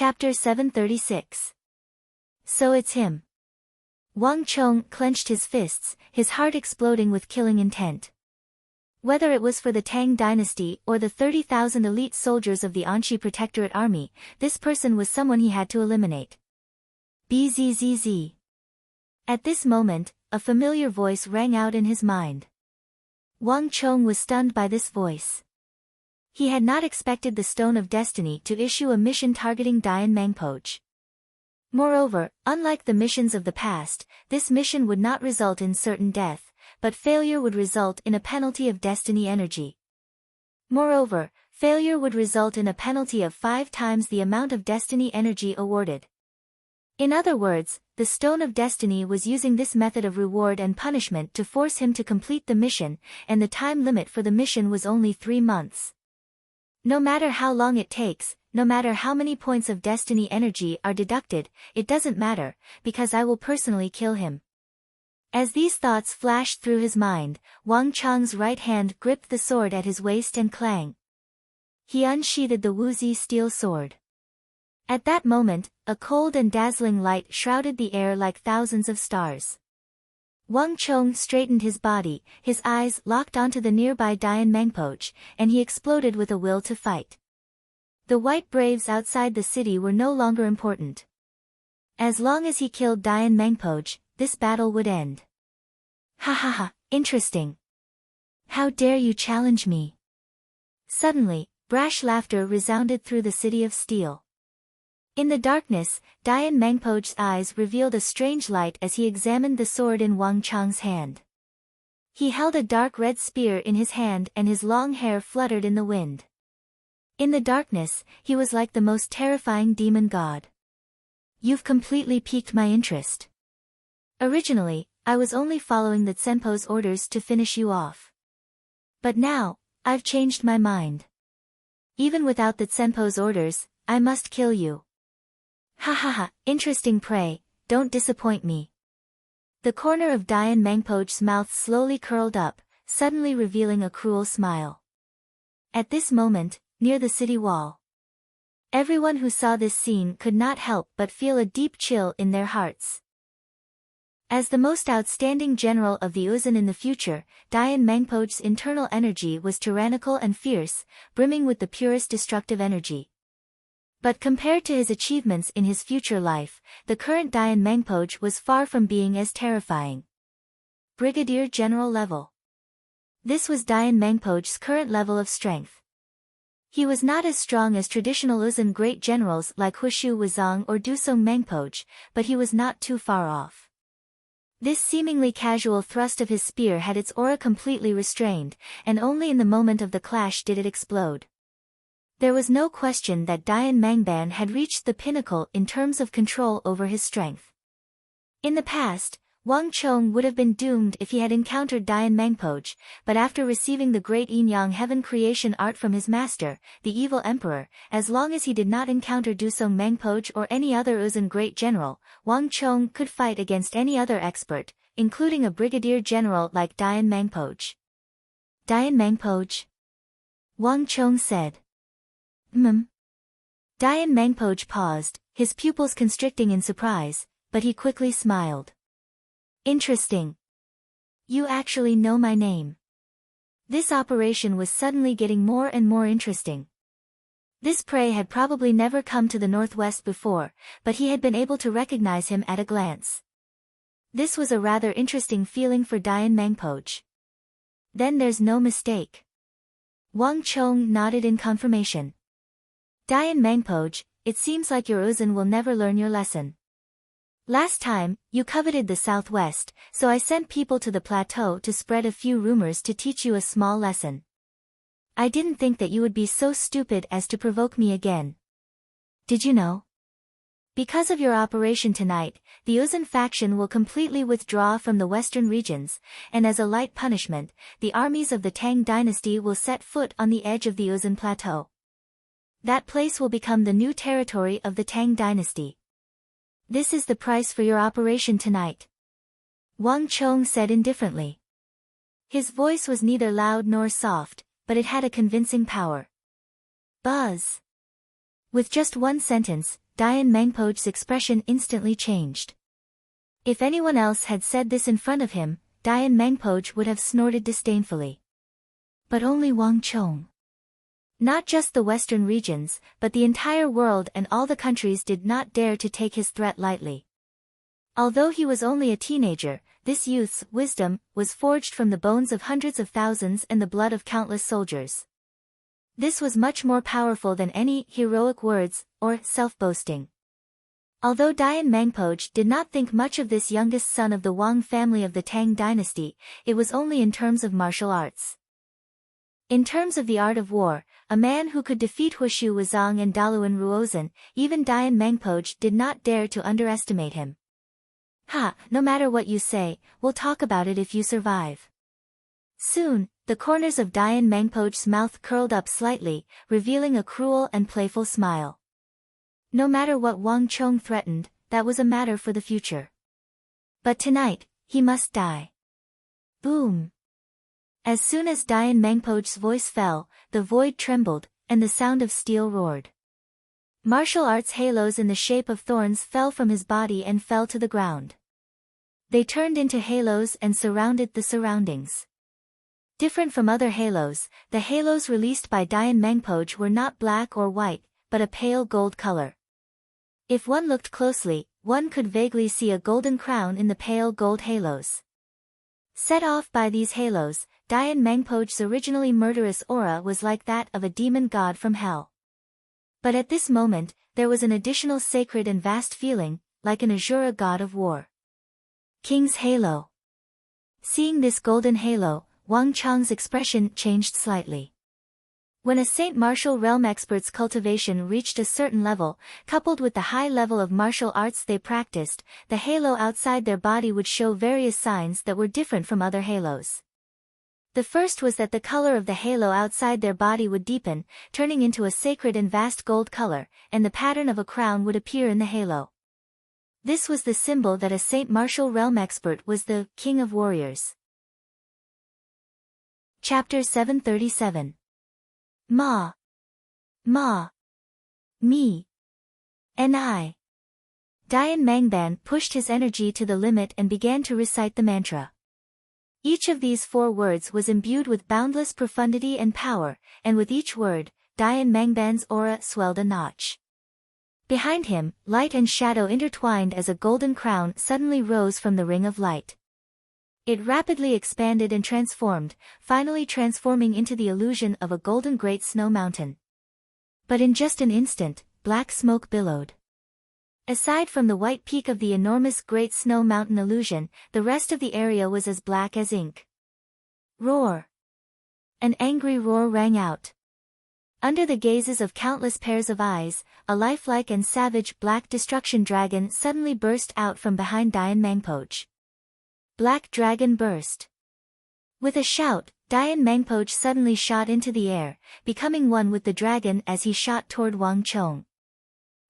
Chapter 736. So it's him. Wang Chong clenched his fists, his heart exploding with killing intent. Whether it was for the Tang dynasty or the 30,000 elite soldiers of the Anxi Protectorate Army, this person was someone he had to eliminate. Bzzz. At this moment, a familiar voice rang out in his mind. Wang Chong was stunned by this voice. He had not expected the Stone of Destiny to issue a mission targeting Dian Mangpoj. Moreover, unlike the missions of the past, this mission would not result in certain death, but failure would result in a penalty of destiny energy. Moreover, failure would result in a penalty of 5 times the amount of destiny energy awarded. In other words, the Stone of Destiny was using this method of reward and punishment to force him to complete the mission, and the time limit for the mission was only 3 months. No matter how long it takes, no matter how many points of destiny energy are deducted, it doesn't matter, because I will personally kill him. As these thoughts flashed through his mind, Wang Chong's right hand gripped the sword at his waist and clang. He unsheathed the Wuzi steel sword. At that moment, a cold and dazzling light shrouded the air like thousands of stars. Wang Chong straightened his body, his eyes locked onto the nearby Dian Mangpoj, and he exploded with a will to fight. The white braves outside the city were no longer important. As long as he killed Dian Mangpoj, this battle would end. Ha ha ha, interesting. How dare you challenge me? Suddenly, brash laughter resounded through the city of steel. In the darkness, Dian Mangpoj's eyes revealed a strange light as he examined the sword in Wang Chong's hand. He held a dark red spear in his hand and his long hair fluttered in the wind. In the darkness, he was like the most terrifying demon god. You've completely piqued my interest. Originally, I was only following the Tsenpo's orders to finish you off. But now, I've changed my mind. Even without the Tsenpo's orders, I must kill you. Ha ha ha, interesting prey, don't disappoint me. The corner of Dian Mangpoj's mouth slowly curled up, suddenly revealing a cruel smile. At this moment, near the city wall, everyone who saw this scene could not help but feel a deep chill in their hearts. As the most outstanding general of the Uzun in the future, Dian Mangpoj's internal energy was tyrannical and fierce, brimming with the purest destructive energy. But compared to his achievements in his future life, the current Dian Mangpoj was far from being as terrifying. Brigadier General level. This was Dian Mangpoj's current level of strength. He was not as strong as traditional Uzun great generals like Hushu Wuzong or Dusong Mangpoj, but he was not too far off. This seemingly casual thrust of his spear had its aura completely restrained, and only in the moment of the clash did it explode. There was no question that Dian Mangban had reached the pinnacle in terms of control over his strength. In the past, Wang Chong would have been doomed if he had encountered Dian Mangpoj, but after receiving the great Yin-Yang heaven creation art from his master, the evil emperor, as long as he did not encounter Dusong Mangpoj or any other Uzun great general, Wang Chong could fight against any other expert, including a brigadier general like Dian Mangpoj. Dian Mangpoj? Wang Chong said. Dian Mangpoj paused, his pupils constricting in surprise, but he quickly smiled. Interesting. You actually know my name. This operation was suddenly getting more and more interesting. This prey had probably never come to the northwest before, but he had been able to recognize him at a glance. This was a rather interesting feeling for Dian Mangpoj. Then there's no mistake. Wang Chong nodded in confirmation. Dian Mangpoj, it seems like your Uzun will never learn your lesson. Last time, you coveted the southwest, so I sent people to the plateau to spread a few rumors to teach you a small lesson. I didn't think that you would be so stupid as to provoke me again. Did you know? Because of your operation tonight, the Uzun faction will completely withdraw from the western regions, and as a light punishment, the armies of the Tang dynasty will set foot on the edge of the Uzun plateau. That place will become the new territory of the Tang dynasty. This is the price for your operation tonight. Wang Chong said indifferently. His voice was neither loud nor soft, but it had a convincing power. Buzz. With just one sentence, Dayan Mangpo's expression instantly changed. If anyone else had said this in front of him, Dayan Mangpo would have snorted disdainfully. But only Wang Chong. Not just the western regions, but the entire world and all the countries did not dare to take his threat lightly. Although he was only a teenager, this youth's wisdom was forged from the bones of hundreds of thousands and the blood of countless soldiers. This was much more powerful than any heroic words or self-boasting. Although Dayan Mangpo did not think much of this youngest son of the Wang family of the Tang dynasty, it was only in terms of martial arts. In terms of the art of war, a man who could defeat Hushu Wuzong and Daluan Ruozhen, even Dayan Mangpo did not dare to underestimate him. Ha, no matter what you say, we'll talk about it if you survive. Soon, the corners of Dayan Mangpo's mouth curled up slightly, revealing a cruel and playful smile. No matter what Wang Chong threatened, that was a matter for the future. But tonight, he must die. Boom! As soon as Dayan Mangpo's voice fell, the void trembled, and the sound of steel roared. Martial arts halos in the shape of thorns fell from his body and fell to the ground. They turned into halos and surrounded the surroundings. Different from other halos, the halos released by Dayan Mangpo were not black or white, but a pale gold color. If one looked closely, one could vaguely see a golden crown in the pale gold halos. Set off by these halos, Dayan Mangpo's originally murderous aura was like that of a demon god from hell. But at this moment, there was an additional sacred and vast feeling, like an Azura god of war. King's Halo. Seeing this golden halo, Wang Chong's expression changed slightly. When a Saint martial realm expert's cultivation reached a certain level, coupled with the high level of martial arts they practiced, the halo outside their body would show various signs that were different from other halos. The first was that the color of the halo outside their body would deepen, turning into a sacred and vast gold color, and the pattern of a crown would appear in the halo. This was the symbol that a Saint martial realm expert was the King of Warriors. Chapter 737. Ma. Me. And I. Dayan Mangban pushed his energy to the limit and began to recite the mantra. Each of these 4 words was imbued with boundless profundity and power, and with each word, Dayan Mangban's aura swelled a notch. Behind him, light and shadow intertwined as a golden crown suddenly rose from the ring of light. It rapidly expanded and transformed, finally transforming into the illusion of a golden great snow mountain. But in just an instant, black smoke billowed. Aside from the white peak of the enormous Great Snow Mountain illusion, the rest of the area was as black as ink. Roar! An angry roar rang out. Under the gazes of countless pairs of eyes, a lifelike and savage black destruction dragon suddenly burst out from behind Dayan Mangpo. Black Dragon burst. With a shout, Dayan Mangpo suddenly shot into the air, becoming one with the dragon as he shot toward Wang Chong.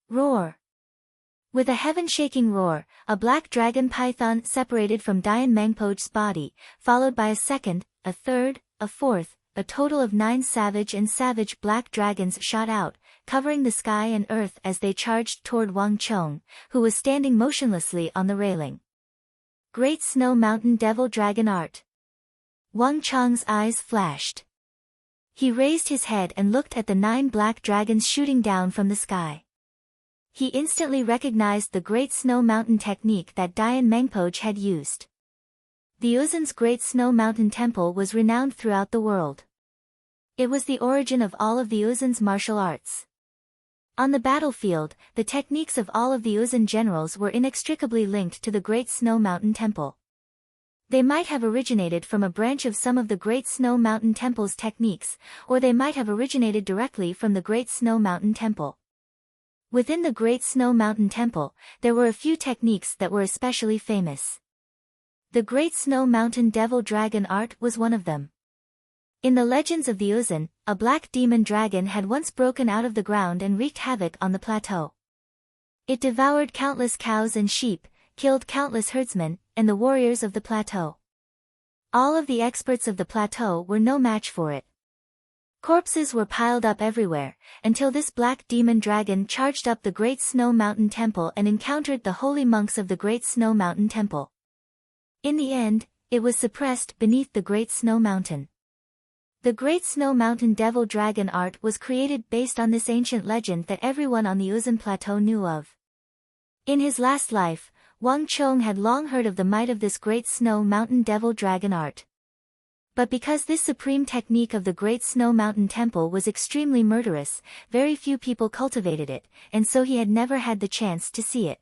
Roar! With a heaven-shaking roar, a black dragon python separated from Dayan Mangpo's body, followed by a second, a third, a fourth, a total of 9 savage black dragons shot out, covering the sky and earth as they charged toward Wang Chong, who was standing motionlessly on the railing. Great Snow Mountain Devil Dragon Art. Wang Chong's eyes flashed. He raised his head and looked at the 9 black dragons shooting down from the sky. He instantly recognized the Great Snow Mountain technique that Dayan Mangpo had used. The Uzun's Great Snow Mountain Temple was renowned throughout the world. It was the origin of all of the Uzun's martial arts. On the battlefield, the techniques of all of the Uzun generals were inextricably linked to the Great Snow Mountain Temple. They might have originated from a branch of some of the Great Snow Mountain Temple's techniques, or they might have originated directly from the Great Snow Mountain Temple. Within the Great Snow Mountain Temple, there were a few techniques that were especially famous. The Great Snow Mountain Devil Dragon Art was one of them. In the legends of the Uzun, a black demon dragon had once broken out of the ground and wreaked havoc on the plateau. It devoured countless cows and sheep, killed countless herdsmen, and the warriors of the plateau. All of the experts of the plateau were no match for it. Corpses were piled up everywhere, until this black demon dragon charged up the Great Snow Mountain Temple and encountered the holy monks of the Great Snow Mountain Temple. In the end, it was suppressed beneath the Great Snow Mountain. The Great Snow Mountain Devil Dragon art was created based on this ancient legend that everyone on the Uzan Plateau knew of. In his last life, Wang Chong had long heard of the might of this Great Snow Mountain Devil Dragon art. But because this supreme technique of the Great Snow Mountain Temple was extremely murderous, very few people cultivated it, and so he had never had the chance to see it.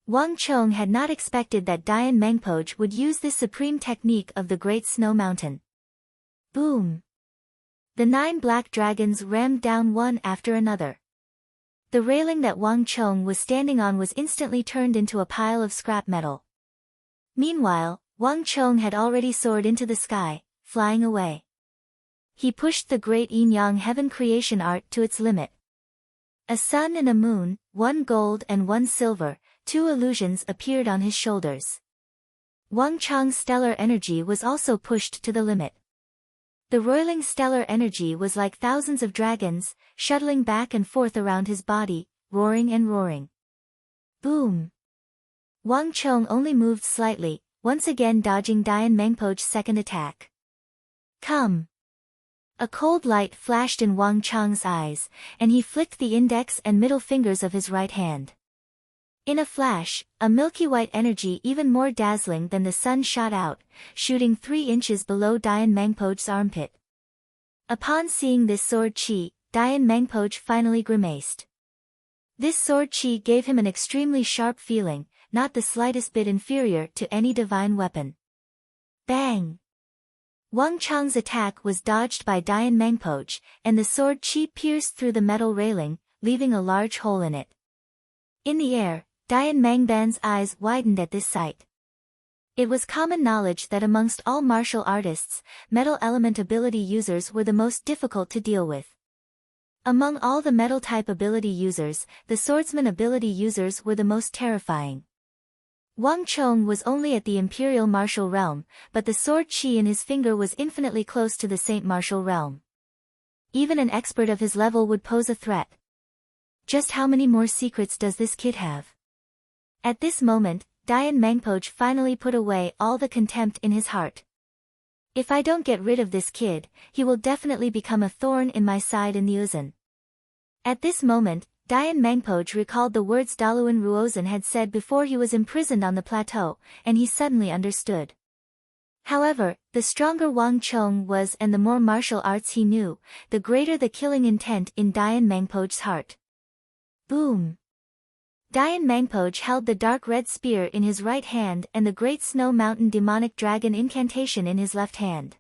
Wang Chong had not expected that Dian Mengpoj would use this supreme technique of the Great Snow Mountain. Boom! The 9 black dragons rammed down one after another. The railing that Wang Chong was standing on was instantly turned into a pile of scrap metal. Meanwhile, Wang Chong had already soared into the sky, flying away. He pushed the great yin-yang heaven creation art to its limit. A sun and a moon, one gold and one silver, 2 illusions appeared on his shoulders. Wang Chong's stellar energy was also pushed to the limit. The roiling stellar energy was like thousands of dragons, shuttling back and forth around his body, roaring and roaring. Boom! Wang Chong only moved slightly, once again dodging Dian Mengpoj's second attack. Come! A cold light flashed in Wang Chong's eyes, and he flicked the index and middle fingers of his right hand. In a flash, a milky white energy even more dazzling than the sun shot out, shooting 3 inches below Dian Mengpoj's armpit. Upon seeing this sword chi, Dian Mengpoj finally grimaced. This sword chi gave him an extremely sharp feeling, not the slightest bit inferior to any divine weapon. Bang! Wang Chong's attack was dodged by Dian Mengpoj, and the sword chi pierced through the metal railing, leaving a large hole in it. In the air, Dian Mengban's eyes widened at this sight. It was common knowledge that amongst all martial artists, metal element ability users were the most difficult to deal with. Among all the metal type ability users, the swordsman ability users were the most terrifying. Wang Chong was only at the Imperial Martial Realm, but the sword chi in his finger was infinitely close to the Saint Martial Realm. Even an expert of his level would pose a threat. Just how many more secrets does this kid have? At this moment, Dian Mengpoj finally put away all the contempt in his heart. If I don't get rid of this kid, he will definitely become a thorn in my side in the Uzan. At this moment, Dian Mengpoj recalled the words Daluan Ruozan had said before he was imprisoned on the plateau, and he suddenly understood. However, the stronger Wang Chong was and the more martial arts he knew, the greater the killing intent in Dian Mengpoj's heart. Boom! Dian Mengpoj held the dark red spear in his right hand and the Great Snow Mountain Demonic Dragon incantation in his left hand.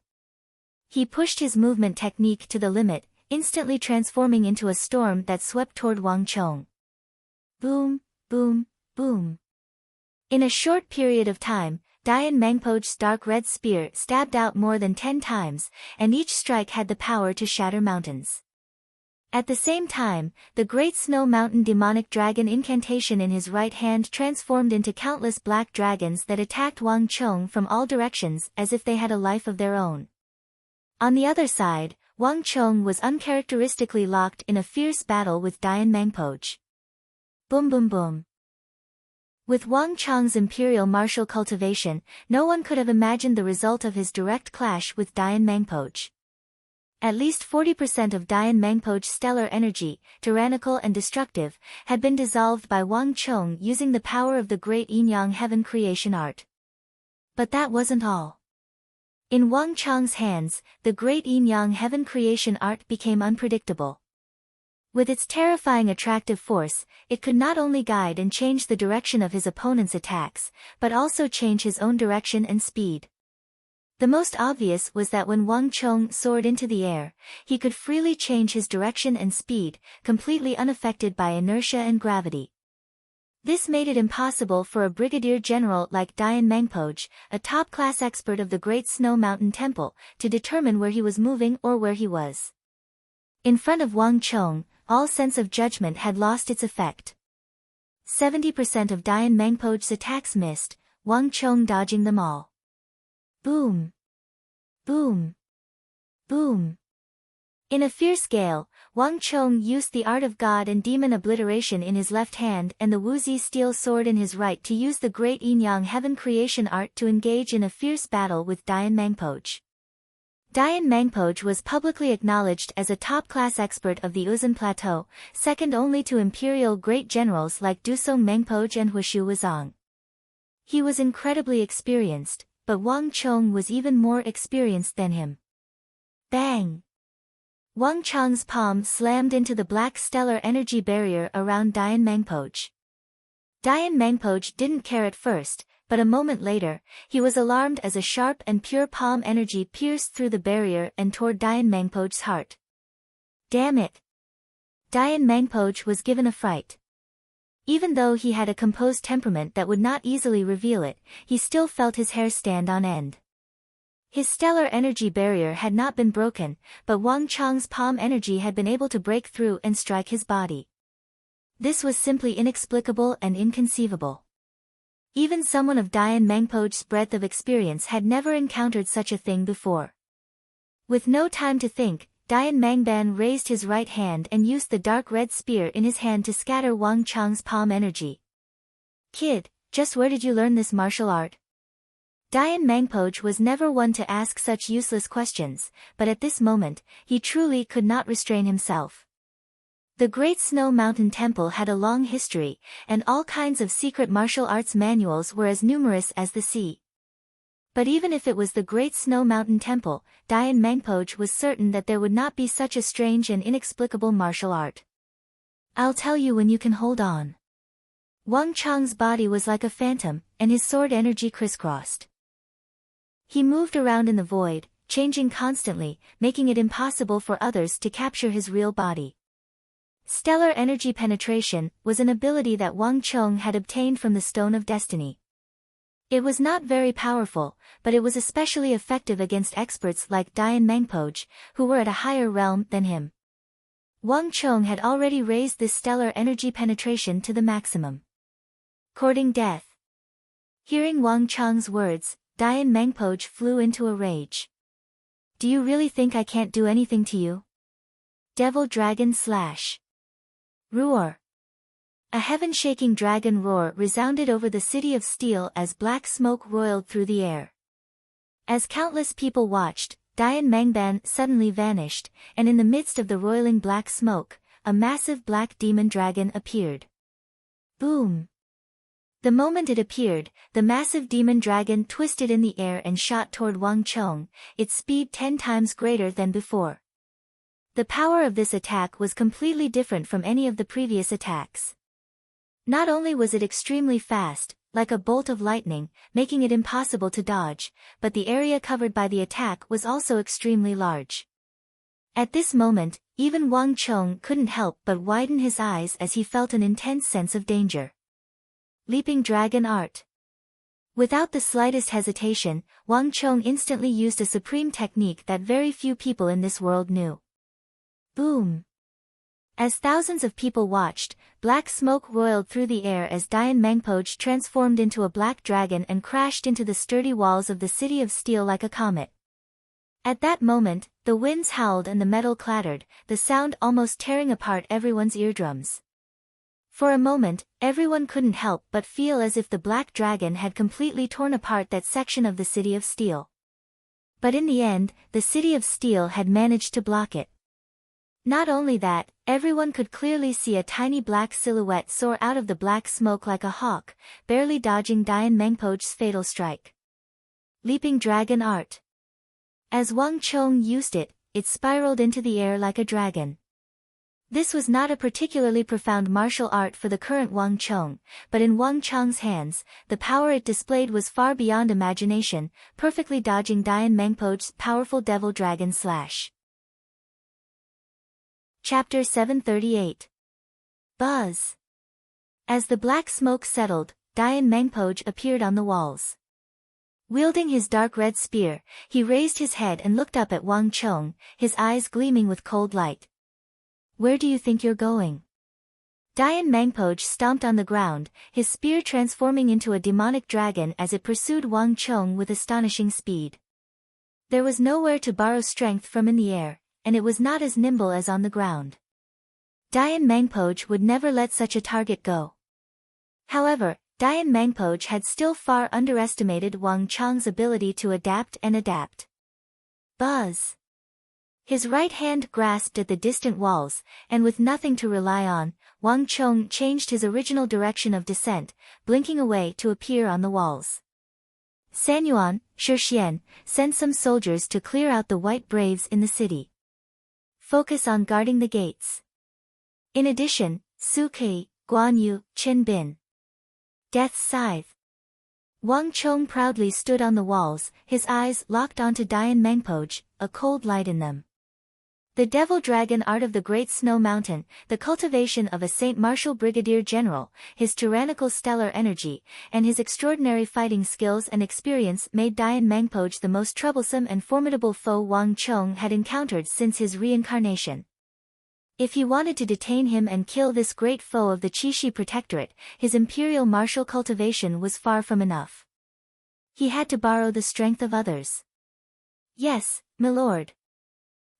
He pushed his movement technique to the limit, instantly transforming into a storm that swept toward Wang Chong. Boom, boom, boom. In a short period of time, Dian Mengpoj's dark red spear stabbed out more than 10 times, and each strike had the power to shatter mountains. At the same time, the Great Snow Mountain Demonic Dragon incantation in his right hand transformed into countless black dragons that attacked Wang Chong from all directions as if they had a life of their own. On the other side, Wang Chong was uncharacteristically locked in a fierce battle with Dian Mengpoj. Boom boom boom. With Wang Chong's imperial martial cultivation, no one could have imagined the result of his direct clash with Dian Mengpoj. At least 40% of Dian Mengpoj's stellar energy, tyrannical and destructive, had been dissolved by Wang Chong using the power of the great yin-yang heaven creation art. But that wasn't all. In Wang Chong's hands, the great yin-yang heaven creation art became unpredictable. With its terrifying attractive force, it could not only guide and change the direction of his opponent's attacks, but also change his own direction and speed. The most obvious was that when Wang Chong soared into the air, he could freely change his direction and speed, completely unaffected by inertia and gravity. This made it impossible for a brigadier general like Dian Mengpoj, a top-class expert of the Great Snow Mountain Temple, to determine where he was moving or where he was. In front of Wang Chong, all sense of judgment had lost its effect. 70% of Dian Mengpoj's attacks missed, Wang Chong dodging them all. Boom! Boom! Boom! In a fierce gale, Wang Chong used the art of god and demon obliteration in his left hand and the Wuzi steel sword in his right to use the great yin-yang heaven creation art to engage in a fierce battle with Dian Mangpoj. Dian Mangpoj was publicly acknowledged as a top-class expert of the Uzan Plateau, second only to imperial great generals like Dusong Mangpoj and Huishu Wuzong. He was incredibly experienced, but Wang Chong was even more experienced than him. Bang! Wang Chong's palm slammed into the black stellar energy barrier around Dian Mangpoj. Dian Mangpoj didn't care at first, but a moment later, he was alarmed as a sharp and pure palm energy pierced through the barrier and toward Dian Mangpoj's heart. Damn it! Dian Mangpoj was given a fright. Even though he had a composed temperament that would not easily reveal it, he still felt his hair stand on end. His stellar energy barrier had not been broken, but Wang Chong's palm energy had been able to break through and strike his body. This was simply inexplicable and inconceivable. Even someone of Dian Mangpoj's breadth of experience had never encountered such a thing before. With no time to think, Dian Mangban raised his right hand and used the dark red spear in his hand to scatter Wang Chong's palm energy. Kid, just where did you learn this martial art? Dian Mangpoj was never one to ask such useless questions, but at this moment, he truly could not restrain himself. The Great Snow Mountain Temple had a long history, and all kinds of secret martial arts manuals were as numerous as the sea. But even if it was the Great Snow Mountain Temple, Dian Mangpoj was certain that there would not be such a strange and inexplicable martial art. I'll tell you when you can hold on. Wang Chong's body was like a phantom, and his sword energy crisscrossed. He moved around in the void, changing constantly, making it impossible for others to capture his real body. Stellar energy penetration was an ability that Wang Chong had obtained from the Stone of Destiny. It was not very powerful, but it was especially effective against experts like Dian Mangpoj, who were at a higher realm than him. Wang Chong had already raised this stellar energy penetration to the maximum. Courting death. Hearing Wang Chong's words, Dian Mangpoj flew into a rage. Do you really think I can't do anything to you? Devil Dragon Slash. Roar. A heaven-shaking dragon roar resounded over the city of steel as black smoke roiled through the air. As countless people watched, Dian Mangban suddenly vanished, and in the midst of the roiling black smoke, a massive black demon dragon appeared. Boom! The moment it appeared, the massive demon dragon twisted in the air and shot toward Wang Chong, its speed 10 times greater than before. The power of this attack was completely different from any of the previous attacks. Not only was it extremely fast, like a bolt of lightning, making it impossible to dodge, but the area covered by the attack was also extremely large. At this moment, even Wang Chong couldn't help but widen his eyes as he felt an intense sense of danger. Leaping Dragon Art. Without the slightest hesitation, Wang Chong instantly used a supreme technique that very few people in this world knew. Boom! As thousands of people watched, black smoke roiled through the air as Dian Mangpoj transformed into a black dragon and crashed into the sturdy walls of the city of steel like a comet. At that moment, the winds howled and the metal clattered, the sound almost tearing apart everyone's eardrums. For a moment, everyone couldn't help but feel as if the black dragon had completely torn apart that section of the city of steel. But in the end, the city of steel had managed to block it. Not only that, everyone could clearly see a tiny black silhouette soar out of the black smoke like a hawk, barely dodging Dian Mangpoj's fatal strike. Leaping Dragon Art. As Wang Chong used it, it spiraled into the air like a dragon. This was not a particularly profound martial art for the current Wang Chong, but in Wang Chong's hands, the power it displayed was far beyond imagination, perfectly dodging Dian Mangpoj's powerful Devil Dragon Slash. Chapter 738. Buzz. As the black smoke settled, Dian Mangpoj appeared on the walls. Wielding his dark red spear, he raised his head and looked up at Wang Chong, his eyes gleaming with cold light. Where do you think you're going? Dian Mangpoj stomped on the ground, his spear transforming into a demonic dragon as it pursued Wang Chong with astonishing speed. There was nowhere to borrow strength from in the air, and it was not as nimble as on the ground. Dayan Mangpoj would never let such a target go. However, Dayan Mangpoj had still far underestimated Wang Chang's ability to adapt and adapt. Buzz! His right hand grasped at the distant walls, and with nothing to rely on, Wang Chong changed his original direction of descent, blinking away to appear on the walls. Sanyuan, Shixian, sent some soldiers to clear out the white braves in the city. Focus on guarding the gates. In addition, Su Kei, Guan Yu, Qin Bin. Death's Scythe. Wang Chong proudly stood on the walls, his eyes locked onto Dayan Mangpoj, a cold light in them. The Devil Dragon art of the Great Snow Mountain, the cultivation of a Saint Martial Brigadier General, his tyrannical stellar energy, and his extraordinary fighting skills and experience made Dayan Mangpoj the most troublesome and formidable foe Wang Chong had encountered since his reincarnation. If he wanted to detain him and kill this great foe of the Qixi Protectorate, his imperial martial cultivation was far from enough. He had to borrow the strength of others. Yes, milord.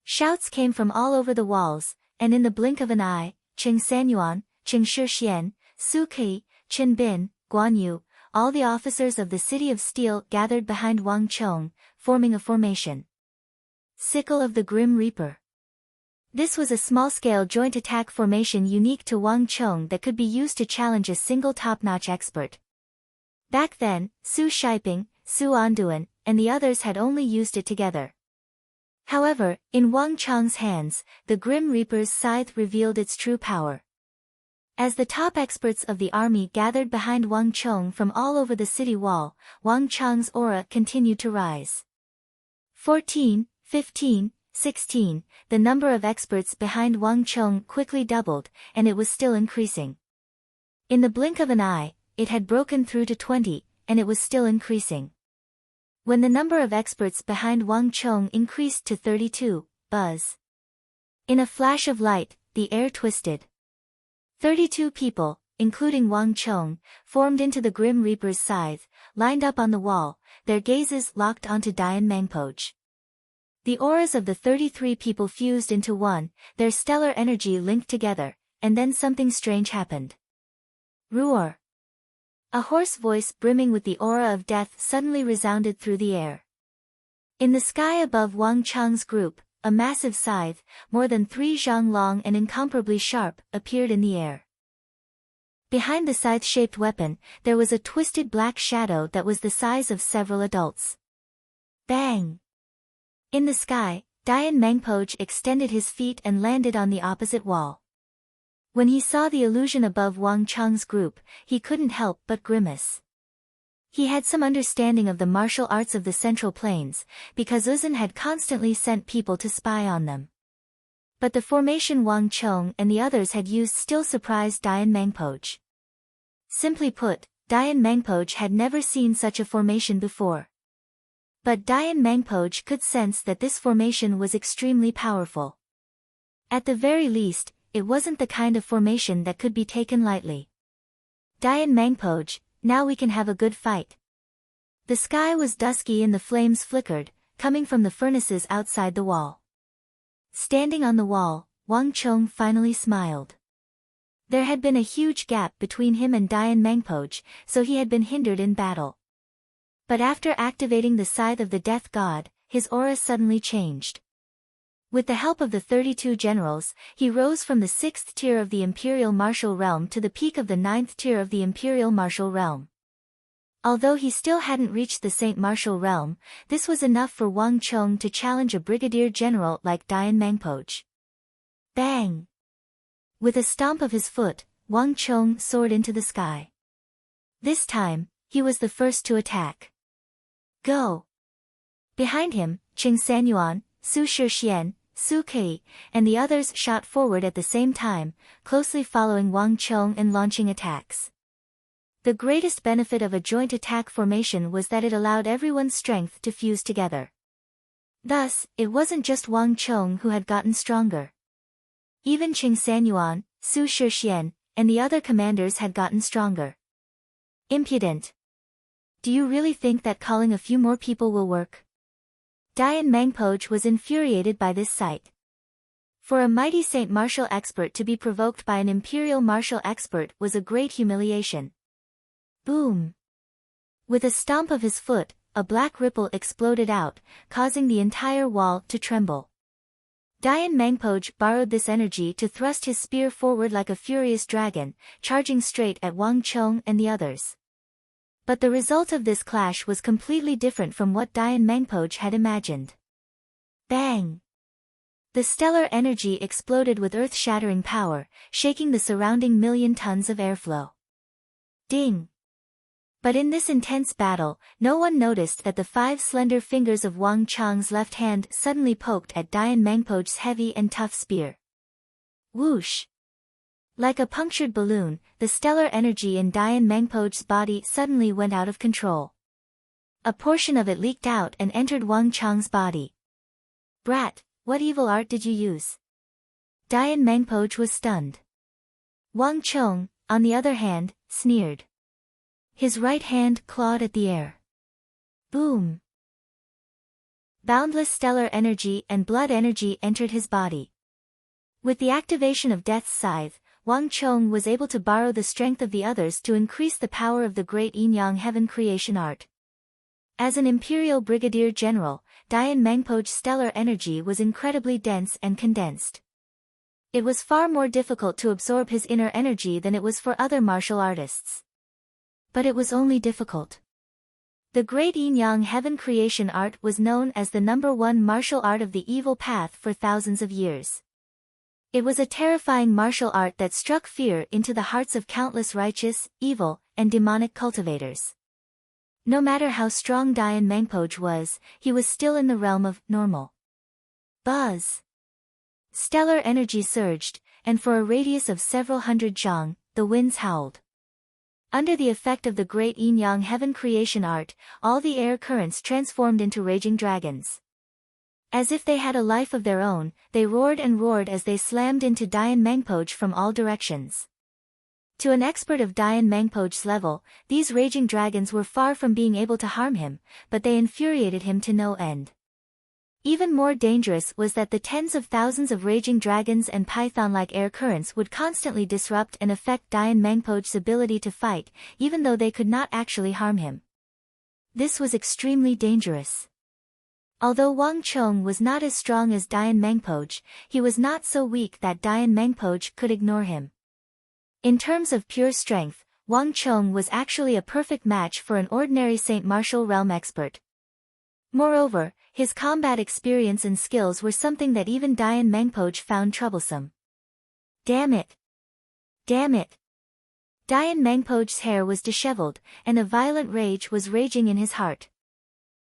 Shouts came from all over the walls, and in the blink of an eye, Qing Sanyuan, Qing Shixian, Su Kei, Qin Bin, Guan Yu, all the officers of the City of Steel gathered behind Wang Chong, forming a formation. Sickle of the Grim Reaper. This was a small-scale joint attack formation unique to Wang Chong that could be used to challenge a single top-notch expert. Back then, Su Shiping, Su Anduan, and the others had only used it together. However, in Wang Chong's hands, the Grim Reaper's scythe revealed its true power. As the top experts of the army gathered behind Wang Chong from all over the city wall, Wang Chong's aura continued to rise. 14, 15, 16, the number of experts behind Wang Chong quickly doubled, and it was still increasing. In the blink of an eye, it had broken through to 20, and it was still increasing. When the number of experts behind Wang Chong increased to 32, buzz. In a flash of light, the air twisted. 32 people, including Wang Chong, formed into the Grim Reaper's scythe, lined up on the wall, their gazes locked onto Dayan Mangpoj. The auras of the 33 people fused into one, their stellar energy linked together, and then something strange happened. Roar! A hoarse voice brimming with the aura of death suddenly resounded through the air. In the sky above Wang Chong's group, a massive scythe, more than 3 zhang long and incomparably sharp, appeared in the air. Behind the scythe-shaped weapon, there was a twisted black shadow that was the size of several adults. Bang! In the sky, Dayan Mangpoj extended his feet and landed on the opposite wall. When he saw the illusion above Wang Chong's group, he couldn't help but grimace. He had some understanding of the martial arts of the Central Plains, because Uzun had constantly sent people to spy on them. But the formation Wang Chong and the others had used still surprised Dayan Mangpoj. Simply put, Dayan Mangpoj had never seen such a formation before. But Dayan Mangpoj could sense that this formation was extremely powerful. At the very least, it wasn't the kind of formation that could be taken lightly. Dayan Mangpoj, now we can have a good fight. The sky was dusky and the flames flickered, coming from the furnaces outside the wall. Standing on the wall, Wang Chong finally smiled. There had been a huge gap between him and Dayan Mangpoj, so he had been hindered in battle. But after activating the scythe of the death god, his aura suddenly changed. With the help of the 32 generals, he rose from the 6th tier of the Imperial Martial Realm to the peak of the 9th tier of the Imperial Martial Realm. Although he still hadn't reached the Saint Martial Realm, this was enough for Wang Chong to challenge a brigadier general like Dayan Mangpoj. Bang! With a stomp of his foot, Wang Chong soared into the sky. This time, he was the first to attack. Go! Behind him, Qing Sanyuan, Su Shixian, Su Kei, and the others shot forward at the same time, closely following Wang Chong and launching attacks. The greatest benefit of a joint attack formation was that it allowed everyone's strength to fuse together. Thus, it wasn't just Wang Chong who had gotten stronger. Even Qing Sanyuan, Su Shixian, and the other commanders had gotten stronger. Impudent! Do you really think that calling a few more people will work? Dayan Mangpoj was infuriated by this sight. For a mighty saint martial expert to be provoked by an imperial martial expert was a great humiliation. Boom! With a stomp of his foot, a black ripple exploded out, causing the entire wall to tremble. Dian Mangpoj borrowed this energy to thrust his spear forward like a furious dragon, charging straight at Wang Chong and the others. But the result of this clash was completely different from what Dian Mangpoj had imagined. Bang! The stellar energy exploded with earth-shattering power, shaking the surrounding million tons of airflow. Ding! But in this intense battle, no one noticed that the 5 slender fingers of Wang Chang's left hand suddenly poked at Dian Mangpoj's heavy and tough spear. Whoosh! Like a punctured balloon, the stellar energy in Dian Mangpoj's body suddenly went out of control. A portion of it leaked out and entered Wang Chang's body. Brat, what evil art did you use? Dian Mangpoj was stunned. Wang Chong, on the other hand, sneered. His right hand clawed at the air. Boom! Boundless stellar energy and blood energy entered his body. With the activation of Death's Scythe, Wang Chong was able to borrow the strength of the others to increase the power of the great Yin-Yang Heaven creation art. As an Imperial Brigadier General, Dian Mangpoj's stellar energy was incredibly dense and condensed. It was far more difficult to absorb his inner energy than it was for other martial artists. But it was only difficult. The great Yin-Yang Heaven creation art was known as the #1 martial art of the evil path for thousands of years. It was a terrifying martial art that struck fear into the hearts of countless righteous, evil, and demonic cultivators. No matter how strong Dian Mangpoj was, he was still in the realm of normal. Buzz! Stellar energy surged, and for a radius of several hundred zhang, the winds howled. Under the effect of the great Yin-Yang Heaven creation art, all the air currents transformed into raging dragons. As if they had a life of their own, they roared and roared as they slammed into Dian Mangpoj from all directions. To an expert of Dian Mangpoj's level, these raging dragons were far from being able to harm him, but they infuriated him to no end. Even more dangerous was that the tens of thousands of raging dragons and python-like air currents would constantly disrupt and affect Dian Mangpoj's ability to fight, even though they could not actually harm him. This was extremely dangerous. Although Wang Chong was not as strong as Dian Mangpoj, he was not so weak that Dian Mangpoj could ignore him. In terms of pure strength, Wang Chong was actually a perfect match for an ordinary Saint Martial Realm expert. Moreover, his combat experience and skills were something that even Dian Mangpoj found troublesome. Damn it! Damn it! Dian Mangpoj's hair was disheveled, and a violent rage was raging in his heart.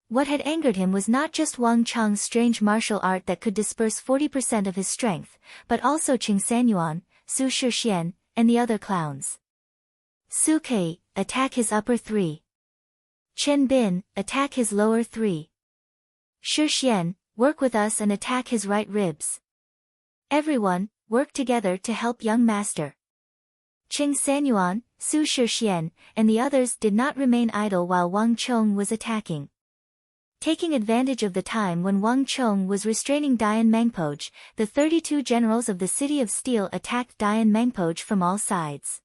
What had angered him was not just Wang Chang's strange martial art that could disperse 40% of his strength, but also Qing Sanyuan, Su Shixian, and the other clowns. Su Kei, attack his upper 3. Chen Bin, attack his lower 3. Shixian, work with us and attack his right ribs. Everyone, work together to help young master. Qing Sanyuan, Su Shixian, and the others did not remain idle while Wang Chong was attacking. Taking advantage of the time when Wang Chong was restraining Dian Mangpoj, the 32 generals of the City of Steel attacked Dian Mangpoj from all sides.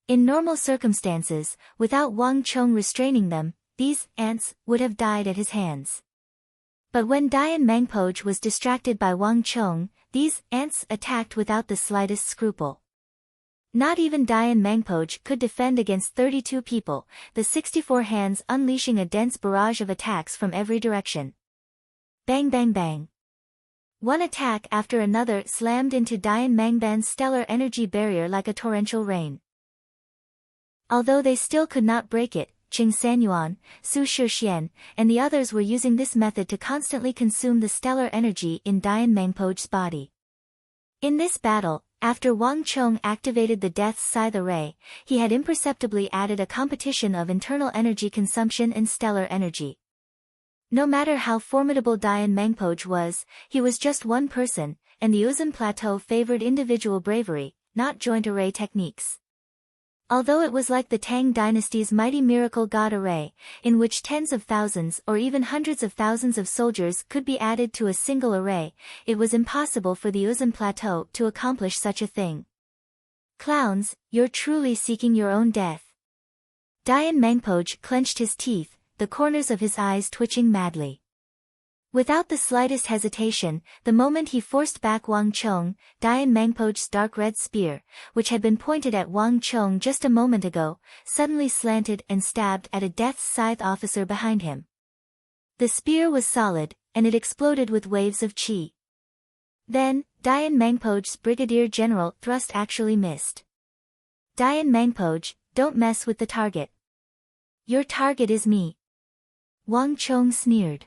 In normal circumstances, without Wang Chong restraining them, these ants would have died at his hands. But when Dian Mangpoj was distracted by Wang Chong, these ants attacked without the slightest scruple. Not even Dian Mangpoj could defend against 32 people, the 64 hands unleashing a dense barrage of attacks from every direction. Bang bang bang. One attack after another slammed into Dian Mangban's stellar energy barrier like a torrential rain. Although they still could not break it, Qing Sanyuan, Su Shixian, and the others were using this method to constantly consume the stellar energy in Dian Mangpoj's body. In this battle, after Wang Chong activated the Death's Scythe array, he had imperceptibly added a competition of internal energy consumption and stellar energy. No matter how formidable Dian Mangpoj was, he was just one person, and the Uzun Plateau favored individual bravery, not joint array techniques. Although it was like the Tang dynasty's mighty miracle god array, in which tens of thousands or even hundreds of thousands of soldiers could be added to a single array, it was impossible for the Uzan plateau to accomplish such a thing. Clowns, you're truly seeking your own death. Dayan Mangpoj clenched his teeth, the corners of his eyes twitching madly. Without the slightest hesitation, the moment he forced back Wang Chong, Dayan Mangpoj's dark red spear, which had been pointed at Wang Chong just a moment ago, suddenly slanted and stabbed at a Death's Scythe officer behind him. The spear was solid, and it exploded with waves of chi. Then, Dayan Mangpoj's brigadier general thrust actually missed. Dayan Mangpoj, don't mess with the target. Your target is me. Wang Chong sneered.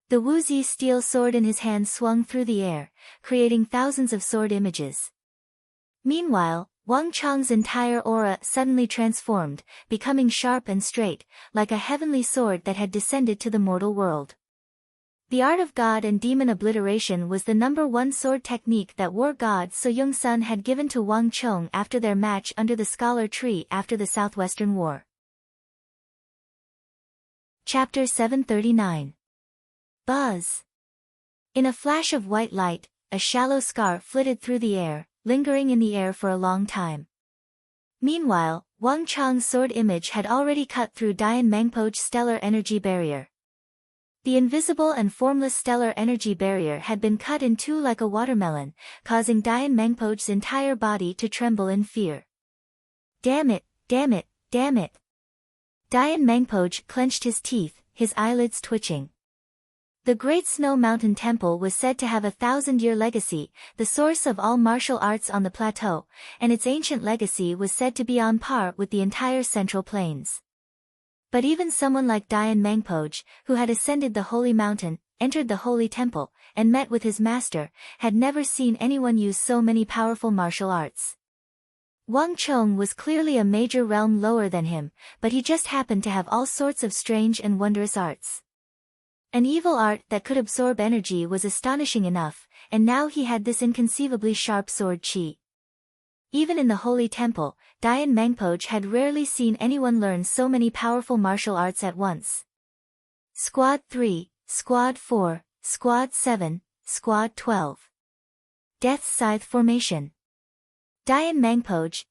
The Wuzi steel sword in his hand swung through the air, creating thousands of sword images. Meanwhile, Wang Chong's entire aura suddenly transformed, becoming sharp and straight, like a heavenly sword that had descended to the mortal world. The art of god and demon obliteration was the #1 sword technique that war god So Young-sun had given to Wang Chong after their match under the scholar tree after the Southwestern War. Chapter 739. Buzz. In a flash of white light, a shallow scar flitted through the air, lingering in the air for a long time. Meanwhile, Wang Chong's sword image had already cut through Dayan Mangpoj's stellar energy barrier. The invisible and formless stellar energy barrier had been cut in two like a watermelon, causing Dayan Mangpoj's entire body to tremble in fear. Damn it, damn it, damn it. Dayan Mangpoj clenched his teeth, his eyelids twitching. The Great Snow Mountain Temple was said to have a 1,000-year legacy, the source of all martial arts on the plateau, and its ancient legacy was said to be on par with the entire Central Plains. But even someone like Dayan Mangpoj, who had ascended the holy mountain, entered the holy temple, and met with his master, had never seen anyone use so many powerful martial arts. Wang Chong was clearly a major realm lower than him, but he just happened to have all sorts of strange and wondrous arts. An evil art that could absorb energy was astonishing enough, and now he had this inconceivably sharp sword chi. Even in the holy temple, Dayan Mangpoj had rarely seen anyone learn so many powerful martial arts at once. Squad 3, Squad 4, Squad 7, Squad 12. Death's Scythe Formation. Dayan Mangpoj,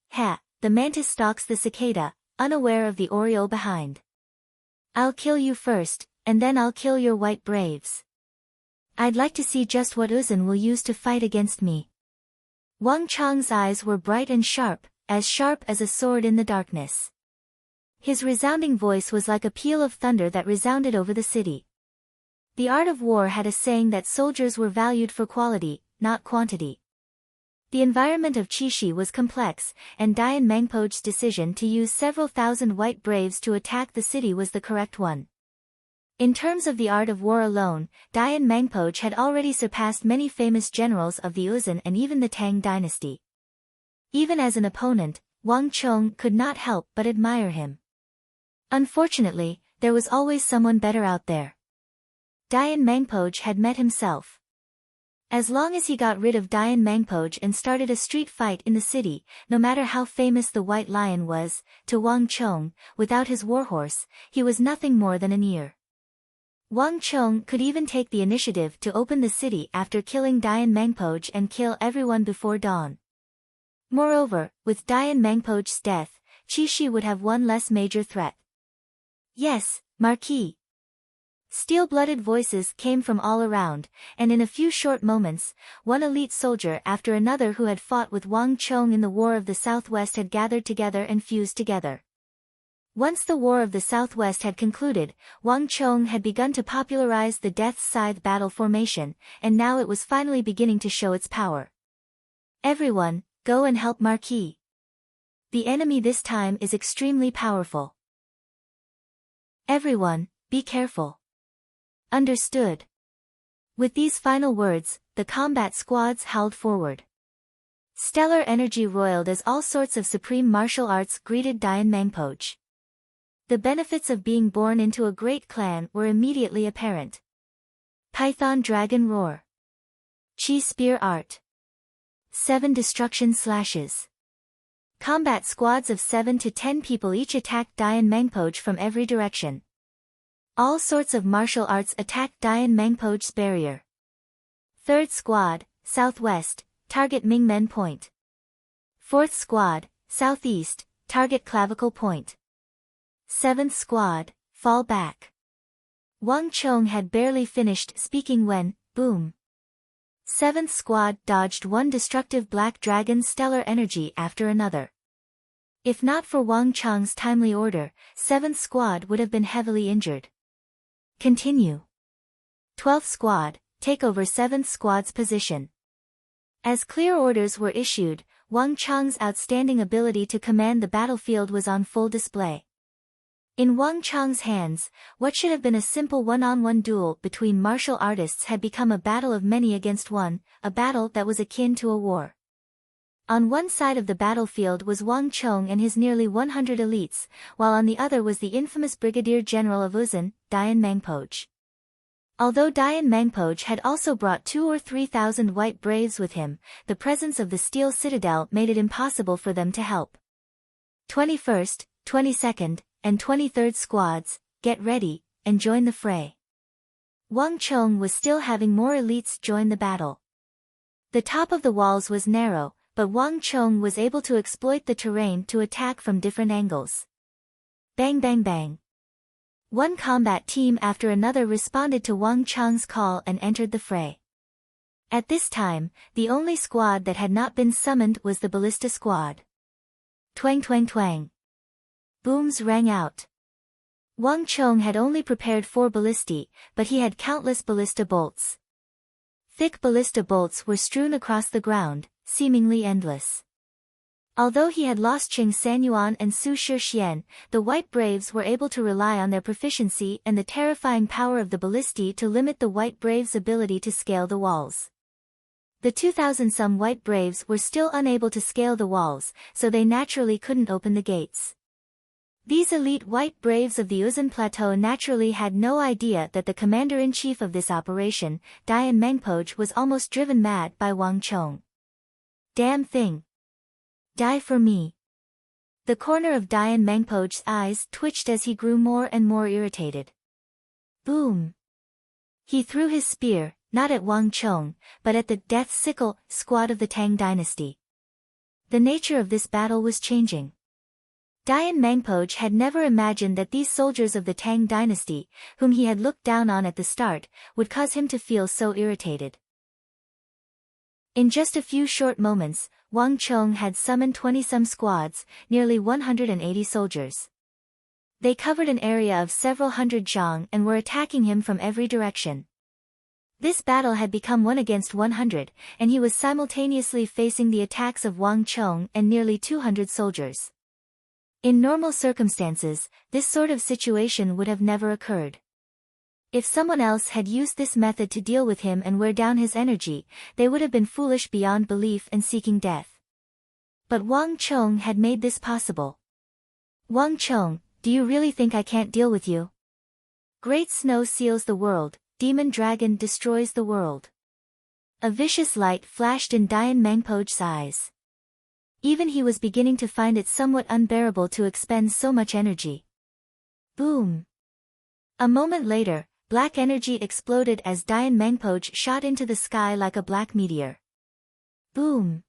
the mantis stalks the cicada, unaware of the oriole behind. I'll kill you first, and then I'll kill your white braves. I'd like to see just what Uzan will use to fight against me. Wang Chong's eyes were bright and sharp as a sword in the darkness. His resounding voice was like a peal of thunder that resounded over the city. The art of war had a saying that soldiers were valued for quality, not quantity. The environment of Chishi was complex, and Dayan Mangpoj's decision to use several thousand white braves to attack the city was the correct one. In terms of the art of war alone, Dayan Mangpoj had already surpassed many famous generals of the Uzan and even the Tang dynasty. Even as an opponent, Wang Chong could not help but admire him. Unfortunately, there was always someone better out there. Dayan Mangpoj had met himself. As long as he got rid of Dayan Mangpoj and started a street fight in the city, no matter how famous the White Lion was, to Wang Chong, without his warhorse, he was nothing more than an ear. Wang Chong could even take the initiative to open the city after killing Dayan Mangpoj and kill everyone before dawn. Moreover, with Dayan Mangpoj's death, Chishi would have one less major threat. Yes, Marquis. Steel-blooded voices came from all around, and in a few short moments, one elite soldier after another who had fought with Wang Chong in the War of the Southwest had gathered together and fused together. Once the War of the Southwest had concluded, Wang Chong had begun to popularize the Death's Scythe battle formation, and now it was finally beginning to show its power. Everyone, go and help Marquis. The enemy this time is extremely powerful. Everyone, be careful. Understood. With these final words, the combat squads howled forward. Stellar energy roiled as all sorts of supreme martial arts greeted Dayan Mangpoj. The benefits of being born into a great clan were immediately apparent. Python Dragon Roar. Chi Spear Art. 7 Destruction Slashes. Combat squads of 7 to 10 people each attacked Dian Mangpoj from every direction. All sorts of martial arts attacked Dian Mangpoj's barrier. 3rd Squad, Southwest, target Mingmen Point. 4th Squad, Southeast, target Clavicle Point. 7th Squad, fall back. Wang Chong had barely finished speaking when, boom. 7th Squad dodged one destructive black dragon stellar energy after another. If not for Wang Chong's timely order, 7th Squad would have been heavily injured. Continue. 12th Squad, take over 7th Squad's position. As clear orders were issued, Wang Chong's outstanding ability to command the battlefield was on full display. In Wang Chong's hands, what should have been a simple one-on-one duel between martial artists had become a battle of many against one, a battle that was akin to a war. On one side of the battlefield was Wang Chong and his nearly 100 elites, while on the other was the infamous Brigadier General of Uzun, Dian Mangpoj. Although Dian Mangpoj had also brought 2,000 or 3,000 white braves with him, the presence of the Steel Citadel made it impossible for them to help. 21st, 22nd, and 23rd Squads, get ready, and join the fray. Wang Chong was still having more elites join the battle. The top of the walls was narrow, but Wang Chong was able to exploit the terrain to attack from different angles. Bang bang bang. One combat team after another responded to Wang Chong's call and entered the fray. At this time, the only squad that had not been summoned was the Ballista Squad. Twang twang twang. Booms rang out. Wang Chong had only prepared 4 ballistae, but he had countless ballista bolts. Thick ballista bolts were strewn across the ground, seemingly endless. Although he had lost Qing Sanyuan and Su Shixian, the White Braves were able to rely on their proficiency and the terrifying power of the ballistae to limit the White Braves' ability to scale the walls. The 2,000-some White Braves were still unable to scale the walls, so they naturally couldn't open the gates. These elite White Braves of the Uzun Plateau naturally had no idea that the commander-in-chief of this operation, Dian Mangpoj, was almost driven mad by Wang Chong. Damn thing. Die for me. The corner of Dian Mangpoj's eyes twitched as he grew more and more irritated. Boom. He threw his spear, not at Wang Chong, but at the Death Sickle squad of the Tang dynasty. The nature of this battle was changing. Dian Mangpoj had never imagined that these soldiers of the Tang dynasty, whom he had looked down on at the start, would cause him to feel so irritated. In just a few short moments, Wang Chong had summoned 20-some squads, nearly 180 soldiers. They covered an area of several hundred zhang and were attacking him from every direction. This battle had become 1 against 100, and he was simultaneously facing the attacks of Wang Chong and nearly 200 soldiers. In normal circumstances, this sort of situation would have never occurred. If someone else had used this method to deal with him and wear down his energy, they would have been foolish beyond belief and seeking death. But Wang Chong had made this possible. Wang Chong, do you really think I can't deal with you? Great snow seals the world, demon dragon destroys the world. A vicious light flashed in Dian Mangpoj's eyes. Even he was beginning to find it somewhat unbearable to expend so much energy. Boom! A moment later, black energy exploded as Dian Mangpoj shot into the sky like a black meteor. Boom!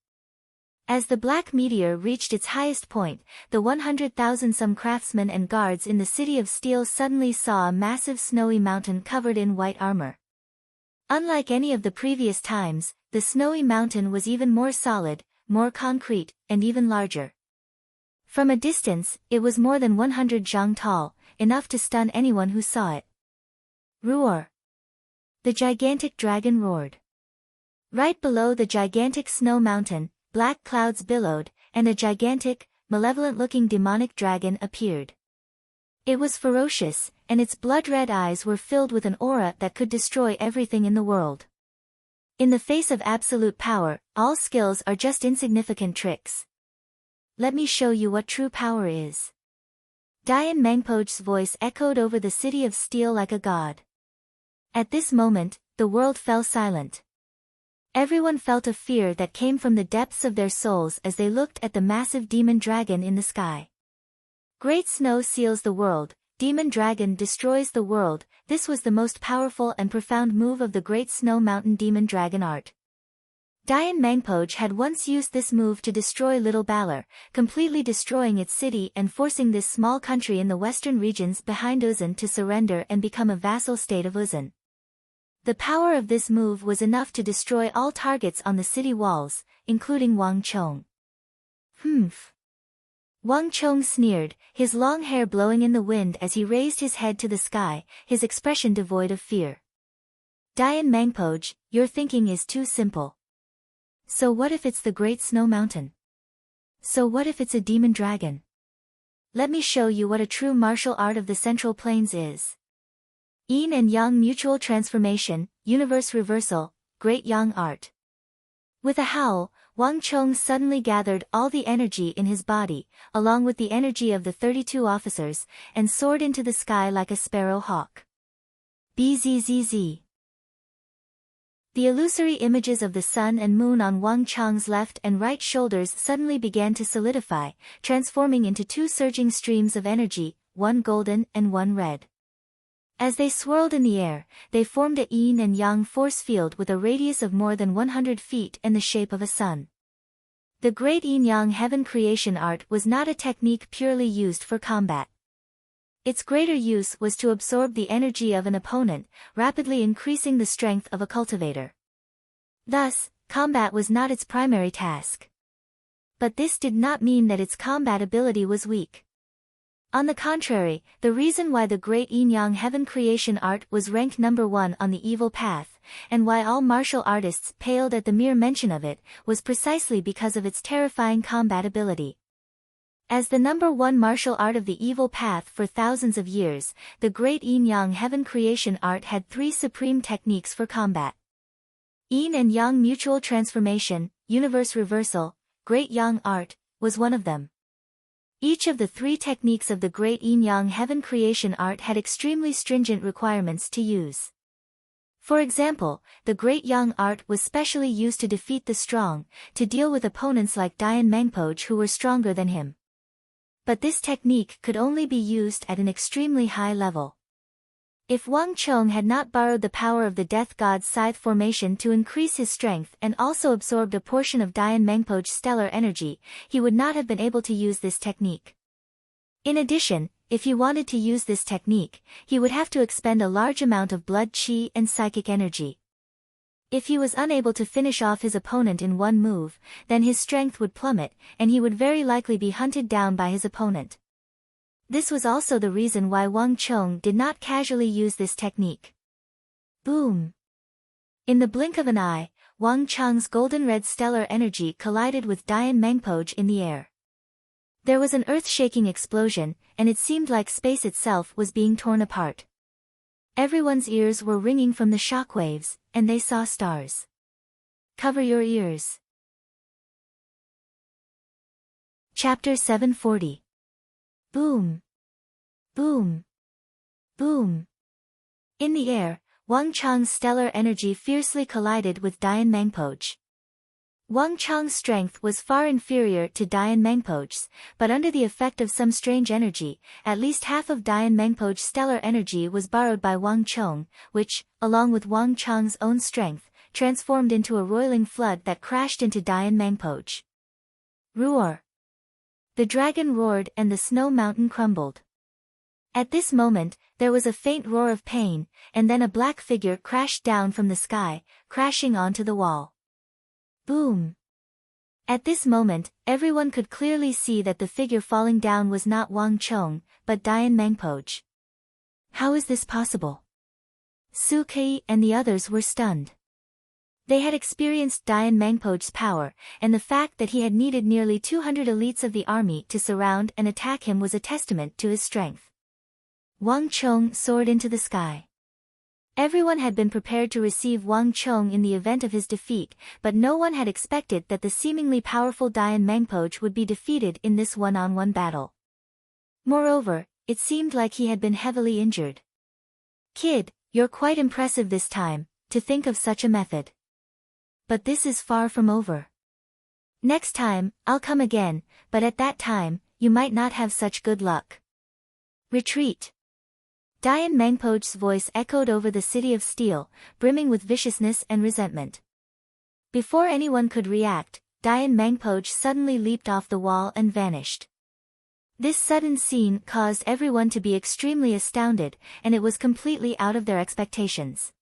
As the black meteor reached its highest point, the 100,000-some craftsmen and guards in the City of Steel suddenly saw a massive snowy mountain covered in white armor. Unlike any of the previous times, the snowy mountain was even more solid, more concrete, and even larger. From a distance, it was more than 100 zhang tall, enough to stun anyone who saw it. Roar! The gigantic dragon roared. Right below the gigantic snow mountain, black clouds billowed, and a gigantic, malevolent-looking demonic dragon appeared. It was ferocious, and its blood-red eyes were filled with an aura that could destroy everything in the world. In the face of absolute power, all skills are just insignificant tricks. Let me show you what true power is. Dian Mangpoj's voice echoed over the City of Steel like a god. At this moment, the world fell silent. Everyone felt a fear that came from the depths of their souls as they looked at the massive demon dragon in the sky. Great snow seals the world, demon dragon destroys the world. This was the most powerful and profound move of the Great Snow Mountain Demon Dragon art. Dayan Mangpoj had once used this move to destroy Little Balor, completely destroying its city and forcing this small country in the western regions behind Uzan to surrender and become a vassal state of Uzan. The power of this move was enough to destroy all targets on the city walls, including Wang Chong. Humph. Wang Chong sneered, his long hair blowing in the wind as he raised his head to the sky, his expression devoid of fear. Dayan Mangpoj, your thinking is too simple. So what if it's the Great Snow Mountain? So what if it's a demon dragon? Let me show you what a true martial art of the Central Plains is. Yin and Yang Mutual Transformation, Universe Reversal, Great Yang Art. With a howl, Wang Chong suddenly gathered all the energy in his body, along with the energy of the 32 officers, and soared into the sky like a sparrow hawk. Bzzz. The illusory images of the sun and moon on Wang Chong's left and right shoulders suddenly began to solidify, transforming into two surging streams of energy, one golden and one red. As they swirled in the air, they formed a yin and yang force field with a radius of more than 100 feet and the shape of a sun. The great yin-yang heaven creation art was not a technique purely used for combat. Its greater use was to absorb the energy of an opponent, rapidly increasing the strength of a cultivator. Thus, combat was not its primary task. But this did not mean that its combat ability was weak. On the contrary, the reason why the great yin-yang heaven creation art was ranked number 1 on the evil path, and why all martial artists paled at the mere mention of it, was precisely because of its terrifying combat ability. As the number 1 martial art of the evil path for thousands of years, the great yin-yang heaven creation art had 3 supreme techniques for combat. Yin and Yang Mutual Transformation, Universe Reversal, Great Yang Art, was one of them. Each of the 3 techniques of the great yin-yang heaven creation art had extremely stringent requirements to use. For example, the great yang art was specially used to defeat the strong, to deal with opponents like Dayan Mangpoj who were stronger than him. But this technique could only be used at an extremely high level. If Wang Chong had not borrowed the power of the Death God's scythe formation to increase his strength and also absorbed a portion of Dayan Mangpoj's stellar energy, he would not have been able to use this technique. In addition, if he wanted to use this technique, he would have to expend a large amount of blood qi and psychic energy. If he was unable to finish off his opponent in one move, then his strength would plummet, and he would very likely be hunted down by his opponent. This was also the reason why Wang Chong did not casually use this technique. Boom! In the blink of an eye, Wang Chong's golden-red stellar energy collided with Dayan Mangpoj in the air. There was an earth-shaking explosion, and it seemed like space itself was being torn apart. Everyone's ears were ringing from the shockwaves, and they saw stars. Cover your ears. Chapter 740. Boom! Boom! Boom! In the air, Wang Chong's stellar energy fiercely collided with Dayan Mangpoj. Wang Chong's strength was far inferior to Dayan Mangpoj's, but under the effect of some strange energy, at least half of Dayan Mangpoj's stellar energy was borrowed by Wang Chong, which, along with Wang Chong's own strength, transformed into a roiling flood that crashed into Dayan Mangpoj. Roar! The dragon roared and the snow mountain crumbled. At this moment, there was a faint roar of pain, and then a black figure crashed down from the sky, crashing onto the wall. Boom! At this moment, everyone could clearly see that the figure falling down was not Wang Chong, but Dayan Mangpoj. How is this possible? Su Kai and the others were stunned. They had experienced Dayan Mangpoj's power, and the fact that he had needed nearly 200 elites of the army to surround and attack him was a testament to his strength. Wang Chong soared into the sky. Everyone had been prepared to receive Wang Chong in the event of his defeat, but no one had expected that the seemingly powerful Dayan Mangpoj would be defeated in this one-on-one battle. Moreover, it seemed like he had been heavily injured. Kid, you're quite impressive this time, to think of such a method. but this is far from over. Next time, I'll come again, but at that time, you might not have such good luck. Retreat. Dian Mangpoch's voice echoed over the city of steel, brimming with viciousness and resentment. Before anyone could react, Dian Mangpoch suddenly leaped off the wall and vanished. This sudden scene caused everyone to be extremely astounded, and it was completely out of their expectations.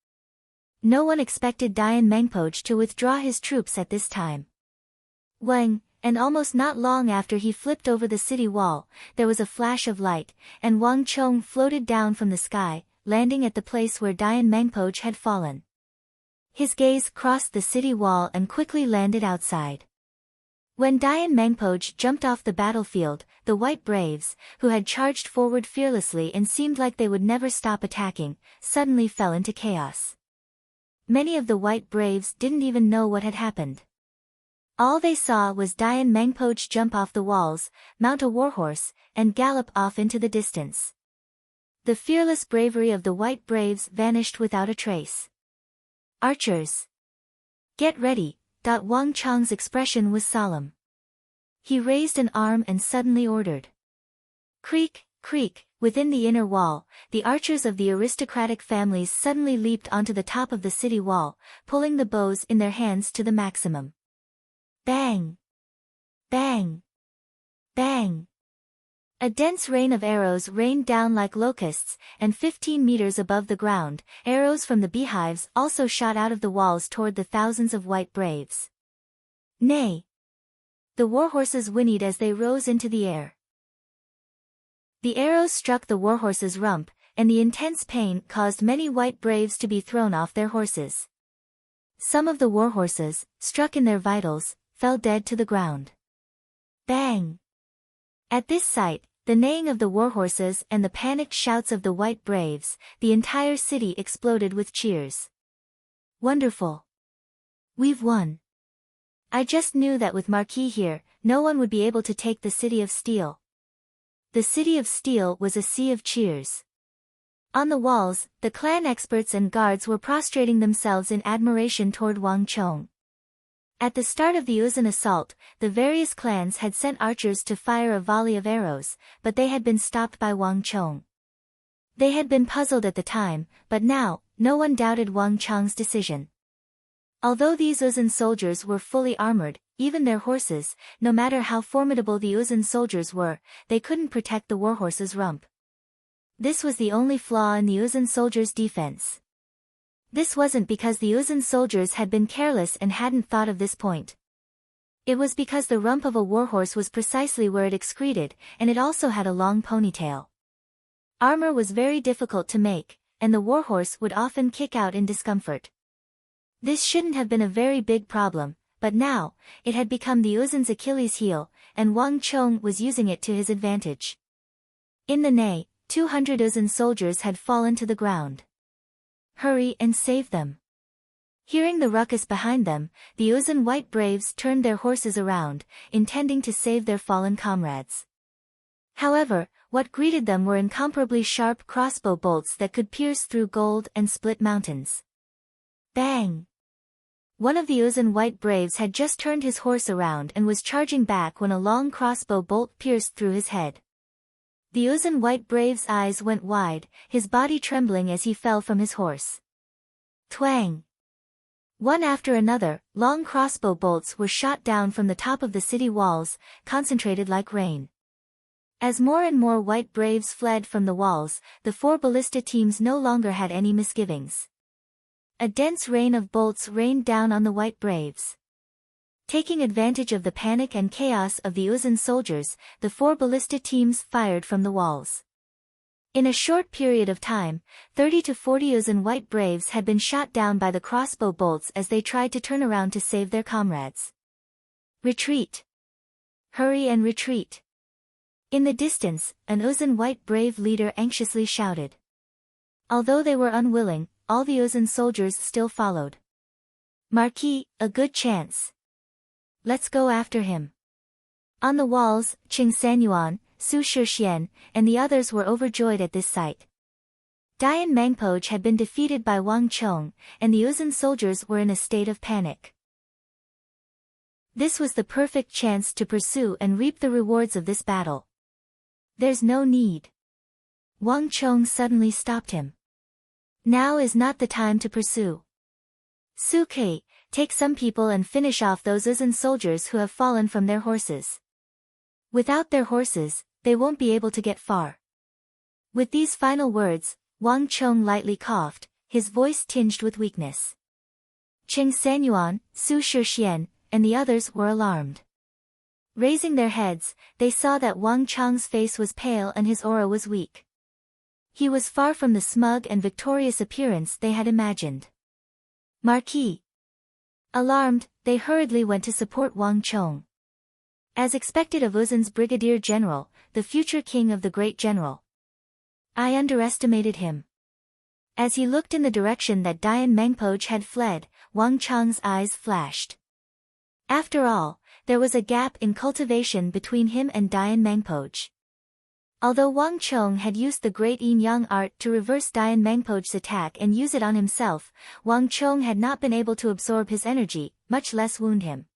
No one expected Dian Mangpoch to withdraw his troops at this time. And almost not long after he flipped over the city wall, there was a flash of light, and Wang Chong floated down from the sky, landing at the place where Dian Mangpoch had fallen. His gaze crossed the city wall and quickly landed outside. When Dian Mangpoch jumped off the battlefield, the White Braves, who had charged forward fearlessly and seemed like they would never stop attacking, suddenly fell into chaos. Many of the White Braves didn't even know what had happened. All they saw was Dian Mangpoch jump off the walls, mount a warhorse, and gallop off into the distance. The fearless bravery of the White Braves vanished without a trace. Archers! Get ready! Wang Chong's expression was solemn. He raised an arm and suddenly ordered. Creak, creak, within the inner wall, the archers of the aristocratic families suddenly leaped onto the top of the city wall, pulling the bows in their hands to the maximum. Bang! Bang! Bang! A dense rain of arrows rained down like locusts, and 15 meters above the ground, arrows from the beehives also shot out of the walls toward the thousands of White Braves. Nay! The warhorses whinnied as they rose into the air. The arrows struck the warhorse's rump, and the intense pain caused many White Braves to be thrown off their horses. Some of the warhorses, struck in their vitals, fell dead to the ground. Bang! At this sight, the neighing of the warhorses and the panicked shouts of the White Braves, the entire city exploded with cheers. Wonderful! We've won! I just knew that with Marquis here, no one would be able to take the City of Steel. The City of Steel was a sea of cheers. On the walls, the clan experts and guards were prostrating themselves in admiration toward Wang Chong. At the start of the Uzun assault, the various clans had sent archers to fire a volley of arrows, but they had been stopped by Wang Chong. They had been puzzled at the time, but now, no one doubted Wang Chong's decision. Although these Uzun soldiers were fully armored, even their horses, no matter how formidable the Uzun soldiers were, they couldn't protect the warhorse's rump. This was the only flaw in the Uzun soldiers' defense. This wasn't because the Uzun soldiers had been careless and hadn't thought of this point. It was because the rump of a warhorse was precisely where it excreted, and it also had a long ponytail. Armor was very difficult to make, and the warhorse would often kick out in discomfort. This shouldn't have been a very big problem, but now, it had become the Uzun's Achilles heel, and Wang Chong was using it to his advantage. In the Nei, 200 Uzun soldiers had fallen to the ground. Hurry and save them. Hearing the ruckus behind them, the Uzun White Braves turned their horses around, intending to save their fallen comrades. However, what greeted them were incomparably sharp crossbow bolts that could pierce through gold and split mountains. Bang! One of the Uzun White Braves had just turned his horse around and was charging back when a long crossbow bolt pierced through his head. The Uzun White Brave's eyes went wide, his body trembling as he fell from his horse. Twang! One after another, long crossbow bolts were shot down from the top of the city walls, concentrated like rain. As more and more White Braves fled from the walls, the 4 ballista teams no longer had any misgivings. A dense rain of bolts rained down on the White Braves. Taking advantage of the panic and chaos of the Uzun soldiers, the 4 ballista teams fired from the walls. In a short period of time, 30 to 40 Uzun White Braves had been shot down by the crossbow bolts as they tried to turn around to save their comrades. Retreat! Hurry and retreat! In the distance, an Uzun White Brave leader anxiously shouted. Although they were unwilling, all the Uzun soldiers still followed. Marquis, a good chance. Let's go after him. On the walls, Qing Sanyuan, Su Shixian, and the others were overjoyed at this sight. Dian Mangpoch had been defeated by Wang Chong, and the Uzun soldiers were in a state of panic. This was the perfect chance to pursue and reap the rewards of this battle. There's no need. Wang Chong suddenly stopped him. Now is not the time to pursue. Suke, take some people and finish off those Uzun soldiers who have fallen from their horses. Without their horses, they won't be able to get far. With these final words, Wang Chong lightly coughed, his voice tinged with weakness. Cheng Sanyuan, Su Shixian, and the others were alarmed. Raising their heads, they saw that Wang Chong's face was pale and his aura was weak. He was far from the smug and victorious appearance they had imagined. Marquis. Alarmed, they hurriedly went to support Wang Chong. As expected of Uzun's brigadier general, the future king of the great general. I underestimated him. As he looked in the direction that Dian Mengpoj had fled, Wang Chong's eyes flashed. After all, there was a gap in cultivation between him and Dian Mengpoj. Although Wang Chong had used the great yin yang art to reverse Dian Mengpoj's attack and use it on himself, Wang Chong had not been able to absorb his energy, much less wound him.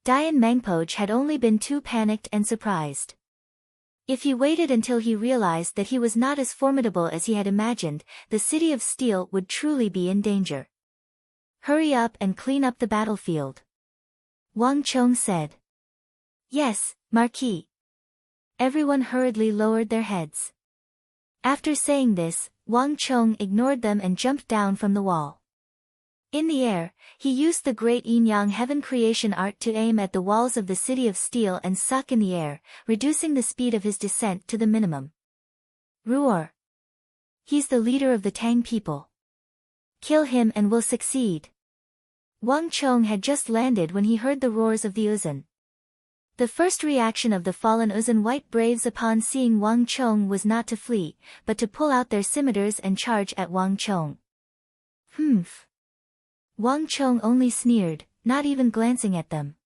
Dian Mengpoj had only been too panicked and surprised. If he waited until he realized that he was not as formidable as he had imagined, the city of steel would truly be in danger. Hurry up and clean up the battlefield. Wang Chong said. Yes, Marquis. Everyone hurriedly lowered their heads. After saying this, Wang Chong ignored them and jumped down from the wall. In the air, he used the great yin-yang heaven creation art to aim at the walls of the city of steel and suck in the air, reducing the speed of his descent to the minimum. Roar! He's the leader of the Tang people. Kill him and we'll succeed. Wang Chong had just landed when he heard the roars of the Uzun. The first reaction of the fallen Uzun white braves upon seeing Wang Chong was not to flee, but to pull out their scimitars and charge at Wang Chong. Humph! Wang Chong only sneered, not even glancing at them.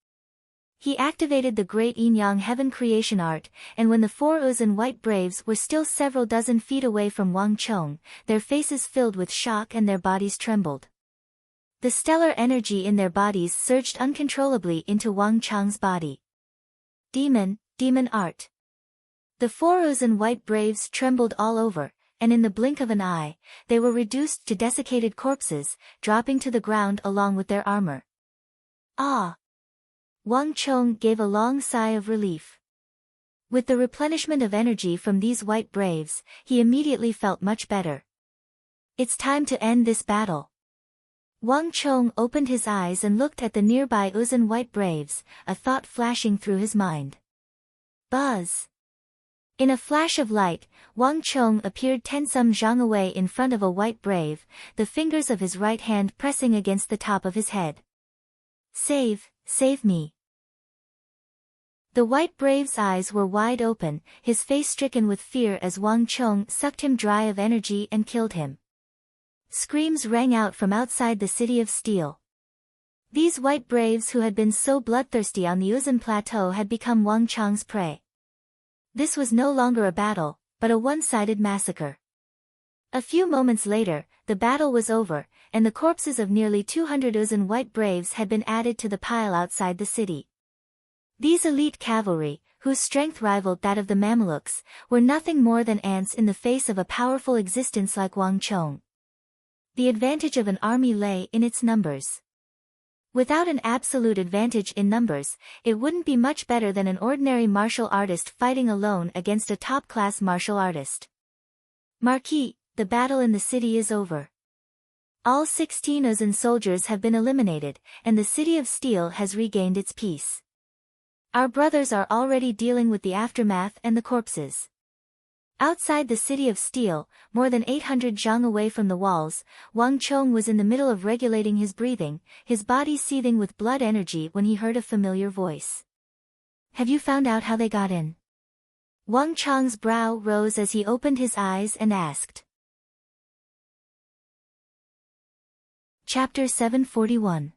He activated the great yin-yang heaven creation art, and when the four Uzun white braves were still several dozen feet away from Wang Chong, their faces filled with shock and their bodies trembled. The stellar energy in their bodies surged uncontrollably into Wang Chong's body. Demon art. The four Uzun white braves trembled all over, and in the blink of an eye, they were reduced to desiccated corpses, dropping to the ground along with their armor. Ah! Wang Chong gave a long sigh of relief. With the replenishment of energy from these white braves, he immediately felt much better. It's time to end this battle. Wang Chong opened his eyes and looked at the nearby Uzun white braves, a thought flashing through his mind. Buzz! In a flash of light, Wang Chong appeared 10 some zhang away in front of a white brave, the fingers of his right hand pressing against the top of his head. Save me. The white brave's eyes were wide open, his face stricken with fear as Wang Chong sucked him dry of energy and killed him. Screams rang out from outside the city of steel. These white braves who had been so bloodthirsty on the Uzun plateau had become Wang Chong's prey. This was no longer a battle, but a one-sided massacre. A few moments later, the battle was over, and the corpses of nearly 200 Uzun white braves had been added to the pile outside the city. These elite cavalry, whose strength rivaled that of the Mamelukes, were nothing more than ants in the face of a powerful existence like Wang Chong. The advantage of an army lay in its numbers. Without an absolute advantage in numbers, it wouldn't be much better than an ordinary martial artist fighting alone against a top-class martial artist. Marquis, the battle in the city is over. All 16 Uzun soldiers have been eliminated, and the city of steel has regained its peace. Our brothers are already dealing with the aftermath and the corpses. Outside the city of steel, more than 800 zhang away from the walls, Wang Chong was in the middle of regulating his breathing, his body seething with blood energy when he heard a familiar voice. Have you found out how they got in? Wang Chong's brow rose as he opened his eyes and asked. Chapter 741.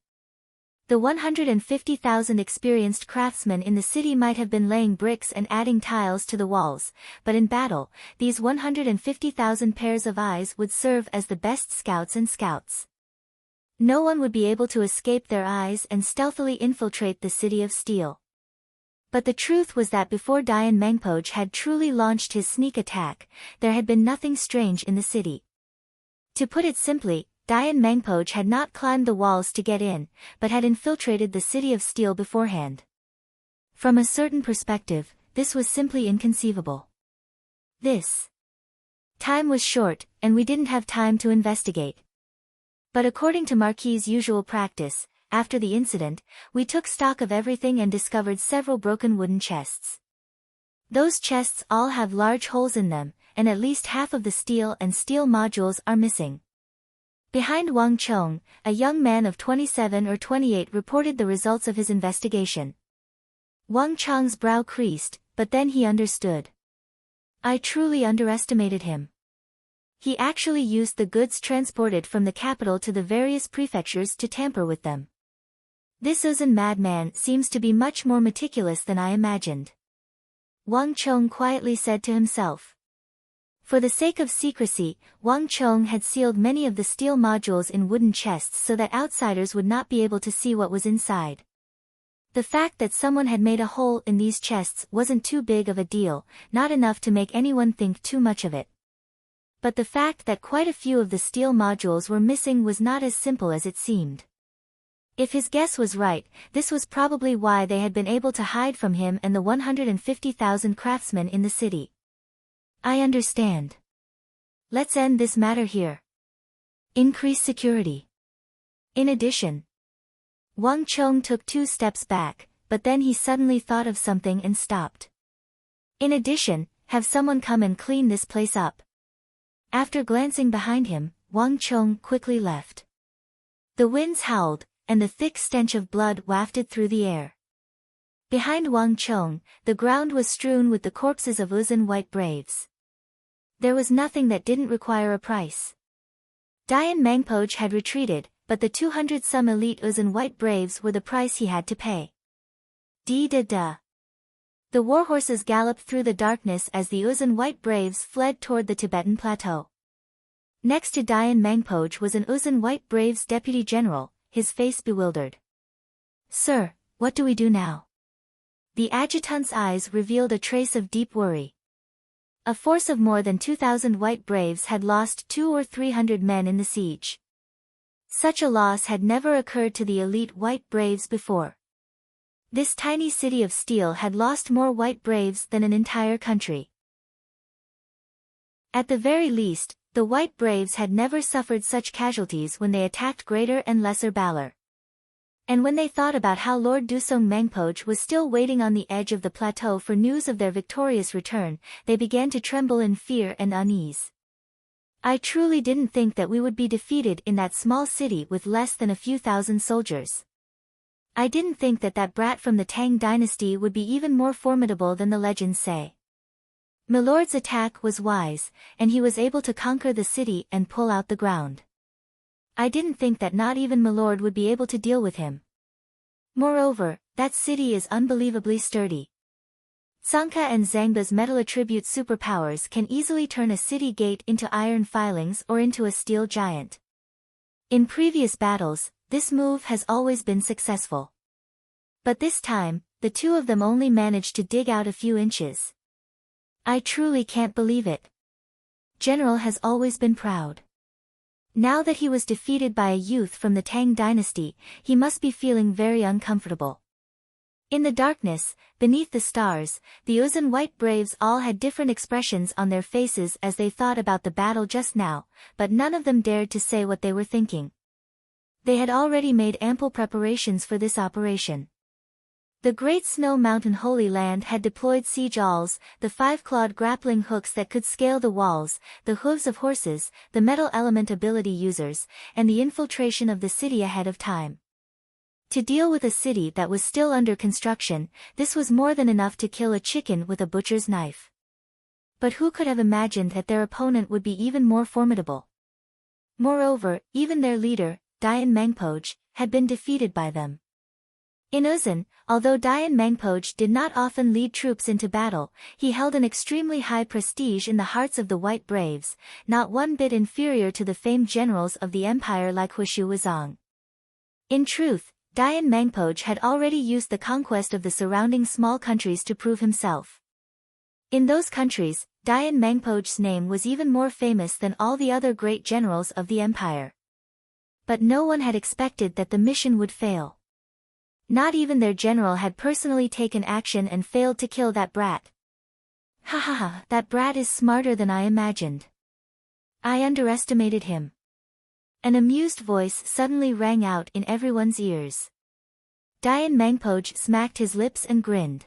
The 150,000 experienced craftsmen in the city might have been laying bricks and adding tiles to the walls, but in battle, these 150,000 pairs of eyes would serve as the best scouts and scouts. No one would be able to escape their eyes and stealthily infiltrate the city of steel. But the truth was that before Dian Mangpoj had truly launched his sneak attack, there had been nothing strange in the city. To put it simply, Dian Mangpoj had not climbed the walls to get in, but had infiltrated the city of steel beforehand. From a certain perspective, this was simply inconceivable. This time was short, and we didn't have time to investigate. But according to Marquis's usual practice, after the incident, we took stock of everything and discovered several broken wooden chests. Those chests all have large holes in them, and at least half of the steel and steel modules are missing. Behind Wang Chong, a young man of 27 or 28 reported the results of his investigation. Wang Chong's brow creased, but then he understood. I truly underestimated him. He actually used the goods transported from the capital to the various prefectures to tamper with them. This Uzun madman seems to be much more meticulous than I imagined. Wang Chong quietly said to himself. For the sake of secrecy, Wang Chong had sealed many of the steel modules in wooden chests so that outsiders would not be able to see what was inside. The fact that someone had made a hole in these chests wasn't too big of a deal, not enough to make anyone think too much of it. But the fact that quite a few of the steel modules were missing was not as simple as it seemed. If his guess was right, this was probably why they had been able to hide from him and the 150,000 craftsmen in the city. I understand. Let's end this matter here. Increase security. In addition, Wang Chong took 2 steps back, but then he suddenly thought of something and stopped. In addition, have someone come and clean this place up. After glancing behind him, Wang Chong quickly left. The winds howled, and the thick stench of blood wafted through the air. Behind Wang Chong, the ground was strewn with the corpses of Uzun white braves. There was nothing that didn't require a price. Dian Mangpoj had retreated, but the 200-some elite Uzun white braves were the price he had to pay. Da-da-da. The warhorses galloped through the darkness as the Uzun white braves fled toward the Tibetan plateau. Next to Dian Mangpoj was an Uzun white braves deputy general, his face bewildered. Sir, what do we do now? The adjutant's eyes revealed a trace of deep worry. A force of more than 2,000 white braves had lost 200 or 300 men in the siege. Such a loss had never occurred to the elite white braves before. This tiny city of steel had lost more white braves than an entire country. At the very least, the white braves had never suffered such casualties when they attacked greater and lesser valor. And when they thought about how Lord Dusong Mangpoj was still waiting on the edge of the plateau for news of their victorious return, they began to tremble in fear and unease. I truly didn't think that we would be defeated in that small city with less than a few thousand soldiers. I didn't think that that brat from the Tang dynasty would be even more formidable than the legends say. Milord's attack was wise, and he was able to conquer the city and pull out the ground. I didn't think that not even Milord would be able to deal with him. Moreover, that city is unbelievably sturdy. Tsongka and Zangba's metal attribute superpowers can easily turn a city gate into iron filings or into a steel giant. In previous battles, this move has always been successful. But this time, the two of them only managed to dig out a few inches. I truly can't believe it. General has always been proud. Now that he was defeated by a youth from the Tang dynasty, he must be feeling very uncomfortable. In the darkness, beneath the stars, the Uzun white braves all had different expressions on their faces as they thought about the battle just now, but none of them dared to say what they were thinking. They had already made ample preparations for this operation. The Great Snow Mountain Holy Land had deployed siege awls, the 5-clawed grappling hooks that could scale the walls, the hooves of horses, the metal element ability users, and the infiltration of the city ahead of time. To deal with a city that was still under construction, this was more than enough to kill a chicken with a butcher's knife. But who could have imagined that their opponent would be even more formidable? Moreover, even their leader, Dian Mangpoj, had been defeated by them. In Uzun, although Dian Mangpoj did not often lead troops into battle, he held an extremely high prestige in the hearts of the white braves, not one bit inferior to the famed generals of the empire like Hushu Wuzong. In truth, Dayan Mangpoj had already used the conquest of the surrounding small countries to prove himself. In those countries, Dayan Mangpoj's name was even more famous than all the other great generals of the empire. But no one had expected that the mission would fail. Not even their general had personally taken action and failed to kill that brat. Ha ha ha, that brat is smarter than I imagined. I underestimated him. An amused voice suddenly rang out in everyone's ears. Dayan Mangpoj smacked his lips and grinned.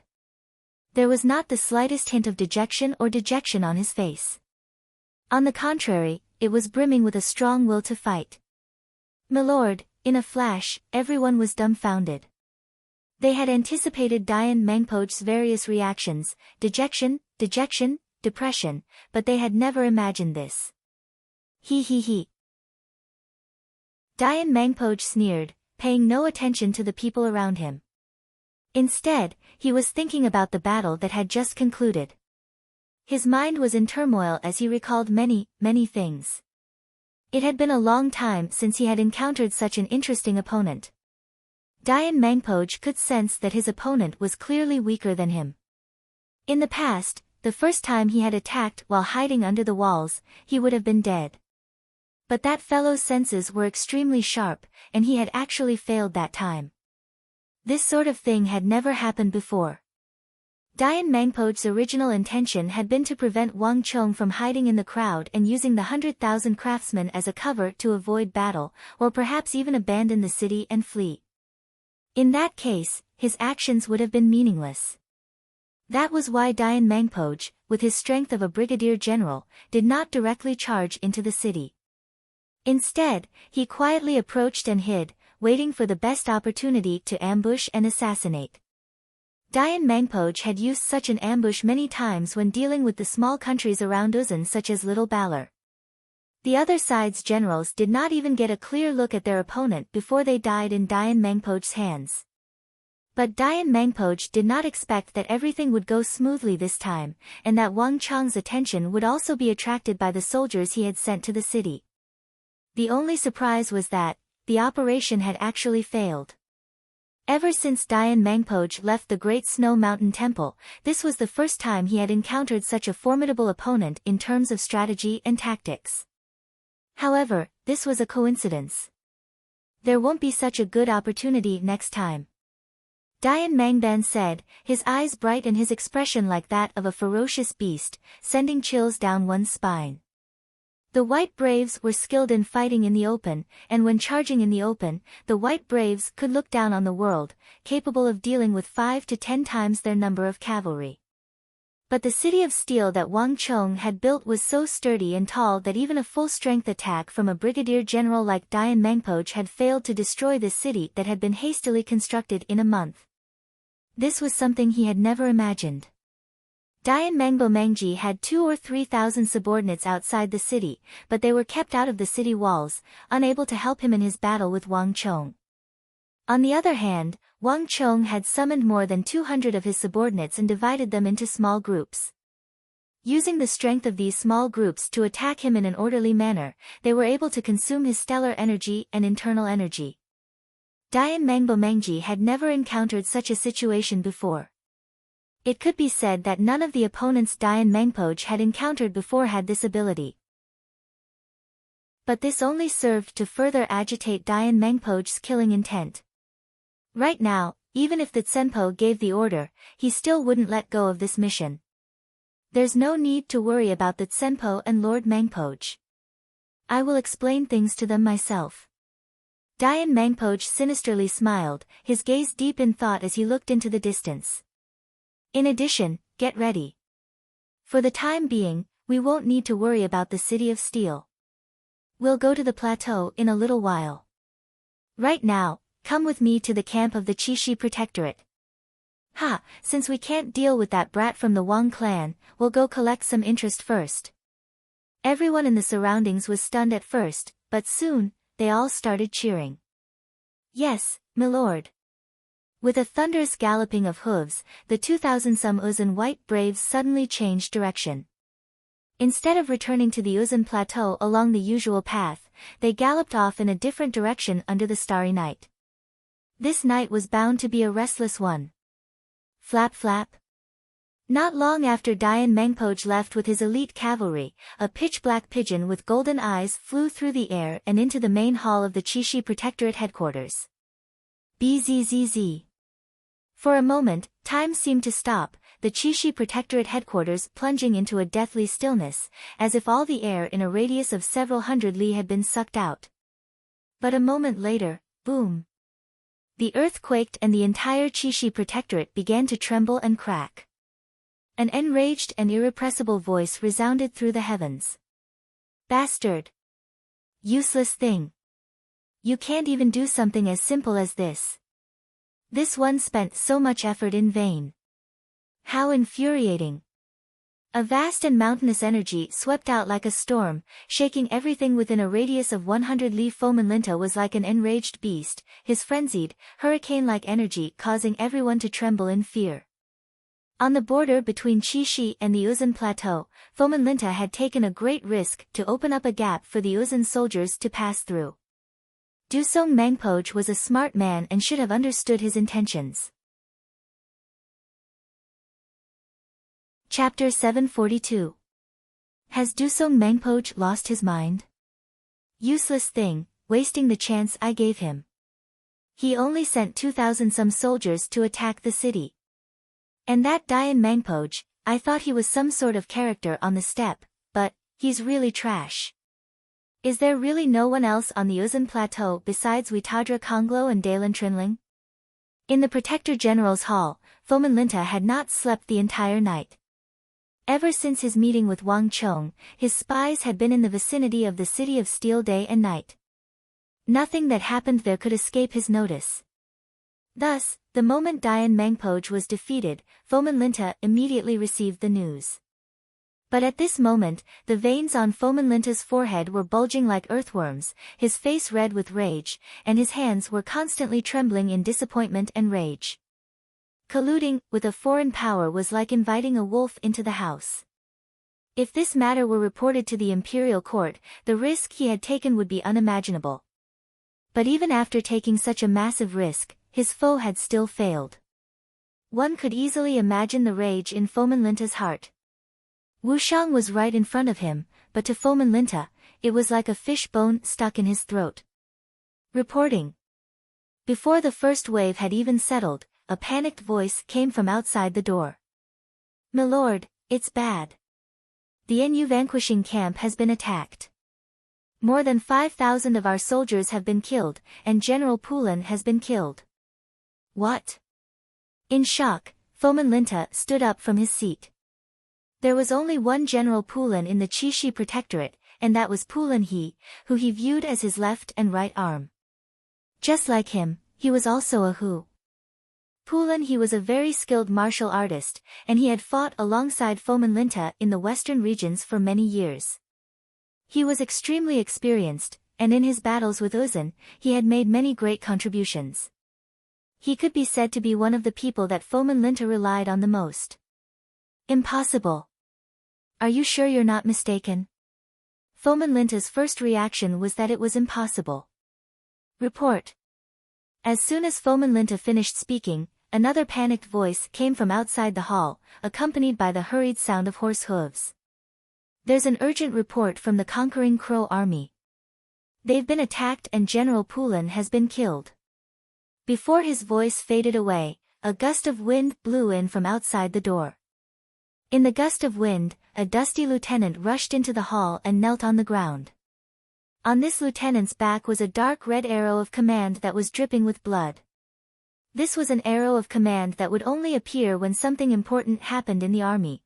There was not the slightest hint of dejection on his face. On the contrary, it was brimming with a strong will to fight. "Milord," in a flash, everyone was dumbfounded. They had anticipated Dayan Mangpoj's various reactions, dejection, depression, but they had never imagined this. He. Dayan Mangpoj sneered, paying no attention to the people around him. Instead, he was thinking about the battle that had just concluded. His mind was in turmoil as he recalled many things. It had been a long time since he had encountered such an interesting opponent. Dayan Mangpoj could sense that his opponent was clearly weaker than him. In the past, the first time he had attacked while hiding under the walls, he would have been dead. But that fellow's senses were extremely sharp, and he had actually failed that time. This sort of thing had never happened before. Dayan Mangpoj's original intention had been to prevent Wang Chong from hiding in the crowd and using the 100,000 craftsmen as a cover to avoid battle, or perhaps even abandon the city and flee. In that case, his actions would have been meaningless. That was why Dayan Mangpoj, with his strength of a brigadier general, did not directly charge into the city. Instead, he quietly approached and hid, waiting for the best opportunity to ambush and assassinate. Dayan Mangpoj had used such an ambush many times when dealing with the small countries around Uzan such as Little Balor. The other side's generals did not even get a clear look at their opponent before they died in Dayan Mangpoj's hands. But Dayan Mangpoj did not expect that everything would go smoothly this time, and that Wang Chong's attention would also be attracted by the soldiers he had sent to the city. The only surprise was that the operation had actually failed. Ever since Dayan Mangpoj left the Great Snow Mountain Temple, this was the first time he had encountered such a formidable opponent in terms of strategy and tactics. However, this was a coincidence. There won't be such a good opportunity next time. Dayan Mangban said, his eyes bright and his expression like that of a ferocious beast, sending chills down one's spine. The White Braves were skilled in fighting in the open, and when charging in the open, the White Braves could look down on the world, capable of dealing with 5 to 10 times their number of cavalry. But the city of steel that Wang Chong had built was so sturdy and tall that even a full-strength attack from a brigadier general like Dayan Mangpoj had failed to destroy this city that had been hastily constructed in a month. This was something he had never imagined. Dayan Mangbo Mangji had 2,000 or 3,000 subordinates outside the city, but they were kept out of the city walls, unable to help him in his battle with Wang Chong. On the other hand, Wang Chong had summoned more than 200 of his subordinates and divided them into small groups. Using the strength of these small groups to attack him in an orderly manner, they were able to consume his stellar energy and internal energy. Dayan Mangbo Mangji had never encountered such a situation before. It could be said that none of the opponents Dayan Mangpoj had encountered before had this ability. But this only served to further agitate Dayan Mangpoj's killing intent. Right now, even if the Tsenpo gave the order, he still wouldn't let go of this mission. There's no need to worry about the Tsenpo and Lord Mangpoj. I will explain things to them myself. Dayan Mangpoj sinisterly smiled, his gaze deep in thought as he looked into the distance. In addition, get ready. For the time being, we won't need to worry about the City of Steel. We'll go to the plateau in a little while. Right now, come with me to the camp of the Qixi Protectorate. Since we can't deal with that brat from the Wang clan, we'll go collect some interest first. Everyone in the surroundings was stunned at first, but soon, they all started cheering. Yes, milord. With a thunderous galloping of hooves, the 2,000-some Uzan White Braves suddenly changed direction. Instead of returning to the Uzan Plateau along the usual path, they galloped off in a different direction under the starry night. This night was bound to be a restless one. Flap flap. Not long after Dian Mengpoj left with his elite cavalry, a pitch-black pigeon with golden eyes flew through the air and into the main hall of the Chishi Protectorate headquarters. Bzzz. For a moment, time seemed to stop, the Chishi Protectorate headquarters plunging into a deathly stillness, as if all the air in a radius of several hundred li had been sucked out. But a moment later, boom. The earth quaked and the entire Chishi Protectorate began to tremble and crack. An enraged and irrepressible voice resounded through the heavens. Bastard! Useless thing! You can't even do something as simple as this. This one spent so much effort in vain. How infuriating! A vast and mountainous energy swept out like a storm, shaking everything within a radius of 100 li. Fomenlinta was like an enraged beast, his frenzied, hurricane-like energy causing everyone to tremble in fear. On the border between Chishi and the Uzun Plateau, Fomenlinta had taken a great risk to open up a gap for the Uzun soldiers to pass through. Dusong Mengpoj was a smart man and should have understood his intentions. Chapter 742. Has Dusong Mengpoj lost his mind? Useless thing, wasting the chance I gave him. He only sent 2,000 some soldiers to attack the city. And that Dian Mengpoj, I thought he was some sort of character on the steppe, but he's really trash. Is there really no one else on the Uzun Plateau besides Witadra Konglo and Dalan Trinling? In the Protector General's hall, Fomenlinta had not slept the entire night. Ever since his meeting with Wang Chong, his spies had been in the vicinity of the City of Steel day and night. Nothing that happened there could escape his notice. Thus, the moment Dian Mengpoj was defeated, Fomenlinta immediately received the news. But at this moment, the veins on Fomenlinta's forehead were bulging like earthworms, his face red with rage, and his hands were constantly trembling in disappointment and rage. Colluding with a foreign power was like inviting a wolf into the house. If this matter were reported to the imperial court, the risk he had taken would be unimaginable. But even after taking such a massive risk, his foe had still failed. One could easily imagine the rage in Fomenlinta's heart. Wushang was right in front of him, but to Fomenlinta, it was like a fish bone stuck in his throat. Reporting. Before the first wave had even settled, a panicked voice came from outside the door. "Milord, it's bad. The NU vanquishing camp has been attacked. More than 5,000 of our soldiers have been killed, and General Pulin has been killed." What? In shock, Fomenlinta stood up from his seat. There was only one General Pulin in the Chishi Protectorate, and that was Pulin He, who he viewed as his left and right arm. Just like him, he was also a Hu. Pulin He was a very skilled martial artist, and he had fought alongside Fomenlinta in the western regions for many years. He was extremely experienced, and in his battles with Uzun, he had made many great contributions. He could be said to be one of the people that Fomenlinta relied on the most. Impossible. Are you sure you're not mistaken? Fomenlinta's first reaction was that it was impossible. Report. As soon as Fomenlinta finished speaking, another panicked voice came from outside the hall, accompanied by the hurried sound of horse hooves. There's an urgent report from the conquering Crow army. They've been attacked and General Pulin has been killed. Before his voice faded away, a gust of wind blew in from outside the door. In the gust of wind, a dusty lieutenant rushed into the hall and knelt on the ground. On this lieutenant's back was a dark red arrow of command that was dripping with blood. This was an arrow of command that would only appear when something important happened in the army.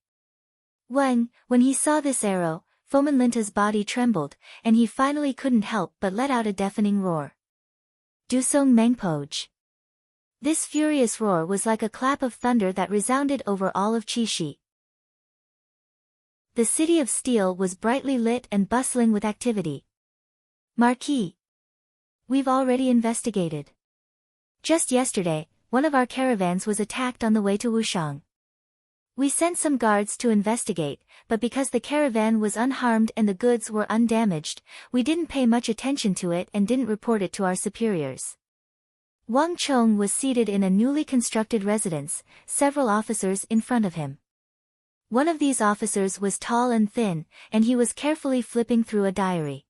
When he saw this arrow, Fomenlinta's body trembled, and he finally couldn't help but let out a deafening roar. Dusong Mengpoj. This furious roar was like a clap of thunder that resounded over all of Chishi. The city of Steel was brightly lit and bustling with activity. Marquis. We've already investigated. Just yesterday, one of our caravans was attacked on the way to Wushang. We sent some guards to investigate, but because the caravan was unharmed and the goods were undamaged, we didn't pay much attention to it and didn't report it to our superiors. Wang Chong was seated in a newly constructed residence, several officers in front of him. One of these officers was tall and thin, and he was carefully flipping through a diary.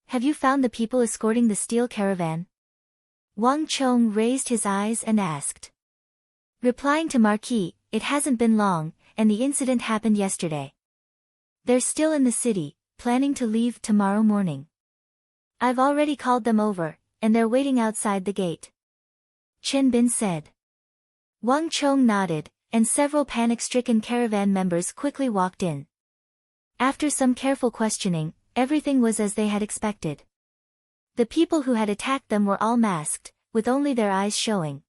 "Have you found the people escorting the steel caravan?" Wang Chong raised his eyes and asked. Replying to Marquis, "It hasn't been long, and the incident happened yesterday. They're still in the city, planning to leave tomorrow morning. I've already called them over, and they're waiting outside the gate," Chen Bin said. Wang Chong nodded, and several panic-stricken caravan members quickly walked in. After some careful questioning, everything was as they had expected. The people who had attacked them were all masked, with only their eyes showing.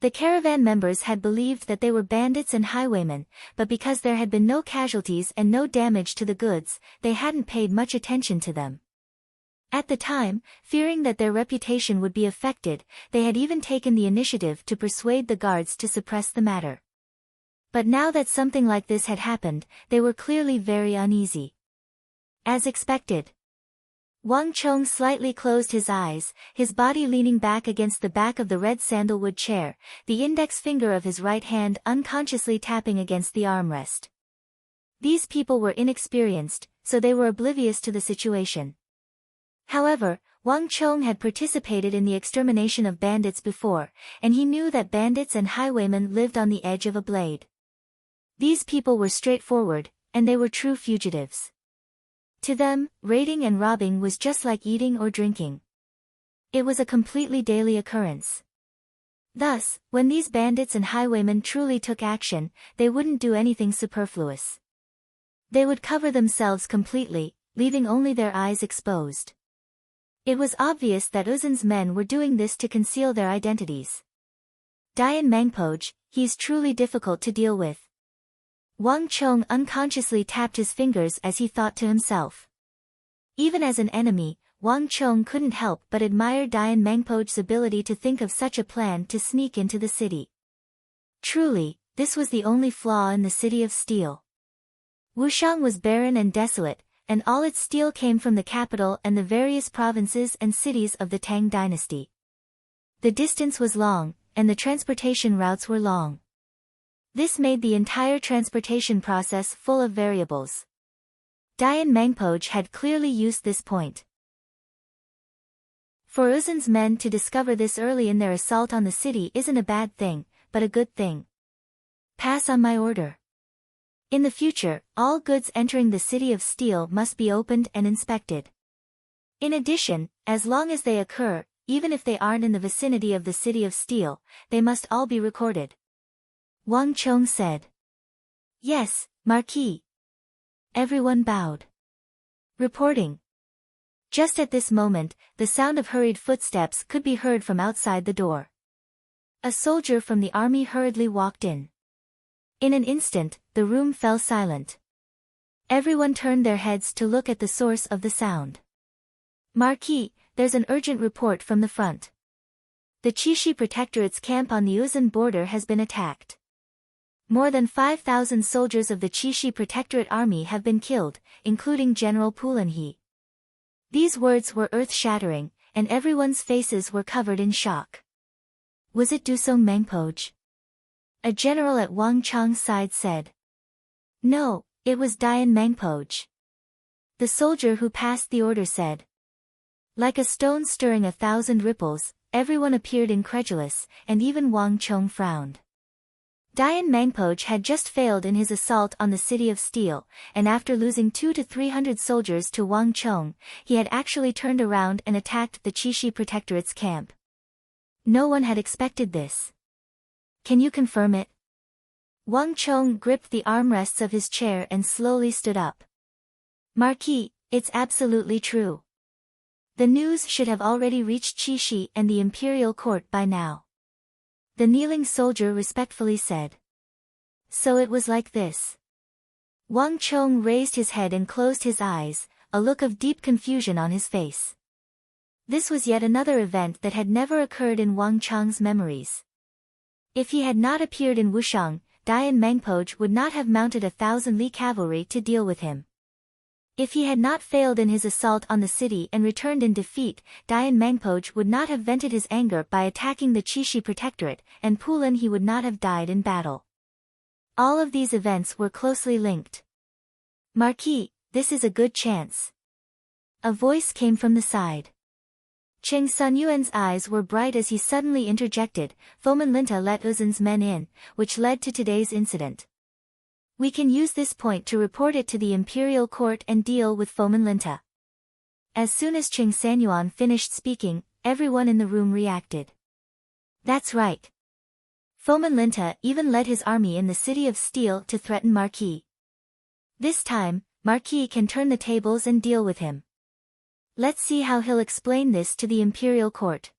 The caravan members had believed that they were bandits and highwaymen, but because there had been no casualties and no damage to the goods, they hadn't paid much attention to them. At the time, fearing that their reputation would be affected, they had even taken the initiative to persuade the guards to suppress the matter. But now that something like this had happened, they were clearly very uneasy. As expected, Wang Chong slightly closed his eyes, his body leaning back against the back of the red sandalwood chair, the index finger of his right hand unconsciously tapping against the armrest. These people were inexperienced, so they were oblivious to the situation. However, Wang Chong had participated in the extermination of bandits before, and he knew that bandits and highwaymen lived on the edge of a blade. These people were straightforward, and they were true fugitives. To them, raiding and robbing was just like eating or drinking. It was a completely daily occurrence. Thus, when these bandits and highwaymen truly took action, they wouldn't do anything superfluous. They would cover themselves completely, leaving only their eyes exposed. It was obvious that Uzin's men were doing this to conceal their identities. Dian Mangpoj, he's truly difficult to deal with. Wang Chong unconsciously tapped his fingers as he thought to himself. Even as an enemy, Wang Chong couldn't help but admire Dian Mangpoj's ability to think of such a plan to sneak into the city. Truly, this was the only flaw in the city of steel. Wushang was barren and desolate, and all its steel came from the capital and the various provinces and cities of the Tang dynasty. The distance was long, and the transportation routes were long. This made the entire transportation process full of variables. Dian Mangpoj had clearly used this point. For Uzin's men to discover this early in their assault on the city isn't a bad thing, but a good thing. Pass on my order. In the future, all goods entering the city of steel must be opened and inspected. In addition, as long as they occur, even if they aren't in the vicinity of the city of steel, they must all be recorded. Wang Chong said. Yes, Marquis. Everyone bowed. Reporting. Just at this moment, the sound of hurried footsteps could be heard from outside the door. A soldier from the army hurriedly walked in. In an instant, the room fell silent. Everyone turned their heads to look at the source of the sound. Marquis, there's an urgent report from the front. The Qixi Protectorate's camp on the Uzan border has been attacked. More than 5,000 soldiers of the Qixi Protectorate army have been killed, including General Pulanhe. These words were earth-shattering, and everyone's faces were covered in shock. Was it Dusong Mangpoj? A general at Wang Chong's side said. No, it was Dian Mangpoj. The soldier who passed the order said. Like a stone stirring 1,000 ripples, everyone appeared incredulous, and even Wang Chong frowned. Dian Mangpoj had just failed in his assault on the city of steel, and after losing 200 to 300 soldiers to Wang Chong, he had actually turned around and attacked the Qixi Protectorate's camp. No one had expected this. Can you confirm it? Wang Chong gripped the armrests of his chair and slowly stood up. Marquis, it's absolutely true. The news should have already reached Qixi and the imperial court by now. The kneeling soldier respectfully said. So it was like this. Wang Chong raised his head and closed his eyes, a look of deep confusion on his face. This was yet another event that had never occurred in Wang Chong's memories. If he had not appeared in Wushang, Dian Mangpoj would not have mounted 1,000 Li cavalry to deal with him. If he had not failed in his assault on the city and returned in defeat, Dian Mangpoj would not have vented his anger by attacking the Chishi Protectorate, and Pulin he would not have died in battle. All of these events were closely linked. Marquis, this is a good chance. A voice came from the side. Cheng Sunyuan's eyes were bright as he suddenly interjected, Fomin Linta let Uzin's men in, which led to today's incident. We can use this point to report it to the imperial court and deal with Fomin Linta. As soon as Cheng Sanyuan finished speaking, everyone in the room reacted. That's right. Fomin Linta even led his army in the City of Steel to threaten Marquis. This time, Marquis can turn the tables and deal with him. Let's see how he'll explain this to the imperial court.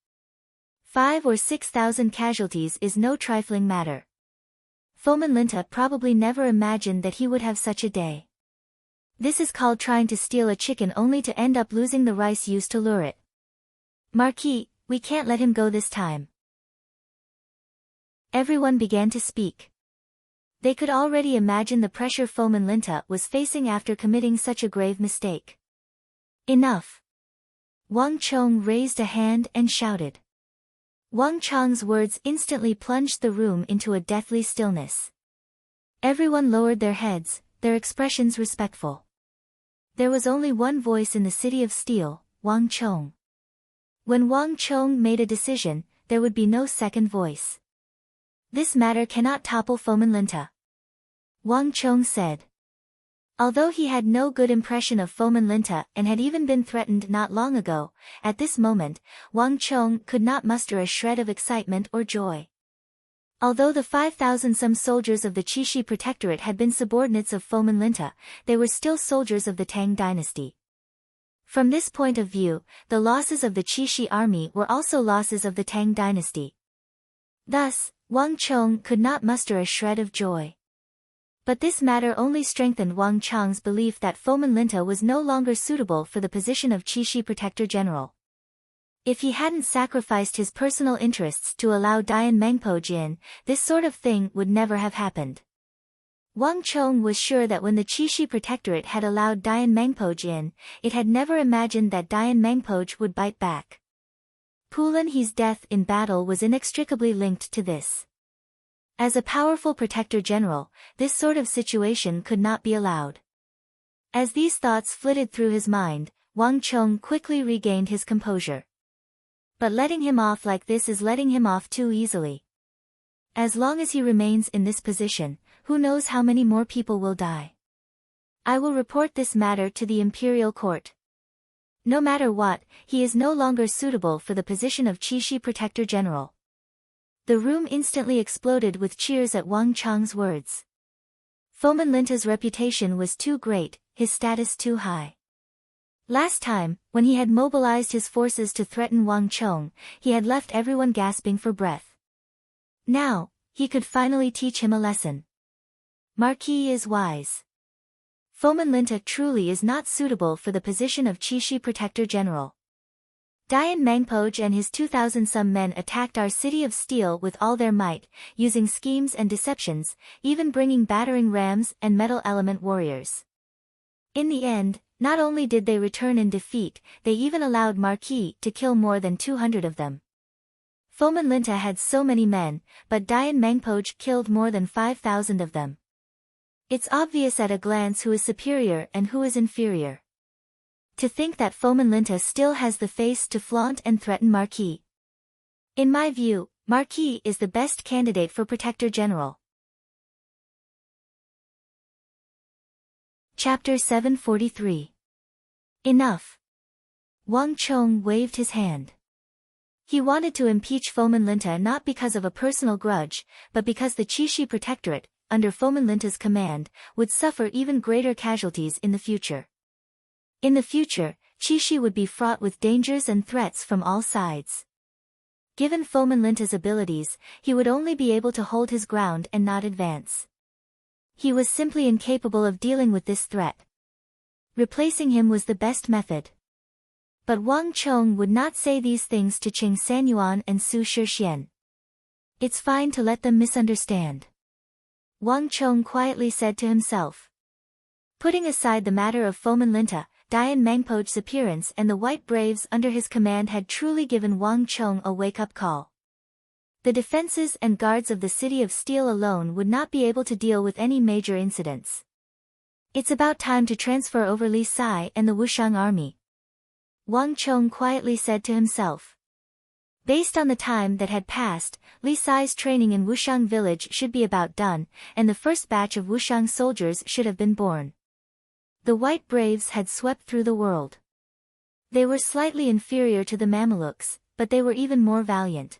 5 or 6,000 casualties is no trifling matter. Fomin Linta probably never imagined that he would have such a day. This is called trying to steal a chicken only to end up losing the rice used to lure it. Marquis, we can't let him go this time. Everyone began to speak. They could already imagine the pressure Fomin Linta was facing after committing such a grave mistake. Enough. Wang Chong raised a hand and shouted. Wang Chong's words instantly plunged the room into a deathly stillness. Everyone lowered their heads, their expressions respectful. There was only one voice in the City of Steel, Wang Chong. When Wang Chong made a decision, there would be no second voice. This matter cannot topple Fomin Linta. Wang Chong said. Although he had no good impression of Fomin Linta and had even been threatened not long ago, at this moment, Wang Chong could not muster a shred of excitement or joy. Although the 5,000-some soldiers of the Chishi Protectorate had been subordinates of Fomin Linta, they were still soldiers of the Tang dynasty. From this point of view, the losses of the Chishi army were also losses of the Tang dynasty. Thus, Wang Chong could not muster a shred of joy. But this matter only strengthened Wang Chong's belief that Fomin Linta was no longer suitable for the position of Chishi Protector General. If he hadn't sacrificed his personal interests to allow Dian Mangpoj in, this sort of thing would never have happened. Wang Chong was sure that when the Chishi Protectorate had allowed Dian Mangpoj in, it had never imagined that Dian Mangpoj would bite back. Pulin He's death in battle was inextricably linked to this. As a powerful protector general, this sort of situation could not be allowed. As these thoughts flitted through his mind, Wang Chong quickly regained his composure. But letting him off like this is letting him off too easily. As long as he remains in this position, who knows how many more people will die. I will report this matter to the imperial court. No matter what, he is no longer suitable for the position of Chishi Protector General. The room instantly exploded with cheers at Wang Chong's words. Fomin Linta's reputation was too great, his status too high. Last time, when he had mobilized his forces to threaten Wang Chong, he had left everyone gasping for breath. Now, he could finally teach him a lesson. Marquis is wise. Fomin Linta truly is not suitable for the position of Chishi Protector General. Dian Mangpoj and his 2,000-some men attacked our City of Steel with all their might, using schemes and deceptions, even bringing battering rams and metal element warriors. In the end, not only did they return in defeat, they even allowed Marquis to kill more than 200 of them. Fomin Linta had so many men, but Dian Mangpoj killed more than 5,000 of them. It's obvious at a glance who is superior and who is inferior. To think that Fomin Linta still has the face to flaunt and threaten Marquis. In my view, Marquis is the best candidate for Protector General. Chapter 743. Enough. Wang Chong waved his hand. He wanted to impeach Fomin Linta not because of a personal grudge, but because the Chishi Protectorate, under Fomin Linta's command, would suffer even greater casualties in the future. In the future, Chishi would be fraught with dangers and threats from all sides. Given Fomin Linta's abilities, he would only be able to hold his ground and not advance. He was simply incapable of dealing with this threat. Replacing him was the best method. But Wang Chong would not say these things to Cheng Sanyuan and Su Shixian. It's fine to let them misunderstand. Wang Chong quietly said to himself. Putting aside the matter of Foman Linta, Dian Mangpo's appearance and the white braves under his command had truly given Wang Chong a wake-up call. The defenses and guards of the City of Steel alone would not be able to deal with any major incidents. It's about time to transfer over Li Sai and the Wushang army, Wang Chong quietly said to himself. Based on the time that had passed, Li Sai's training in Wushang village should be about done, and the first batch of Wushang soldiers should have been born. The White Braves had swept through the world. They were slightly inferior to the Mamelukes, but they were even more valiant.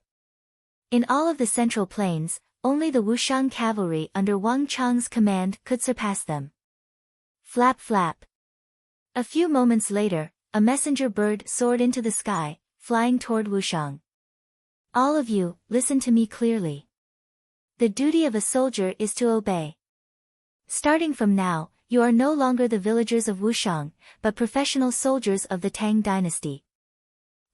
In all of the Central Plains, only the Wushang cavalry under Wang Chong's command could surpass them. Flap flap. A few moments later, a messenger bird soared into the sky, flying toward Wushang. All of you, listen to me clearly. The duty of a soldier is to obey. Starting from now, you are no longer the villagers of Wushang, but professional soldiers of the Tang dynasty.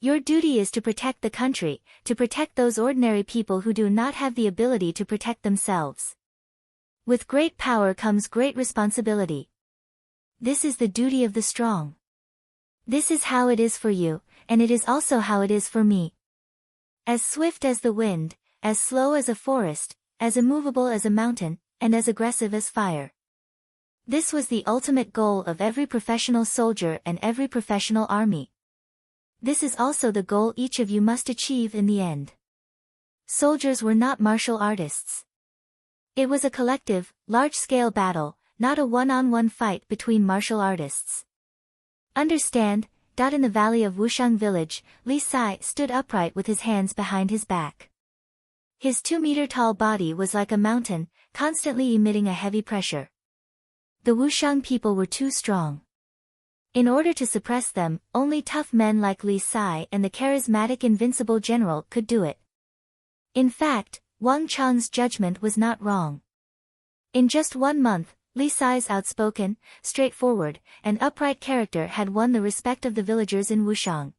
Your duty is to protect the country, to protect those ordinary people who do not have the ability to protect themselves. With great power comes great responsibility. This is the duty of the strong. This is how it is for you, and it is also how it is for me. As swift as the wind, as slow as a forest, as immovable as a mountain, and as aggressive as fire. This was the ultimate goal of every professional soldier and every professional army. This is also the goal each of you must achieve in the end. Soldiers were not martial artists. It was a collective, large-scale battle, not a one-on-one fight between martial artists. Understand? In the valley of Wushang village, Li Sai stood upright with his hands behind his back. His 2-meter-tall body was like a mountain, constantly emitting a heavy pressure. The Wushang people were too strong. In order to suppress them, only tough men like Li Sai and the charismatic invincible general could do it. In fact, Wang Chong's judgment was not wrong. In just 1 month, Li Sai's outspoken, straightforward, and upright character had won the respect of the villagers in Wushang.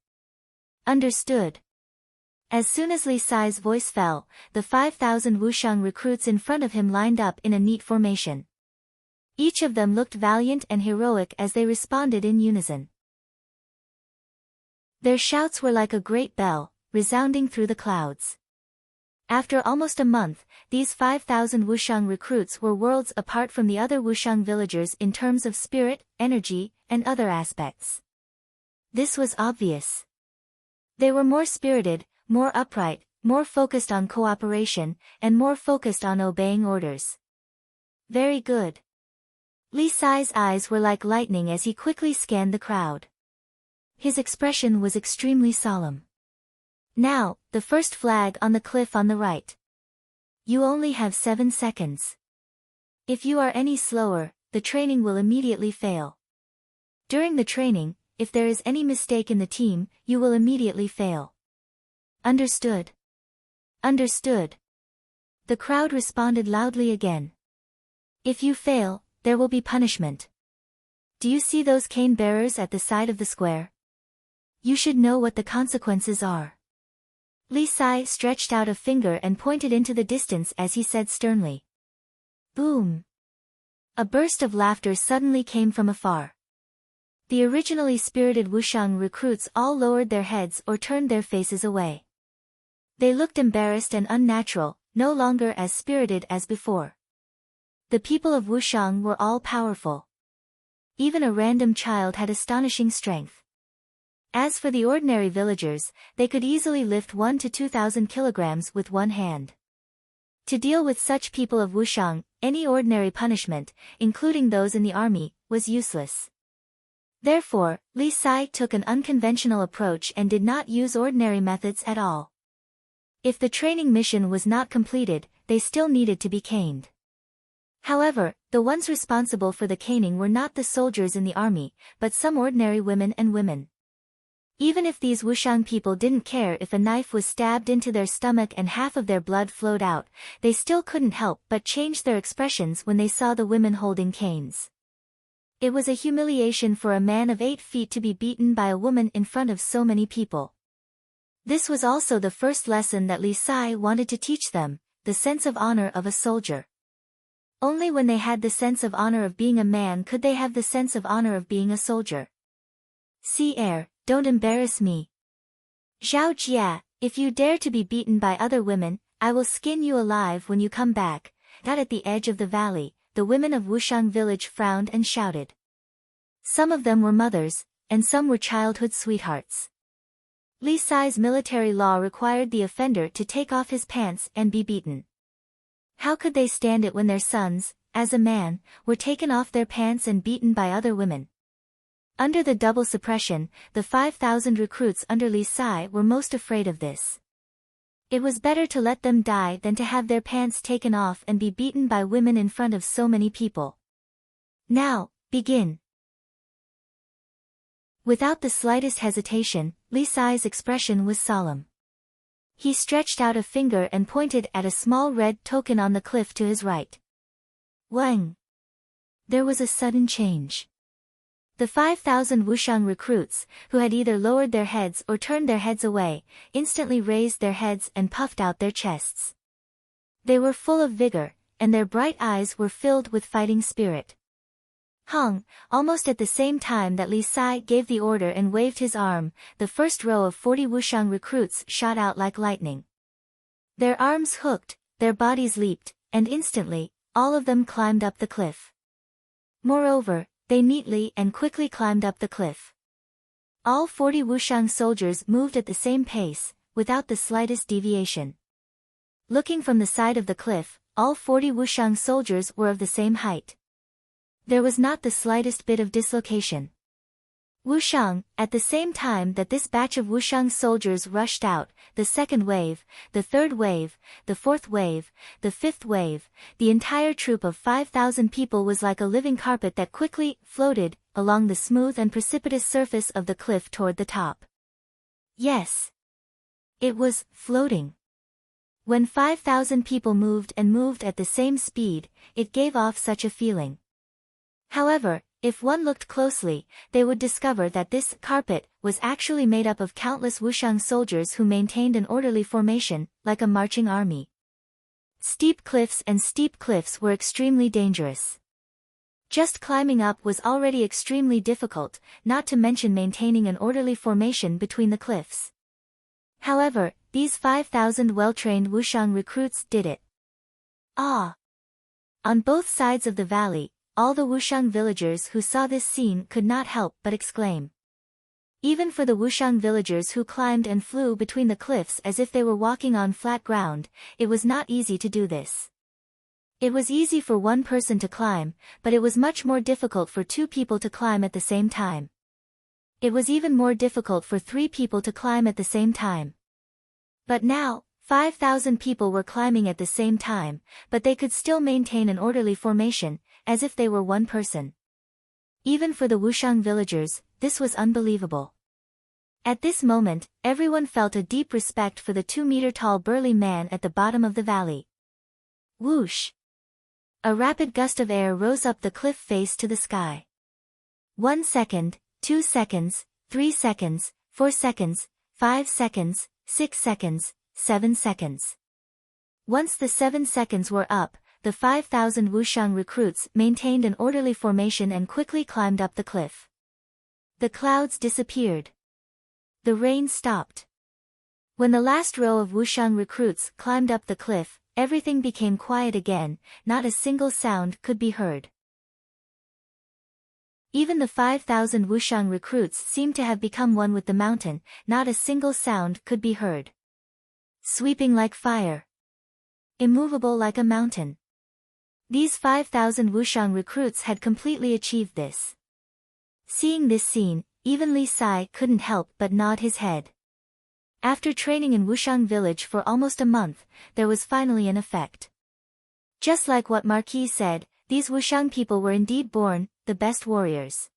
Understood. As soon as Li Sai's voice fell, the 5,000 Wushang recruits in front of him lined up in a neat formation. Each of them looked valiant and heroic as they responded in unison. Their shouts were like a great bell, resounding through the clouds. After almost a month, these 5,000 Wushang recruits were worlds apart from the other Wushang villagers in terms of spirit, energy, and other aspects. This was obvious. They were more spirited, more upright, more focused on cooperation, and more focused on obeying orders. Very good. Li Sai's eyes were like lightning as he quickly scanned the crowd. His expression was extremely solemn. Now, the first flag on the cliff on the right. You only have 7 seconds. If you are any slower, the training will immediately fail. During the training, if there is any mistake in the team, you will immediately fail. Understood? Understood. The crowd responded loudly again. If you fail, there will be punishment. Do you see those cane bearers at the side of the square? You should know what the consequences are. Li Sai stretched out a finger and pointed into the distance as he said sternly. Boom! A burst of laughter suddenly came from afar. The originally spirited Wushang recruits all lowered their heads or turned their faces away. They looked embarrassed and unnatural, no longer as spirited as before. The people of Wushang were all powerful. Even a random child had astonishing strength. As for the ordinary villagers, they could easily lift 1 to 2,000 kilograms with one hand. To deal with such people of Wushang, any ordinary punishment, including those in the army, was useless. Therefore, Li Sai took an unconventional approach and did not use ordinary methods at all. If the training mission was not completed, they still needed to be caned. However, the ones responsible for the caning were not the soldiers in the army, but some ordinary women and women. Even if these Wushang people didn't care if a knife was stabbed into their stomach and half of their blood flowed out, they still couldn't help but change their expressions when they saw the women holding canes. It was a humiliation for a man of 8 feet to be beaten by a woman in front of so many people. This was also the first lesson that Li Sai wanted to teach them, the sense of honor of a soldier. Only when they had the sense of honor of being a man could they have the sense of honor of being a soldier. Sea air, don't embarrass me. Zhao Jia, if you dare to be beaten by other women, I will skin you alive when you come back. Out at the edge of the valley, the women of Wushang village frowned and shouted. Some of them were mothers, and some were childhood sweethearts. Li Sai's military law required the offender to take off his pants and be beaten. How could they stand it when their sons, as a man, were taken off their pants and beaten by other women? Under the double suppression, the 5,000 recruits under Li Sai were most afraid of this. It was better to let them die than to have their pants taken off and be beaten by women in front of so many people. Now, begin. Without the slightest hesitation, Li Sai's expression was solemn. He stretched out a finger and pointed at a small red token on the cliff to his right. Wang! There was a sudden change. The 5,000 Wushang recruits, who had either lowered their heads or turned their heads away, instantly raised their heads and puffed out their chests. They were full of vigor, and their bright eyes were filled with fighting spirit. Hung, almost at the same time that Li Sai gave the order and waved his arm, the first row of 40 Wushang recruits shot out like lightning. Their arms hooked, their bodies leaped, and instantly, all of them climbed up the cliff. Moreover, they neatly and quickly climbed up the cliff. All 40 Wushang soldiers moved at the same pace, without the slightest deviation. Looking from the side of the cliff, all 40 Wushang soldiers were of the same height. There was not the slightest bit of dislocation. Wushang, at the same time that this batch of Wushang soldiers rushed out, the second wave, the third wave, the fourth wave, the fifth wave, the entire troop of 5,000 people was like a living carpet that quickly floated along the smooth and precipitous surface of the cliff toward the top. Yes. It was floating. When 5,000 people moved at the same speed, it gave off such a feeling. However, if one looked closely, they would discover that this carpet was actually made up of countless Wushang soldiers who maintained an orderly formation, like a marching army. Steep cliffs were extremely dangerous. Just climbing up was already extremely difficult, not to mention maintaining an orderly formation between the cliffs. However, these 5,000 well-trained Wushang recruits did it. Ah! On both sides of the valley, all the Wushang villagers who saw this scene could not help but exclaim. Even for the Wushang villagers who climbed and flew between the cliffs as if they were walking on flat ground, it was not easy to do this. It was easy for one person to climb, but it was much more difficult for two people to climb at the same time. It was even more difficult for three people to climb at the same time. But now, 5,000 people were climbing at the same time, but they could still maintain an orderly formation, as if they were one person. Even for the Wushang villagers, this was unbelievable. At this moment, everyone felt a deep respect for the 2-meter-tall burly man at the bottom of the valley. Whoosh! A rapid gust of air rose up the cliff face to the sky. 1 second, 2 seconds, 3 seconds, 4 seconds, 5 seconds, 6 seconds, 7 seconds. Once the 7 seconds were up, the 5,000 Wushang recruits maintained an orderly formation and quickly climbed up the cliff. The clouds disappeared. The rain stopped. When the last row of Wushang recruits climbed up the cliff, everything became quiet again, not a single sound could be heard. Even the 5,000 Wushang recruits seemed to have become one with the mountain, not a single sound could be heard. Sweeping like fire. Immovable like a mountain. These 5,000 Wushang recruits had completely achieved this. Seeing this scene, even Li Sai couldn't help but nod his head. After training in Wushang village for almost a month, there was finally an effect. Just like what Marquis said, these Wushang people were indeed born, the best warriors.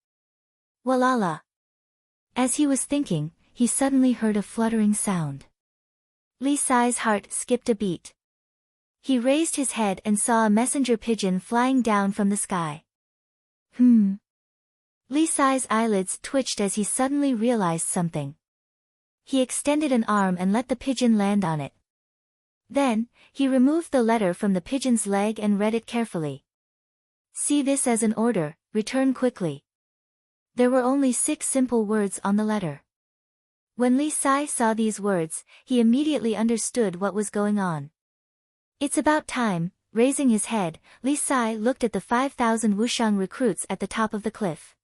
Walala. As he was thinking, he suddenly heard a fluttering sound. Li Sai's heart skipped a beat. He raised his head and saw a messenger pigeon flying down from the sky. Li Sai's eyelids twitched as he suddenly realized something. He extended an arm and let the pigeon land on it. Then, he removed the letter from the pigeon's leg and read it carefully. See this as an order, return quickly. There were only 6 simple words on the letter. When Li Sai saw these words, he immediately understood what was going on. It's about time. Raising his head, Li Sai looked at the 5,000 Wushang recruits at the top of the cliff.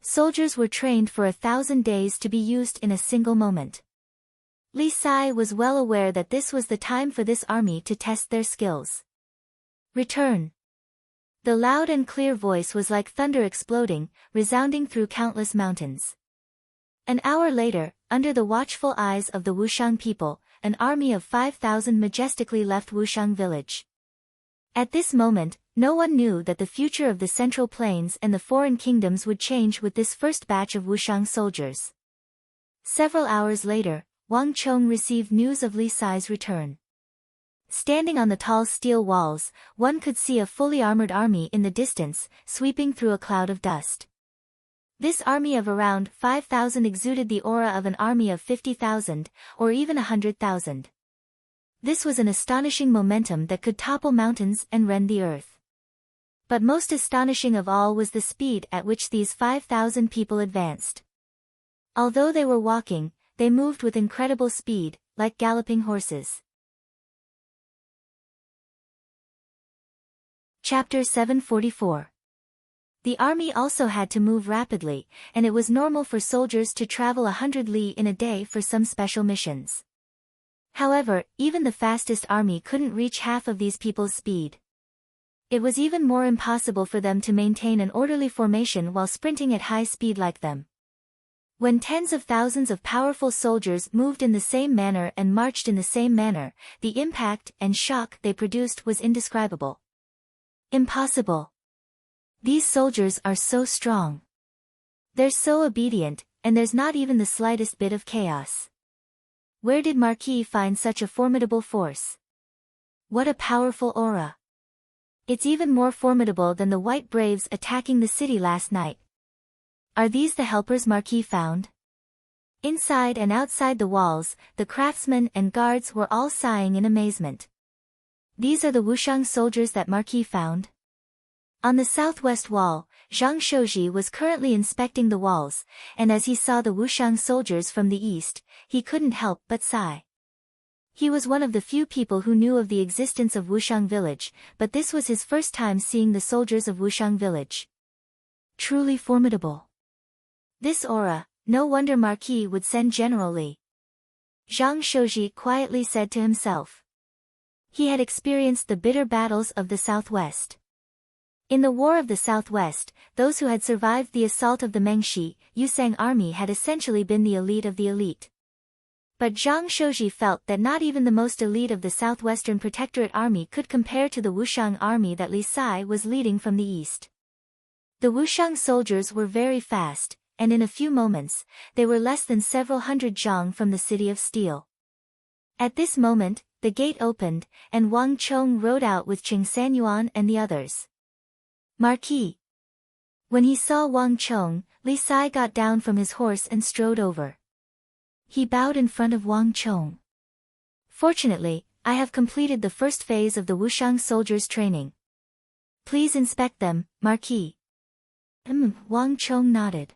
Soldiers were trained for 1,000 days to be used in a single moment. Li Sai was well aware that this was the time for this army to test their skills. Return. The loud and clear voice was like thunder exploding, resounding through countless mountains. An hour later, under the watchful eyes of the Wushang people, an army of 5,000 majestically left Wushang village. At this moment, no one knew that the future of the Central Plains and the foreign kingdoms would change with this first batch of Wushang soldiers. Several hours later, Wang Chong received news of Li Sai's return. Standing on the tall steel walls, one could see a fully armored army in the distance, sweeping through a cloud of dust. This army of around 5,000 exuded the aura of an army of 50,000, or even 100,000. This was an astonishing momentum that could topple mountains and rend the earth. But most astonishing of all was the speed at which these 5,000 people advanced. Although they were walking, they moved with incredible speed, like galloping horses. Chapter 744. The army also had to move rapidly, and it was normal for soldiers to travel 100 li in a day for some special missions. However, even the fastest army couldn't reach half of these people's speed. It was even more impossible for them to maintain an orderly formation while sprinting at high speed like them. When tens of thousands of powerful soldiers moved in the same manner and marched in the same manner, the impact and shock they produced was indescribable. Impossible. These soldiers are so strong. They're so obedient, and there's not even the slightest bit of chaos. Where did Marquis find such a formidable force? What a powerful aura. It's even more formidable than the white braves attacking the city last night. Are these the helpers Marquis found? Inside and outside the walls, the craftsmen and guards were all sighing in amazement. These are the Wushang soldiers that Marquis found? On the southwest wall, Zhang Shouji was currently inspecting the walls, and as he saw the Wushang soldiers from the east, he couldn't help but sigh. He was one of the few people who knew of the existence of Wushang village, but this was his first time seeing the soldiers of Wushang village. Truly formidable. This aura, no wonder Marquis would send General Li. Zhang Shouji quietly said to himself. He had experienced the bitter battles of the Southwest. In the War of the Southwest, those who had survived the assault of the Mengshi, Yusang army had essentially been the elite of the elite. But Zhang Shouji felt that not even the most elite of the Southwestern Protectorate army could compare to the Wushang army that Li Sai was leading from the east. The Wushang soldiers were very fast, and in a few moments, they were less than several hundred zhang from the City of Steel. At this moment, the gate opened, and Wang Chong rode out with Qing Sanyuan and the others. Marquis. When he saw Wang Chong, Li Sai got down from his horse and strode over. He bowed in front of Wang Chong. Fortunately, I have completed the first phase of the Wushang soldiers' training. Please inspect them, Marquis. Wang Chong nodded.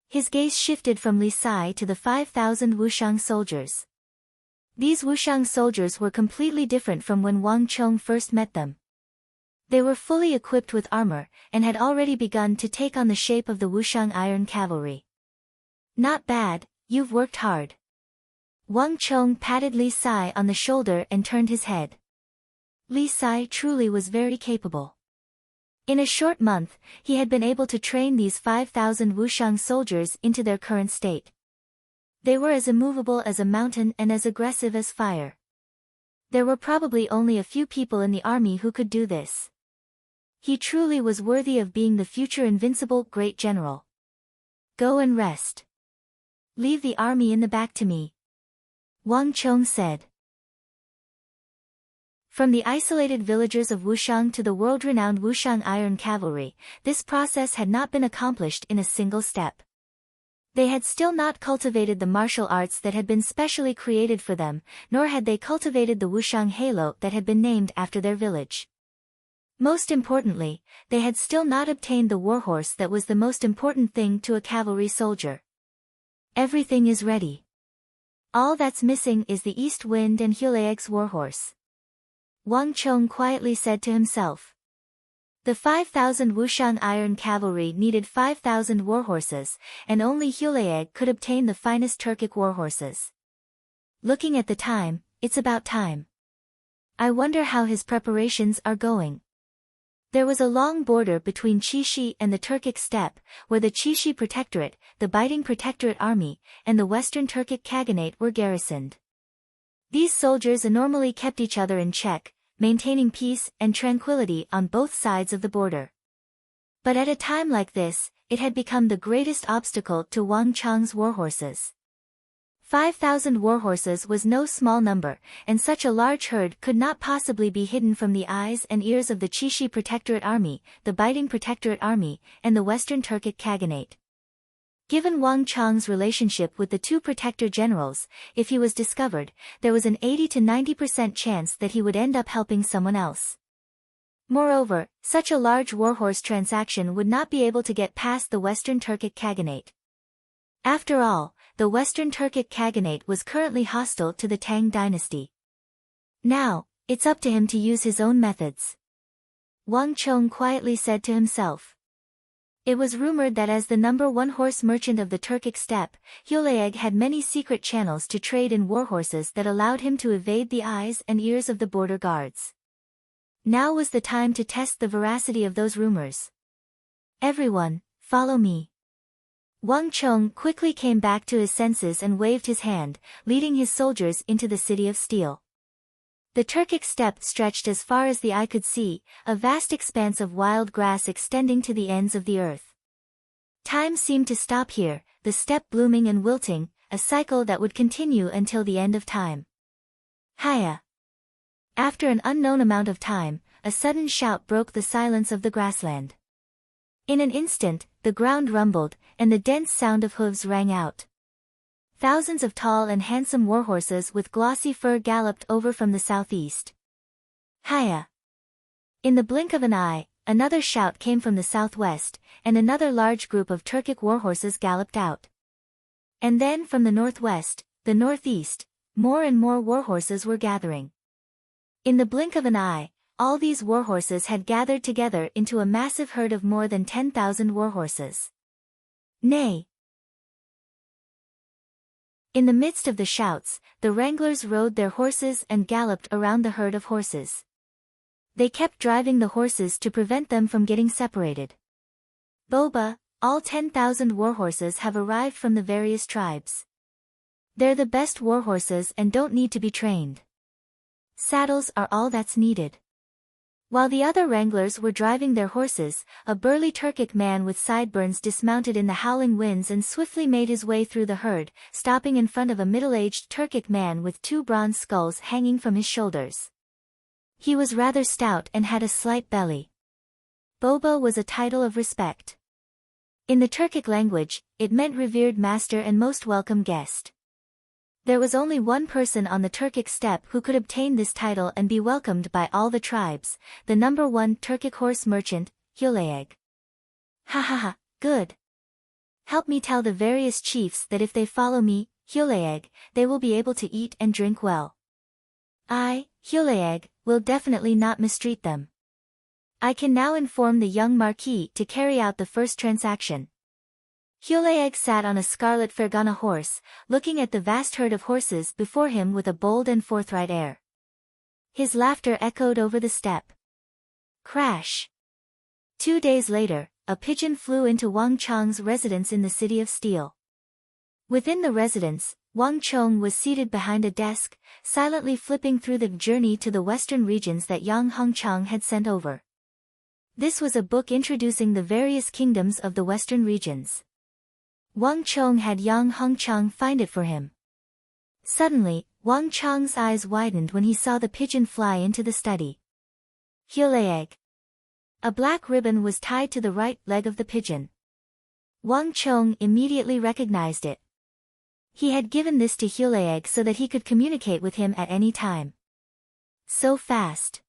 His gaze shifted from Li Sai to the 5,000 Wushang soldiers. These Wushang soldiers were completely different from when Wang Chong first met them. They were fully equipped with armor, and had already begun to take on the shape of the Wushang iron cavalry. Not bad, you've worked hard. Wang Chong patted Li Sai on the shoulder and turned his head. Li Sai truly was very capable. In a short month, he had been able to train these 5,000 Wushang soldiers into their current state. They were as immovable as a mountain and as aggressive as fire. There were probably only a few people in the army who could do this. He truly was worthy of being the future invincible great general. Go and rest. Leave the army in the back to me. Wang Chong said. From the isolated villagers of Wushang to the world-renowned Wushang Iron Cavalry, this process had not been accomplished in a single step. They had still not cultivated the martial arts that had been specially created for them, nor had they cultivated the Wushang Halo that had been named after their village. Most importantly, they had still not obtained the warhorse that was the most important thing to a cavalry soldier. Everything is ready. All that's missing is the east wind and Hulaeg's warhorse. Wang Chong quietly said to himself. The 5,000 Wushang iron cavalry needed 5,000 warhorses, and only Hulaeg could obtain the finest Turkic warhorses. Looking at the time, it's about time. I wonder how his preparations are going. There was a long border between Qixi and the Turkic steppe, where the Qixi Protectorate, the Biting Protectorate Army, and the Western Turkic Khaganate were garrisoned. These soldiers normally kept each other in check, maintaining peace and tranquility on both sides of the border. But at a time like this, it had become the greatest obstacle to Wang Chong's warhorses. 5,000 warhorses was no small number, and such a large herd could not possibly be hidden from the eyes and ears of the Qixi Protectorate Army, the Biting Protectorate Army, and the Western Turkic Khaganate. Given Wang Chong's relationship with the two protector generals, if he was discovered, there was an 80 to 90% chance that he would end up helping someone else. Moreover, such a large warhorse transaction would not be able to get past the Western Turkic Khaganate. After all, the Western Turkic Khaganate was currently hostile to the Tang dynasty. Now, it's up to him to use his own methods. Wang Chong quietly said to himself. It was rumored that as the #1 horse merchant of the Turkic steppe, Hulaeg had many secret channels to trade in warhorses that allowed him to evade the eyes and ears of the border guards. Now was the time to test the veracity of those rumors. Everyone, follow me. Wang Chong quickly came back to his senses and waved his hand, leading his soldiers into the city of steel. The Turkic steppe stretched as far as the eye could see, a vast expanse of wild grass extending to the ends of the earth. Time seemed to stop here, the steppe blooming and wilting, a cycle that would continue until the end of time. Hiya! After an unknown amount of time, a sudden shout broke the silence of the grassland. In an instant, the ground rumbled, and the dense sound of hooves rang out. Thousands of tall and handsome warhorses with glossy fur galloped over from the southeast. Hiya! In the blink of an eye, another shout came from the southwest, and another large group of Turkic warhorses galloped out. And then from the northwest, the northeast, more and more warhorses were gathering. In the blink of an eye, all these warhorses had gathered together into a massive herd of more than 10,000 warhorses. Nay! In the midst of the shouts, the wranglers rode their horses and galloped around the herd of horses. They kept driving the horses to prevent them from getting separated. Boba, all 10,000 warhorses have arrived from the various tribes. They're the best warhorses and don't need to be trained. Saddles are all that's needed. While the other wranglers were driving their horses, a burly Turkic man with sideburns dismounted in the howling winds and swiftly made his way through the herd, stopping in front of a middle-aged Turkic man with 2 bronze skulls hanging from his shoulders. He was rather stout and had a slight belly. Boba was a title of respect. In the Turkic language, it meant revered master and most welcome guest. There was only one person on the Turkic steppe who could obtain this title and be welcomed by all the tribes, the #1 Turkic horse merchant, Hulaeg. Ha ha ha, good. Help me tell the various chiefs that if they follow me, Hulaeg, they will be able to eat and drink well. I, Hulaeg, will definitely not mistreat them. I can now inform the young marquis to carry out the first transaction. Hulaeg sat on a scarlet Fergana horse, looking at the vast herd of horses before him with a bold and forthright air. His laughter echoed over the steppe. Crash! 2 days later, a pigeon flew into Wang Chong's residence in the city of steel. Within the residence, Wang Chong was seated behind a desk, silently flipping through the journey to the western regions that Yang Hongchang had sent over. This was a book introducing the various kingdoms of the western regions. Wang Chong had Yang Hongchang find it for him. Suddenly, Wang Chong's eyes widened when he saw the pigeon fly into the study. Hulaeg. A black ribbon was tied to the right leg of the pigeon. Wang Chong immediately recognized it. He had given this to Hulaeg so that he could communicate with him at any time. So fast.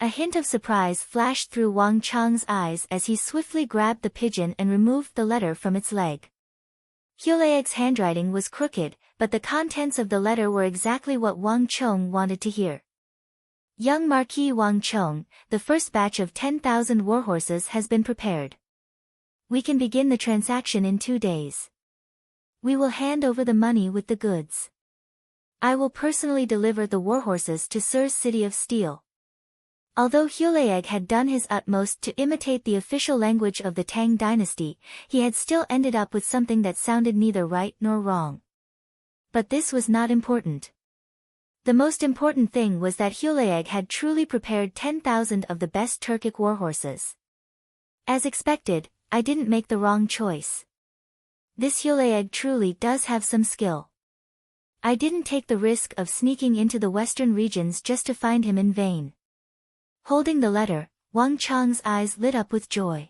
A hint of surprise flashed through Wang Chang's eyes as he swiftly grabbed the pigeon and removed the letter from its leg. Hulaeg's handwriting was crooked, but the contents of the letter were exactly what Wang Chong wanted to hear. Young Marquis Wang Chong, the first batch of 10,000 warhorses has been prepared. We can begin the transaction in 2 days. We will hand over the money with the goods. I will personally deliver the warhorses to Sir's City of Steel. Although Hulaeg had done his utmost to imitate the official language of the Tang dynasty, he had still ended up with something that sounded neither right nor wrong. But this was not important. The most important thing was that Hulaeg had truly prepared 10,000 of the best Turkic warhorses. As expected, I didn't make the wrong choice. This Hulaeg truly does have some skill. I didn't take the risk of sneaking into the western regions just to find him in vain. Holding the letter, Wang Chang's eyes lit up with joy.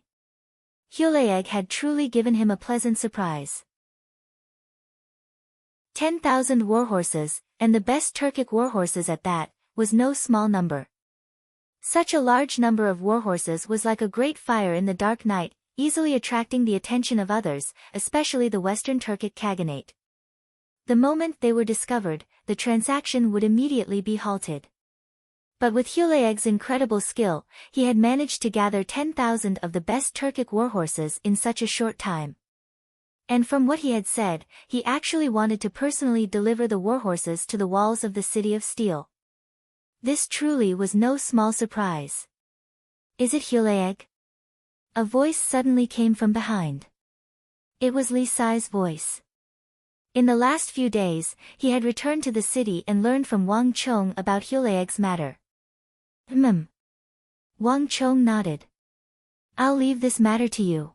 Hulaeg had truly given him a pleasant surprise. 10,000 warhorses, and the best Turkic warhorses at that, was no small number. Such a large number of warhorses was like a great fire in the dark night, easily attracting the attention of others, especially the Western Turkic Khaganate. The moment they were discovered, the transaction would immediately be halted. But with Hulaeg's incredible skill, he had managed to gather 10,000 of the best Turkic warhorses in such a short time. And from what he had said, he actually wanted to personally deliver the warhorses to the walls of the City of Steel. This truly was no small surprise. Is it Hulaeg? A voice suddenly came from behind. It was Li Sai's voice. In the last few days, he had returned to the city and learned from Wang Chong about Hulaeg's matter. Wang Chong nodded. I'll leave this matter to you.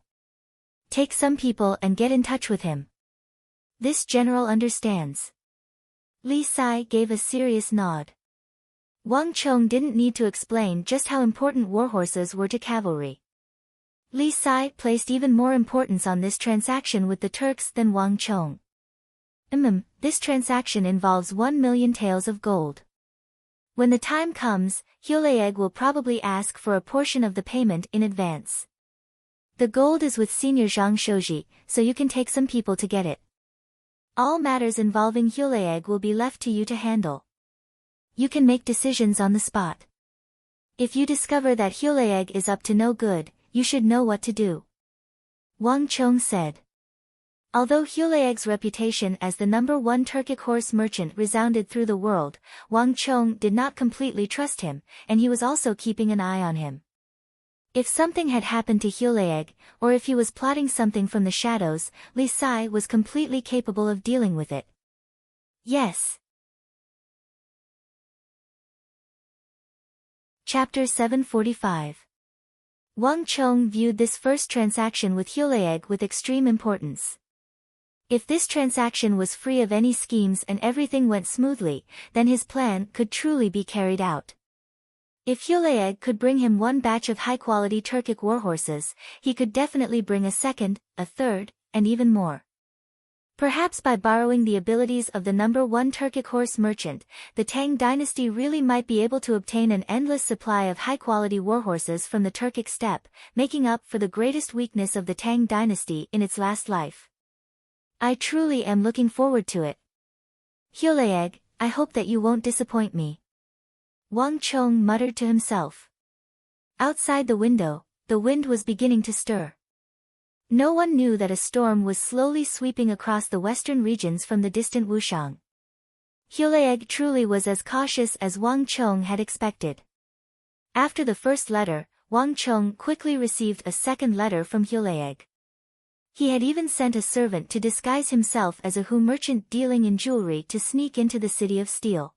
Take some people and get in touch with him. This general understands. Li Sai gave a serious nod. Wang Chong didn't need to explain just how important warhorses were to cavalry. Li Sai placed even more importance on this transaction with the Turks than Wang Chong. This transaction involves 1 million taels of gold. When the time comes, Hulaeg will probably ask for a portion of the payment in advance. The gold is with Senior Zhang Shouji, so you can take some people to get it. All matters involving Hulaeg will be left to you to handle. You can make decisions on the spot. If you discover that Hulaeg is up to no good, you should know what to do. Wang Chong said. Although Hulaeg's reputation as the #1 Turkic horse merchant resounded through the world, Wang Chong did not completely trust him, and he was also keeping an eye on him. If something had happened to Hulaeg, or if he was plotting something from the shadows, Li Sai was completely capable of dealing with it. Yes. Chapter 745. Wang Chong viewed this first transaction with Hulaeg with extreme importance. If this transaction was free of any schemes and everything went smoothly, then his plan could truly be carried out. If Hulaeg could bring him one batch of high-quality Turkic warhorses, he could definitely bring a second, a third, and even more. Perhaps by borrowing the abilities of the #1 Turkic horse merchant, the Tang dynasty really might be able to obtain an endless supply of high-quality warhorses from the Turkic steppe, making up for the greatest weakness of the Tang dynasty in its last life. I truly am looking forward to it. Hulaeg, I hope that you won't disappoint me. Wang Chong muttered to himself. Outside the window, the wind was beginning to stir. No one knew that a storm was slowly sweeping across the western regions from the distant Wushang. Hulaeg truly was as cautious as Wang Chong had expected. After the first letter, Wang Chong quickly received a second letter from Hulaeg. He had even sent a servant to disguise himself as a Hu merchant dealing in jewelry to sneak into the City of Steel.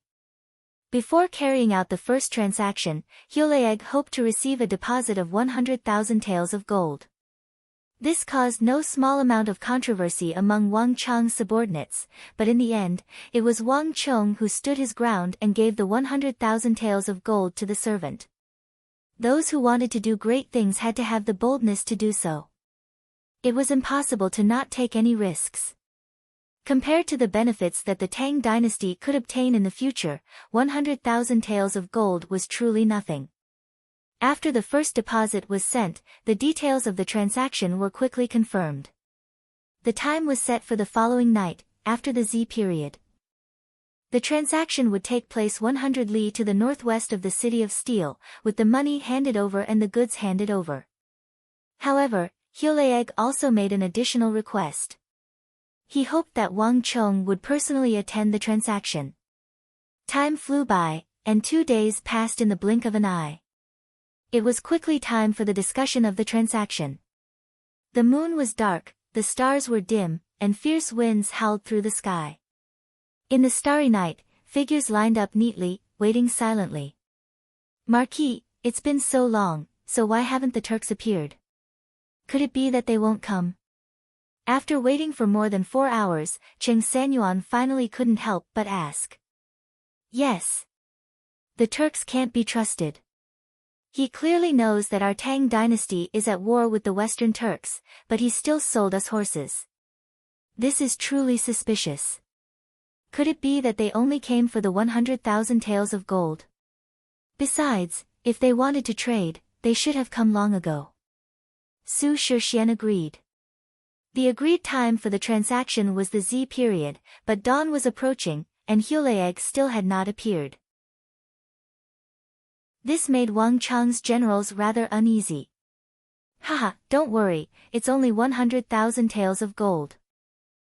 Before carrying out the first transaction, Hulaeg hoped to receive a deposit of 100,000 taels of gold. This caused no small amount of controversy among Wang Chong's subordinates, but in the end, it was Wang Chong who stood his ground and gave the 100,000 taels of gold to the servant. Those who wanted to do great things had to have the boldness to do so. It was impossible to not take any risks. Compared to the benefits that the Tang dynasty could obtain in the future, 100,000 taels of gold was truly nothing. After the first deposit was sent, the details of the transaction were quickly confirmed. The time was set for the following night, after the Z period. The transaction would take place 100 li to the northwest of the city of Steel, with the money handed over and the goods handed over. However, Hyoleeg also made an additional request. He hoped that Wang Chong would personally attend the transaction. Time flew by, and 2 days passed in the blink of an eye. It was quickly time for the discussion of the transaction. The moon was dark, the stars were dim, and fierce winds howled through the sky. In the starry night, figures lined up neatly, waiting silently. "Marquis, it's been so long, so why haven't the Turks appeared? Could it be that they won't come?" After waiting for more than 4 hours, Cheng Sanyuan finally couldn't help but ask. "Yes. The Turks can't be trusted. He clearly knows that our Tang dynasty is at war with the Western Turks, but he still sold us horses. This is truly suspicious. Could it be that they only came for the 100,000 taels of gold? Besides, if they wanted to trade, they should have come long ago." Su Shixian agreed. The agreed time for the transaction was the Z period, but dawn was approaching, and Hyoleeg still had not appeared. This made Wang Chang's generals rather uneasy. "Haha, don't worry, it's only 100,000 taels of gold.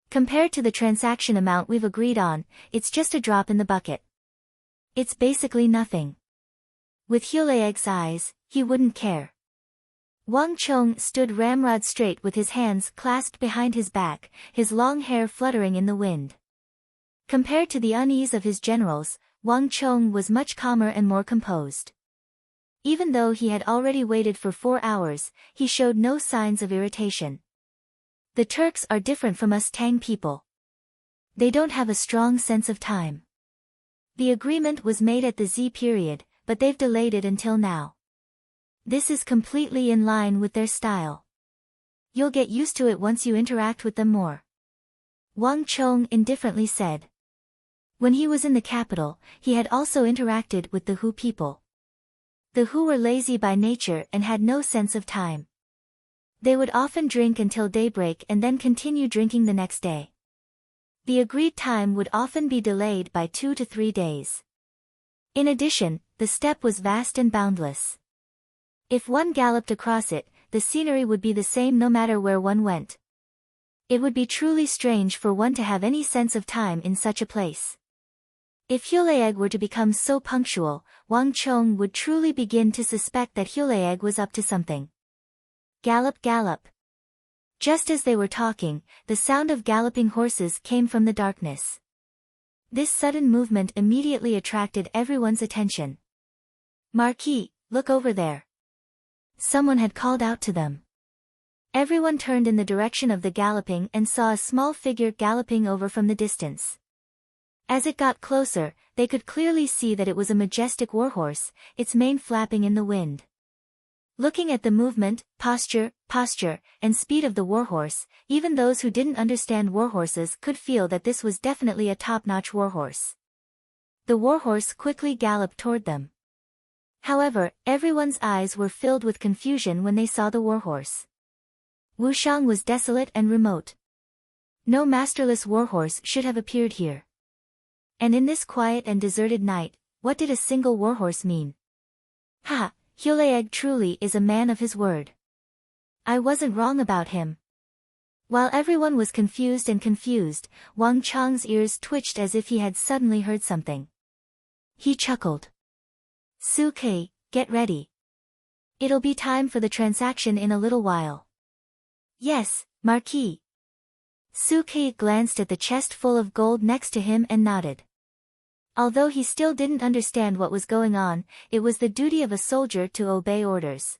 Compared to the transaction amount we've agreed on, it's just a drop in the bucket. It's basically nothing." With Hyoleeg's eyes, he wouldn't care. Wang Chong stood ramrod straight with his hands clasped behind his back, his long hair fluttering in the wind. Compared to the unease of his generals, Wang Chong was much calmer and more composed. Even though he had already waited for 4 hours, he showed no signs of irritation. "The Turks are different from us Tang people. They don't have a strong sense of time. The agreement was made at the Z period, but they've delayed it until now. This is completely in line with their style. You'll get used to it once you interact with them more," Wang Chong indifferently said. When he was in the capital, he had also interacted with the Hu people. The Hu were lazy by nature and had no sense of time. They would often drink until daybreak and then continue drinking the next day. The agreed time would often be delayed by 2 to 3 days. In addition, the steppe was vast and boundless. If one galloped across it, the scenery would be the same no matter where one went. It would be truly strange for one to have any sense of time in such a place. If Hyoleeg were to become so punctual, Wang Chong would truly begin to suspect that Hyoleeg was up to something. Gallop, gallop. Just as they were talking, the sound of galloping horses came from the darkness. This sudden movement immediately attracted everyone's attention. "Marquis, look over there." Someone had called out to them. Everyone turned in the direction of the galloping and saw a small figure galloping over from the distance. As it got closer, they could clearly see that it was a majestic warhorse, its mane flapping in the wind. Looking at the movement, posture, and speed of the warhorse, even those who didn't understand warhorses could feel that this was definitely a top-notch warhorse. The warhorse quickly galloped toward them. However, everyone's eyes were filled with confusion when they saw the warhorse. Wushang was desolate and remote. No masterless warhorse should have appeared here. And in this quiet and deserted night, what did a single warhorse mean? "Ha! Hyoleeg truly is a man of his word. I wasn't wrong about him." While everyone was confused, Wang Chang's ears twitched as if he had suddenly heard something. He chuckled. "Su-Kei, get ready. It'll be time for the transaction in a little while." "Yes, Marquis." Su-Kei glanced at the chest full of gold next to him and nodded. Although he still didn't understand what was going on, it was the duty of a soldier to obey orders.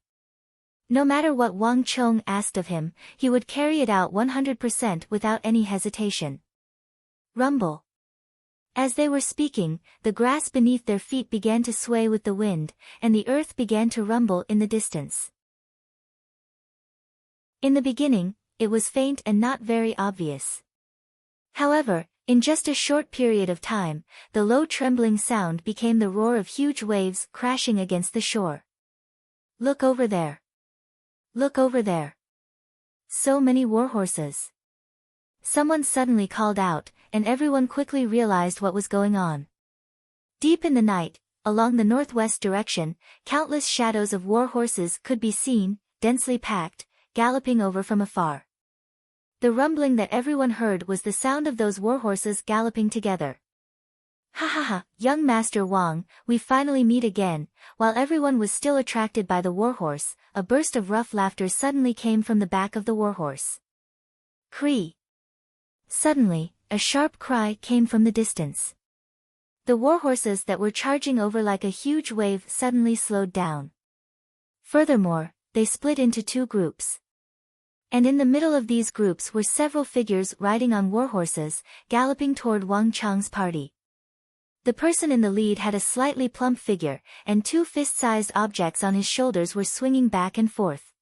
No matter what Wang Chong asked of him, he would carry it out 100% without any hesitation. Rumble. As they were speaking, the grass beneath their feet began to sway with the wind, and the earth began to rumble in the distance. In the beginning, it was faint and not very obvious. However, in just a short period of time, the low trembling sound became the roar of huge waves crashing against the shore. Look over there. Look over there. So many warhorses. Someone suddenly called out, and everyone quickly realized what was going on. Deep in the night, along the northwest direction, countless shadows of warhorses could be seen, densely packed, galloping over from afar. The rumbling that everyone heard was the sound of those warhorses galloping together. Ha ha ha, young Master Wang, we finally meet again. While everyone was still attracted by the warhorse, a burst of rough laughter suddenly came from the back of the warhorse. Cree! Suddenly, a sharp cry came from the distance. The warhorses that were charging over like a huge wave suddenly slowed down. Furthermore, they split into two groups. And in the middle of these groups were several figures riding on warhorses, galloping toward Wang Chang's party. The person in the lead had a slightly plump figure, and two fist-sized objects on his shoulders were swinging back and forth.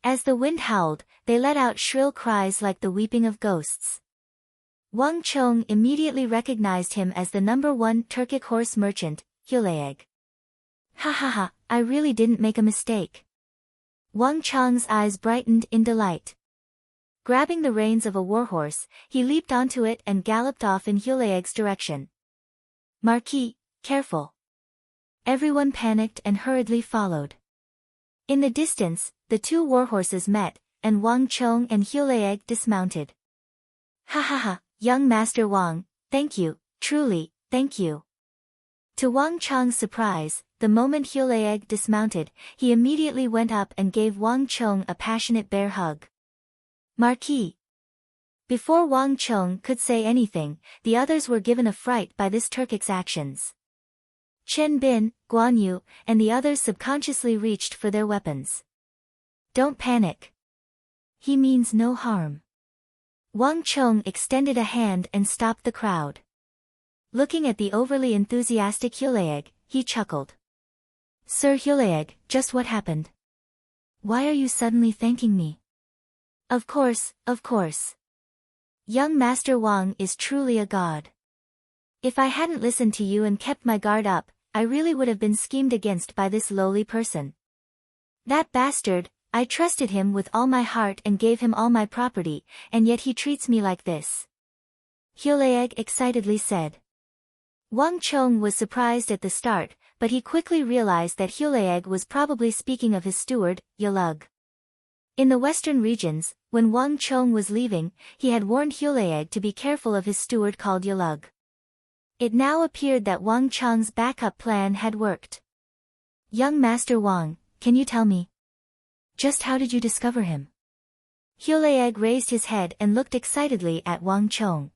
As the wind howled, they let out shrill cries like the weeping of ghosts. Wang Chong immediately recognized him as the #1 Turkic horse merchant, Hulaeg. Ha ha ha, I really didn't make a mistake. Wang Chang's eyes brightened in delight. Grabbing the reins of a warhorse, he leaped onto it and galloped off in Hulaeg's direction. Marquis, careful. Everyone panicked and hurriedly followed. In the distance, the two warhorses met, and Wang Chong and Hulaeg dismounted. Ha ha ha, young Master Wang, thank you, truly, thank you. To Wang Chong's surprise, the moment Hulaeg dismounted, he immediately went up and gave Wang Chong a passionate bear hug. Marquis. Before Wang Chong could say anything, the others were given a fright by this Turkic's actions. Chen Bin, Guan Yu, and the others subconsciously reached for their weapons. Don't panic. He means no harm. Wang Chong extended a hand and stopped the crowd. Looking at the overly enthusiastic Hulaeg, he chuckled. Sir Hulaeg, just what happened? Why are you suddenly thanking me? Of course, of course. Young Master Wang is truly a god. If I hadn't listened to you and kept my guard up, I really would have been schemed against by this lowly person. That bastard, I trusted him with all my heart and gave him all my property, and yet he treats me like this. Hulaeg excitedly said. Wang Chong was surprised at the start, but he quickly realized that Hulaeg was probably speaking of his steward, Yalug. In the western regions, when Wang Chong was leaving, he had warned Hulaeg to be careful of his steward called Yalug. It now appeared that Wang Chong's backup plan had worked. Young Master Wang, can you tell me? Just how did you discover him? Hulaeg raised his head and looked excitedly at Wang Chong.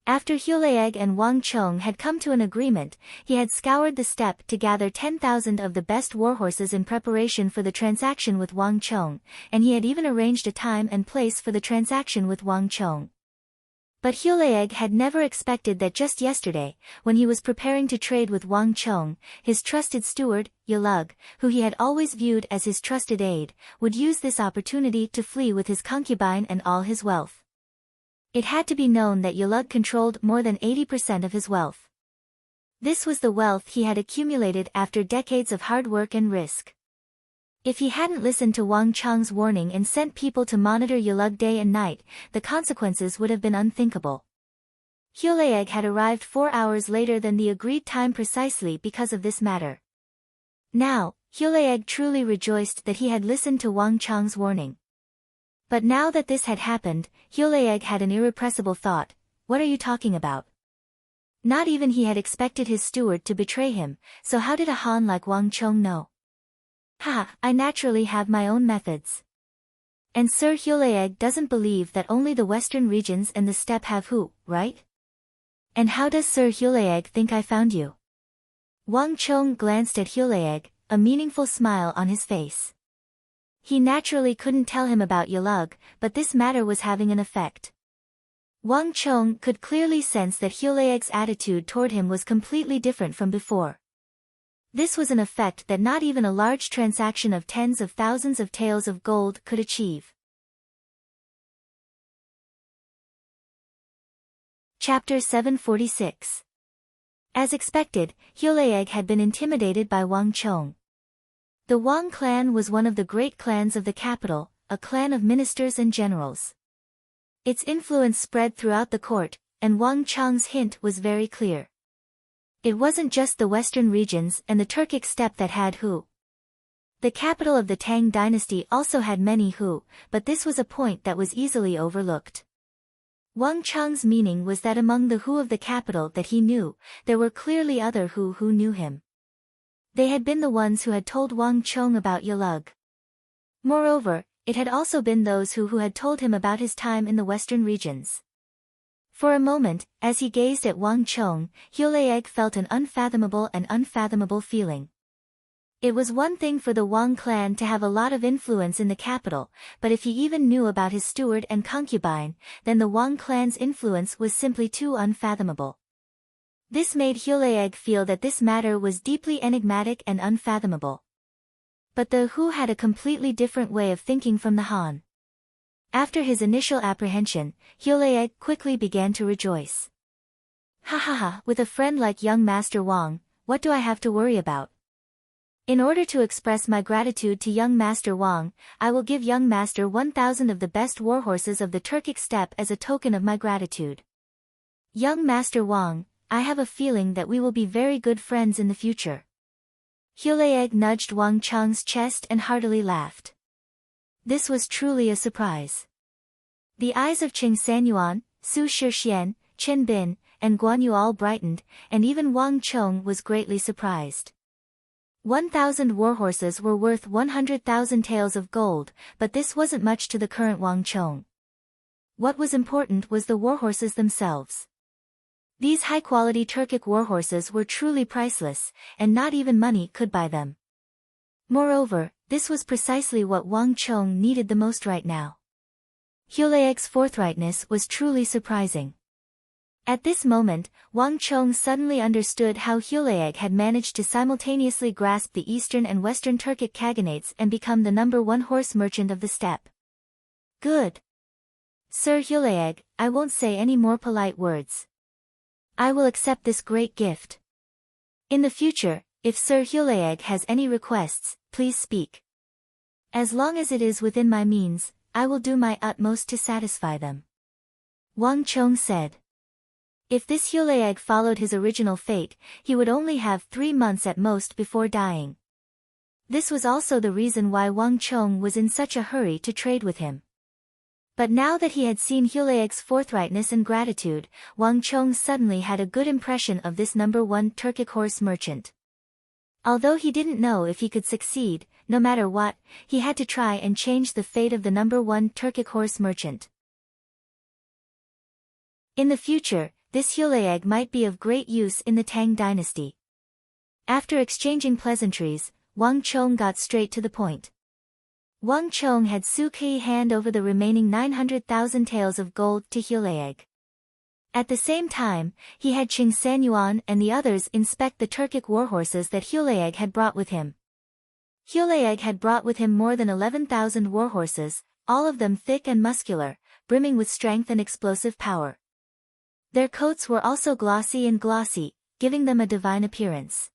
After Hulaeg and Wang Chong had come to an agreement, he had scoured the steppe to gather 10,000 of the best warhorses in preparation for the transaction with Wang Chong, and he had even arranged a time and place for the transaction with Wang Chong. But Hulaeg had never expected that just yesterday, when he was preparing to trade with Wang Chong, his trusted steward, Yalug, who he had always viewed as his trusted aide, would use this opportunity to flee with his concubine and all his wealth. It had to be known that Yalug controlled more than 80% of his wealth. This was the wealth he had accumulated after decades of hard work and risk. If he hadn't listened to Wang Chong's warning and sent people to monitor Yalug day and night, the consequences would have been unthinkable. Hulaeg had arrived 4 hours later than the agreed time precisely because of this matter. Now, Hulaeg truly rejoiced that he had listened to Wang Chong's warning. But now that this had happened, Hulaeg had an irrepressible thought. What are you talking about? Not even he had expected his steward to betray him, so how did a Han like Wang Chong know? Ha, I naturally have my own methods. And Sir Hulaeg doesn't believe that only the western regions and the steppe have who, right? And how does Sir Hulaeg think I found you? Wang Chong glanced at Hulaeg, a meaningful smile on his face. He naturally couldn't tell him about Yalug, but this matter was having an effect. Wang Chong could clearly sense that Hulaeg's attitude toward him was completely different from before. This was an effect that not even a large transaction of tens of thousands of taels of gold could achieve. Chapter 746. As expected, Hulaeg had been intimidated by Wang Chong. The Wang clan was one of the great clans of the capital, a clan of ministers and generals. Its influence spread throughout the court, and Wang Chong's hint was very clear. It wasn't just the western regions and the Turkic steppe that had Hu. The capital of the Tang dynasty also had many Hu, but this was a point that was easily overlooked. Wang Chong's meaning was that among the Hu of the capital that he knew, there were clearly other Hu who knew him. They had been the ones who had told Wang Chong about Yalug. Moreover, it had also been those who had told him about his time in the western regions. For a moment, as he gazed at Wang Chong, Hulaeg felt an unfathomable feeling. It was one thing for the Wang clan to have a lot of influence in the capital, but if he even knew about his steward and concubine, then the Wang clan's influence was simply too unfathomable. This made Hulaeg feel that this matter was deeply enigmatic and unfathomable. But the Hu had a completely different way of thinking from the Han. After his initial apprehension, Hulaeg quickly began to rejoice. Ha ha ha, with a friend like young Master Wang, what do I have to worry about? In order to express my gratitude to young Master Wang, I will give young Master 1,000 of the best warhorses of the Turkic steppe as a token of my gratitude. Young Master Wang, I have a feeling that we will be very good friends in the future. Hulaeg nudged Wang Chong's chest and heartily laughed. This was truly a surprise. The eyes of Qing Sanyuan, Su Shixian, Chen Bin, and Guan Yu all brightened, and even Wang Chong was greatly surprised. 1,000 warhorses were worth 100,000 taels of gold, but this wasn't much to the current Wang Chong. What was important was the warhorses themselves. These high-quality Turkic warhorses were truly priceless, and not even money could buy them. Moreover, this was precisely what Wang Chong needed the most right now. Hulaeg's forthrightness was truly surprising. At this moment, Wang Chong suddenly understood how Hulaeg had managed to simultaneously grasp the eastern and western Turkic khaganates and become the #1 horse merchant of the steppe. Good. Sir Hulaeg, I won't say any more polite words. I will accept this great gift. In the future, if Sir Hulaeg has any requests, please speak. As long as it is within my means, I will do my utmost to satisfy them. Wang Chong said. If this Hulaeg followed his original fate, he would only have 3 months at most before dying. This was also the reason why Wang Chong was in such a hurry to trade with him. But now that he had seen Hulaeg's forthrightness and gratitude, Wang Chong suddenly had a good impression of this #1 Turkic horse merchant. Although he didn't know if he could succeed, no matter what, he had to try and change the fate of the #1 Turkic horse merchant. In the future, this Hulaeg might be of great use in the Tang dynasty. After exchanging pleasantries, Wang Chong got straight to the point. Wang Chong had Su Qi hand over the remaining 900,000 taels of gold to Hulaeg. At the same time, he had Qing Sanyuan and the others inspect the Turkic warhorses that Hulaeg had brought with him. Hulaeg had brought with him more than 11,000 warhorses, all of them thick and muscular, brimming with strength and explosive power. Their coats were also glossy, giving them a divine appearance.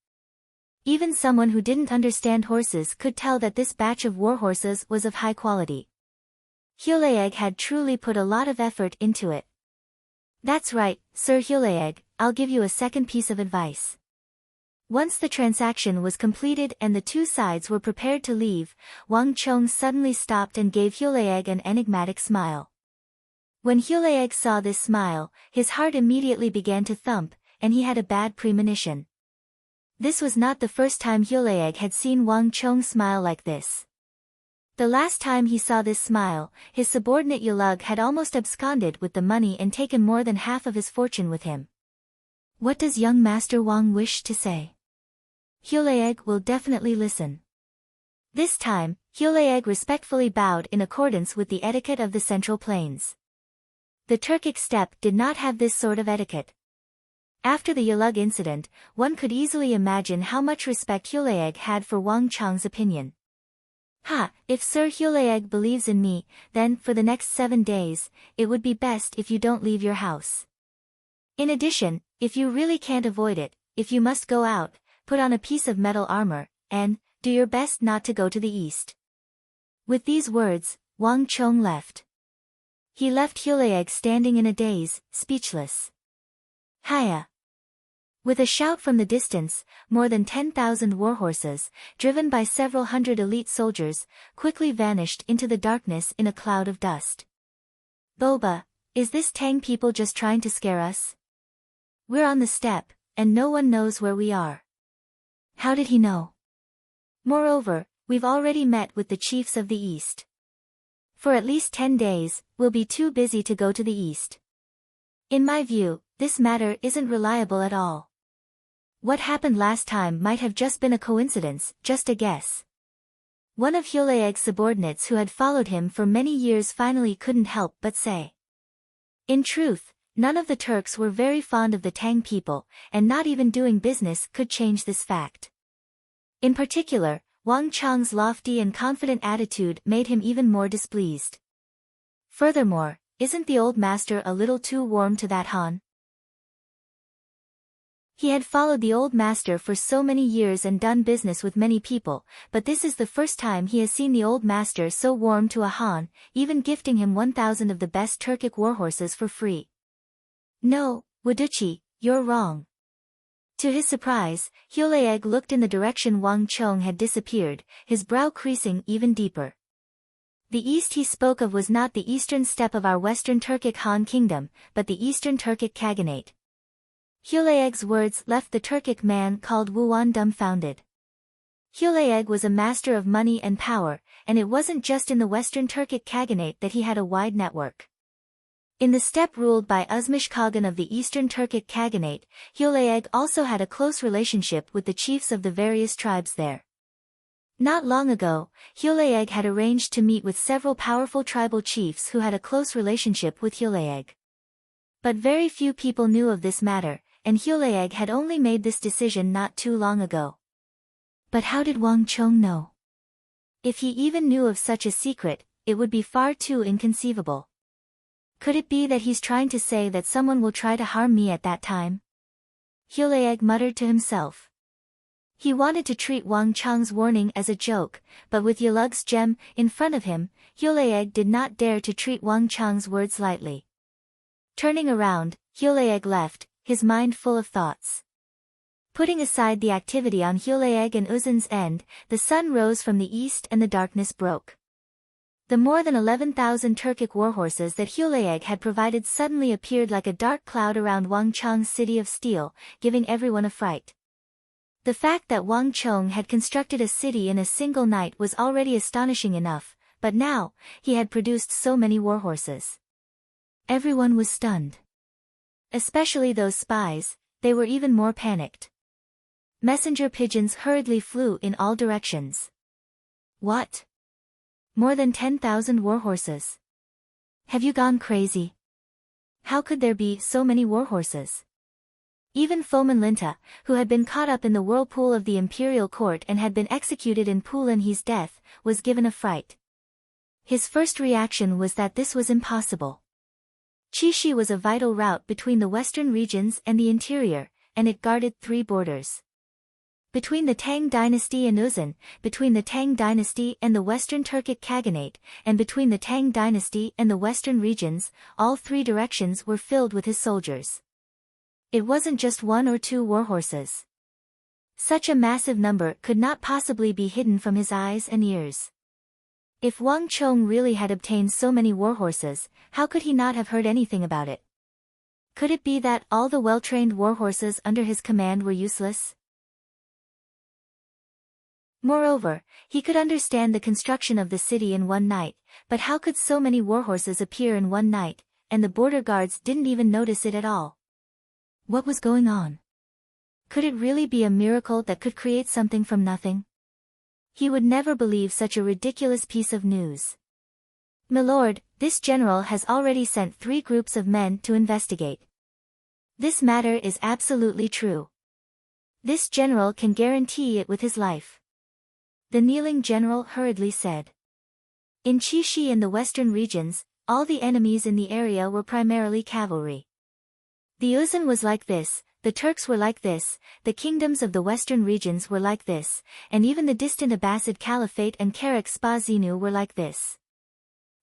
Even someone who didn't understand horses could tell that this batch of warhorses was of high quality. Hulaeg had truly put a lot of effort into it. That's right, Sir Hulaeg, I'll give you a second piece of advice. Once the transaction was completed and the two sides were prepared to leave, Wang Chong suddenly stopped and gave Hulaeg an enigmatic smile. When Hulaeg saw this smile, his heart immediately began to thump, and he had a bad premonition. This was not the first time Hulaeg had seen Wang Chong smile like this. The last time he saw this smile, his subordinate Yalug had almost absconded with the money and taken more than half of his fortune with him. What does young Master Wang wish to say? Hulaeg will definitely listen. This time, Hulaeg respectfully bowed in accordance with the etiquette of the Central Plains. The Turkic steppe did not have this sort of etiquette. After the Yalug incident, one could easily imagine how much respect Hulaeg had for Wang Chong's opinion. If Sir Hulaeg believes in me, then, for the next 7 days, it would be best if you don't leave your house. In addition, if you really can't avoid it, if you must go out, put on a piece of metal armor, and do your best not to go to the east." With these words, Wang Chong left. He left Hulaeg standing in a daze, speechless. Hiya! With a shout from the distance, more than 10,000 warhorses, driven by several hundred elite soldiers, quickly vanished into the darkness in a cloud of dust. "Boba, is this Tang people just trying to scare us? We're on the steppe, and no one knows where we are." How did he know? Moreover, we've already met with the chiefs of the east. For at least 10 days, we'll be too busy to go to the east. In my view, this matter isn't reliable at all. What happened last time might have just been a coincidence, just a guess. One of Hulaeg's subordinates who had followed him for many years finally couldn't help but say. In truth, none of the Turks were very fond of the Tang people, and not even doing business could change this fact. In particular, Wang Chang's lofty and confident attitude made him even more displeased. Furthermore, isn't the old master a little too warm to that Han? He had followed the old master for so many years and done business with many people, but this is the first time he has seen the old master so warm to a Han, even gifting him 1,000 of the best Turkic warhorses for free. "No, Waduchi, you're wrong." To his surprise, Hulaeg looked in the direction Wang Chong had disappeared, his brow creasing even deeper. The east he spoke of was not the eastern steppe of our western Turkic Han kingdom, but the eastern Turkic Khaganate. Hulaeg's words left the Turkic man called Wuan dumbfounded. Hulaeg was a master of money and power, and it wasn't just in the western Turkic Khaganate that he had a wide network. In the steppe ruled by Uzmish Khagan of the eastern Turkic Khaganate, Hulaeg also had a close relationship with the chiefs of the various tribes there. Not long ago, Hulaeg had arranged to meet with several powerful tribal chiefs who had a close relationship with Hulaeg. But very few people knew of this matter, and Hulaeg had only made this decision not too long ago. But how did Wang Chong know? If he even knew of such a secret, it would be far too inconceivable. Could it be that he's trying to say that someone will try to harm me at that time? Hulaeg muttered to himself. He wanted to treat Wang Chang's warning as a joke, but with Yulug's gem in front of him, Hulaeg did not dare to treat Wang Chang's words lightly. Turning around, Hulaeg left, his mind full of thoughts. Putting aside the activity on Hulaeg and Uzin's end, the sun rose from the east and the darkness broke. The more than 11,000 Turkic warhorses that Hulaeg had provided suddenly appeared like a dark cloud around Wang Chang's city of steel, giving everyone a fright. The fact that Wang Chong had constructed a city in a single night was already astonishing enough, but now, he had produced so many warhorses. Everyone was stunned. Especially those spies, they were even more panicked. Messenger pigeons hurriedly flew in all directions. What? More than 10,000 warhorses? Have you gone crazy? How could there be so many warhorses? Even Foman Linta, who had been caught up in the whirlpool of the imperial court and had been executed in Pulanhe's death, was given a fright. His first reaction was that this was impossible. Chishi was a vital route between the western regions and the interior, and it guarded 3 borders. Between the Tang dynasty and Uzun, between the Tang dynasty and the western Turkic Khaganate, and between the Tang dynasty and the western regions, all 3 directions were filled with his soldiers. It wasn't just 1 or 2 warhorses. Such a massive number could not possibly be hidden from his eyes and ears. If Wang Chong really had obtained so many warhorses, how could he not have heard anything about it? Could it be that all the well-trained warhorses under his command were useless? Moreover, he could understand the construction of the city in one night, but how could so many warhorses appear in one night, and the border guards didn't even notice it at all? What was going on? Could it really be a miracle that could create something from nothing? He would never believe such a ridiculous piece of news. "Milord, this general has already sent 3 groups of men to investigate. This matter is absolutely true. This general can guarantee it with his life," the kneeling general hurriedly said. In Chishi and the western regions, all the enemies in the area were primarily cavalry. The Uzun was like this, the Turks were like this, the kingdoms of the western regions were like this, and even the distant Abbasid Caliphate and Karak Spazinu were like this.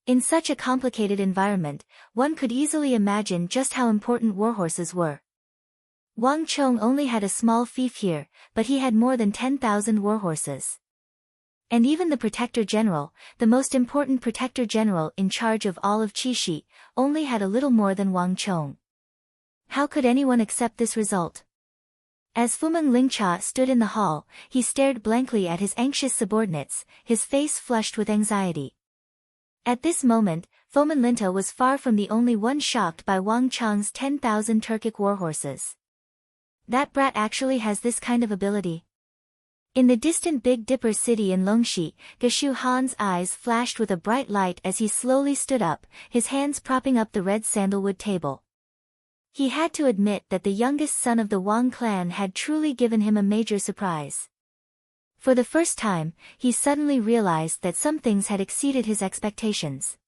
In such a complicated environment, one could easily imagine just how important warhorses were. Wang Chong only had a small fief here, but he had more than 10,000 warhorses. And even the Protector General, the most important Protector General in charge of all of Qixi, only had a little more than Wang Chong. How could anyone accept this result? As Fumeng Lingcha stood in the hall, he stared blankly at his anxious subordinates, his face flushed with anxiety. At this moment, Fomen Linta was far from the only one shocked by Wang Chong's 10,000 Turkic warhorses. That brat actually has this kind of ability. In the distant Big Dipper city in Longxi, Geshu Han's eyes flashed with a bright light as he slowly stood up, his hands propping up the red sandalwood table. He had to admit that the youngest son of the Wang clan had truly given him a major surprise. For the first time, he suddenly realized that some things had exceeded his expectations.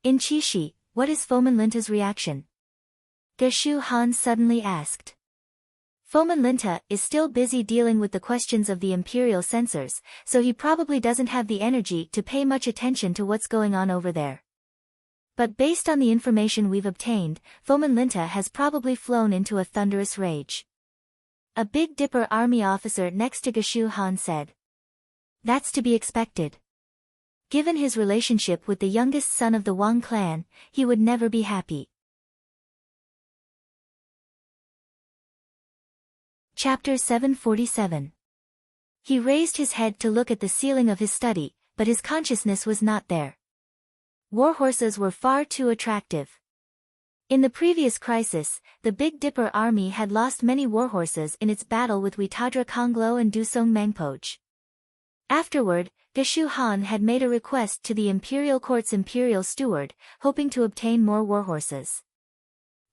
In Qixi, what is Fomen Linta's reaction? Geshu Han suddenly asked. Fomen Linta is still busy dealing with the questions of the imperial censors, so he probably doesn't have the energy to pay much attention to what's going on over there. But based on the information we've obtained, Fomen Linta has probably flown into a thunderous rage. A Big Dipper army officer next to Geshu Han said. That's to be expected. Given his relationship with the youngest son of the Wang clan, he would never be happy. Chapter 747. He raised his head to look at the ceiling of his study, but his consciousness was not there. Warhorses were far too attractive. In the previous crisis, the Big Dipper army had lost many warhorses in its battle with Witadra Konglo and Dusong Mangpoj. Afterward, Geshu Han had made a request to the imperial court's imperial steward, hoping to obtain more warhorses.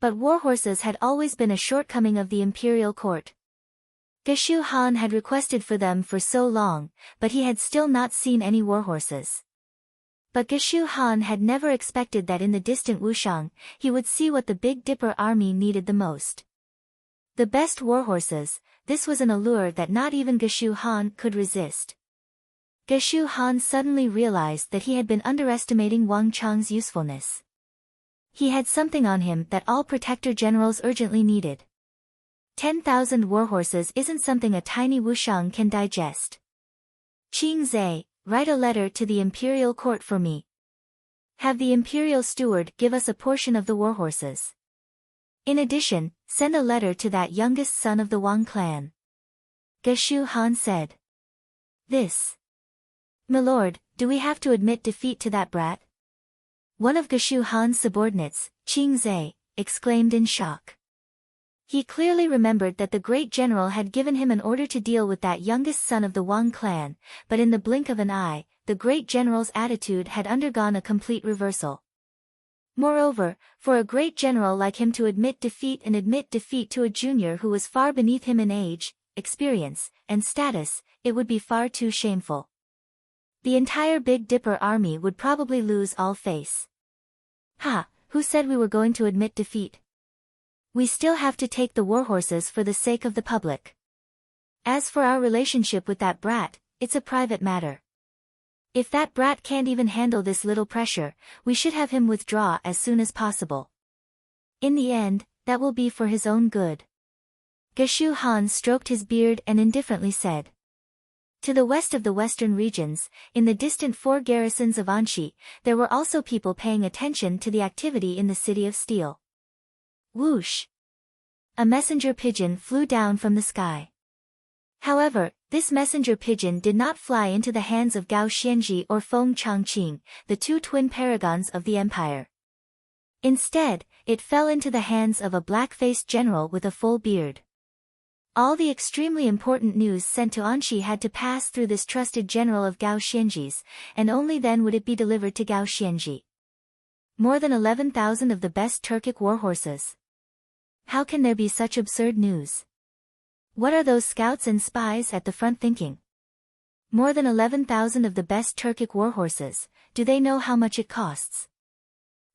But warhorses had always been a shortcoming of the imperial court. Geshu Han had requested for them for so long, but he had still not seen any warhorses. But Geshu Han had never expected that in the distant Wushang, he would see what the Big Dipper army needed the most. The best warhorses, this was an allure that not even Geshu Han could resist. Geshu Han suddenly realized that he had been underestimating Wang Chong's usefulness. He had something on him that all protector generals urgently needed. 10,000 warhorses isn't something a tiny Wushang can digest. Qing Zhe, write a letter to the imperial court for me. Have the imperial steward give us a portion of the warhorses. In addition, send a letter to that youngest son of the Wang clan. Geshu Han said. This. Milord, do we have to admit defeat to that brat? One of Geshu Han's subordinates, Qing Zhe, exclaimed in shock. He clearly remembered that the great general had given him an order to deal with that youngest son of the Wang clan, but in the blink of an eye, the great general's attitude had undergone a complete reversal. Moreover, for a great general like him to admit defeat to a junior who was far beneath him in age, experience, and status, it would be far too shameful. The entire Big Dipper army would probably lose all face. Ha, who said we were going to admit defeat? We still have to take the warhorses for the sake of the public. As for our relationship with that brat, it's a private matter. If that brat can't even handle this little pressure, we should have him withdraw as soon as possible. In the end, that will be for his own good. Geshu Han stroked his beard and indifferently said. To the west of the western regions, in the distant 4 garrisons of Anxi, there were also people paying attention to the activity in the City of Steel. Whoosh! A messenger pigeon flew down from the sky. However, this messenger pigeon did not fly into the hands of Gao Xianji or Feng Changqing, the 2 twin paragons of the empire. Instead, it fell into the hands of a black-faced general with a full beard. All the extremely important news sent to Anxi had to pass through this trusted general of Gao Xianji's, and only then would it be delivered to Gao Xianji. More than 11,000 of the best Turkic warhorses. How can there be such absurd news? What are those scouts and spies at the front thinking? More than 11,000 of the best Turkic warhorses, do they know how much it costs?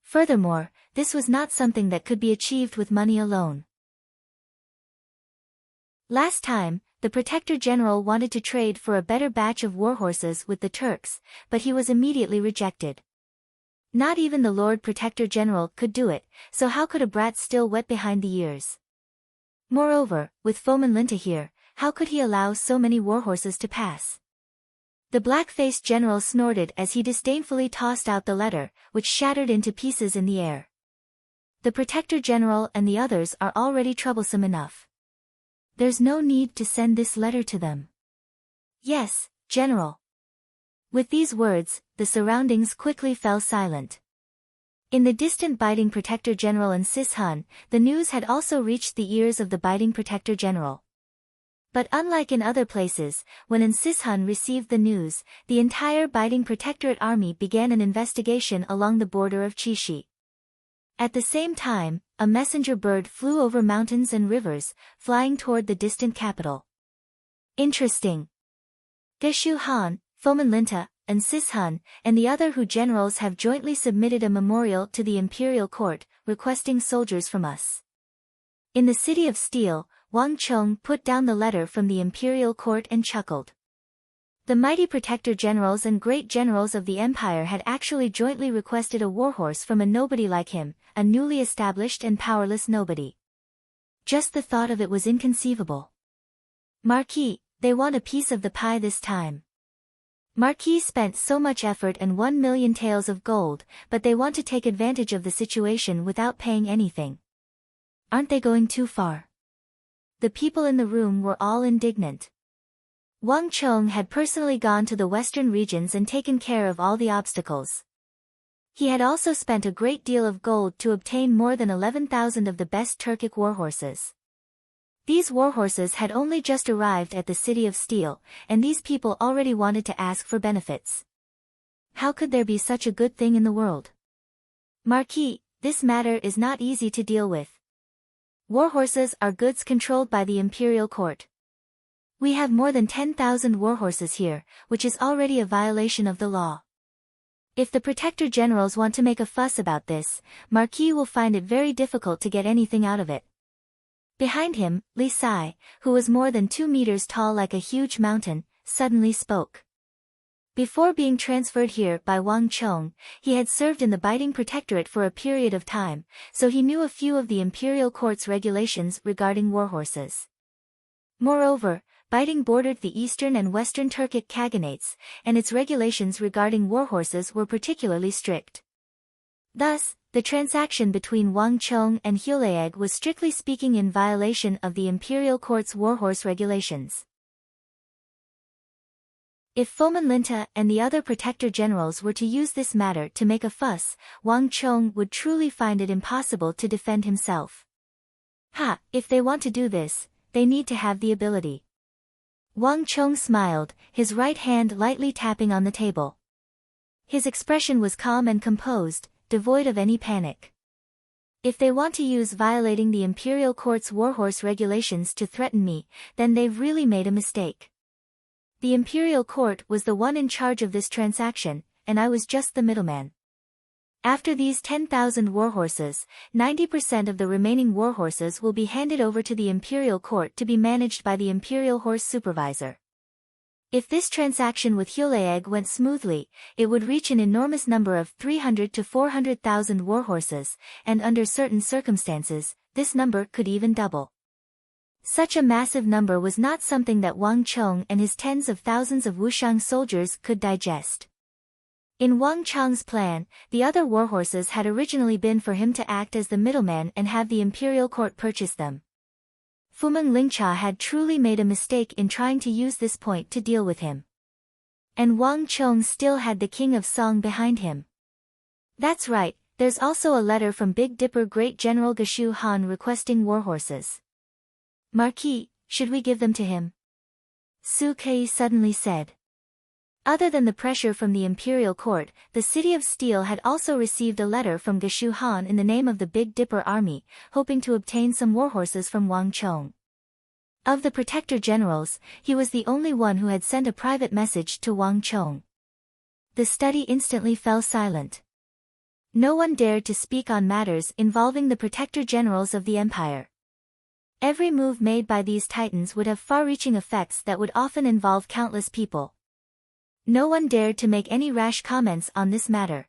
Furthermore, this was not something that could be achieved with money alone. Last time, the Protector General wanted to trade for a better batch of warhorses with the Turks, but he was immediately rejected. Not even the Lord Protector General could do it, so how could a brat still wet behind the ears? Moreover, with Fomin Linta here, how could he allow so many warhorses to pass? The black-faced general snorted as he disdainfully tossed out the letter, which shattered into pieces in the air. The Protector General and the others are already troublesome enough. There's no need to send this letter to them. Yes, General. With these words, the surroundings quickly fell silent. In the distant Biting Protector General in Sishan, the news had also reached the ears of the Biting Protector General. But unlike in other places, when Sishan received the news, the entire Biting Protectorate army began an investigation along the border of Chishi. At the same time, a messenger bird flew over mountains and rivers, flying toward the distant capital. Interesting. Geshu Han, Fomin Linta, and Sishan, and the other Hu generals have jointly submitted a memorial to the imperial court, requesting soldiers from us. In the city of Steel, Wang Chong put down the letter from the imperial court and chuckled. The mighty protector generals and great generals of the empire had actually jointly requested a warhorse from a nobody like him, a newly established and powerless nobody. Just the thought of it was inconceivable. Marquis, they want a piece of the pie this time. Marquis spent so much effort and 1 million taels of gold, but they want to take advantage of the situation without paying anything. Aren't they going too far? The people in the room were all indignant. Wang Chong had personally gone to the western regions and taken care of all the obstacles. He had also spent a great deal of gold to obtain more than 11,000 of the best Turkic warhorses. These warhorses had only just arrived at the city of Steel, and these people already wanted to ask for benefits. How could there be such a good thing in the world? Marquis, this matter is not easy to deal with. Warhorses are goods controlled by the imperial court. We have more than 10,000 warhorses here, which is already a violation of the law. If the Protector Generals want to make a fuss about this, Marquis will find it very difficult to get anything out of it. Behind him, Li Sai, who was more than 2 meters tall like a huge mountain, suddenly spoke. Before being transferred here by Wang Chong, he had served in the Biting Protectorate for a period of time, so he knew a few of the imperial court's regulations regarding warhorses. Moreover, Biting bordered the eastern and western Turkic Khaganates, and its regulations regarding warhorses were particularly strict. Thus, the transaction between Wang Chong and Hulaeg was strictly speaking in violation of the imperial court's warhorse regulations. If Fomin Linta and the other protector generals were to use this matter to make a fuss, Wang Chong would truly find it impossible to defend himself. If they want to do this, they need to have the ability. Wang Chong smiled, his right hand lightly tapping on the table. His expression was calm and composed, devoid of any panic. If they want to use violating the imperial court's warhorse regulations to threaten me, then they've really made a mistake. The imperial court was the one in charge of this transaction, and I was just the middleman. After these 10,000 warhorses, 90% of the remaining warhorses will be handed over to the imperial court to be managed by the imperial horse supervisor. If this transaction with Hulaeg went smoothly, it would reach an enormous number of 300 to 400,000 warhorses, and under certain circumstances, this number could even double. Such a massive number was not something that Wang Chong and his tens of thousands of Wushang soldiers could digest. In Wang Chong's plan, the other warhorses had originally been for him to act as the middleman and have the imperial court purchase them. Fumeng Lingcha had truly made a mistake in trying to use this point to deal with him. And Wang Chong still had the King of Song behind him. That's right, there's also a letter from Big Dipper Great General Geshu Han requesting warhorses. Marquis, should we give them to him? Su Kei suddenly said. Other than the pressure from the imperial court, the city of Steel had also received a letter from Geshu Han in the name of the Big Dipper army, hoping to obtain some warhorses from Wang Chong. Of the protector generals, he was the only one who had sent a private message to Wang Chong. The study instantly fell silent. No one dared to speak on matters involving the protector generals of the empire. Every move made by these titans would have far-reaching effects that would often involve countless people. No one dared to make any rash comments on this matter.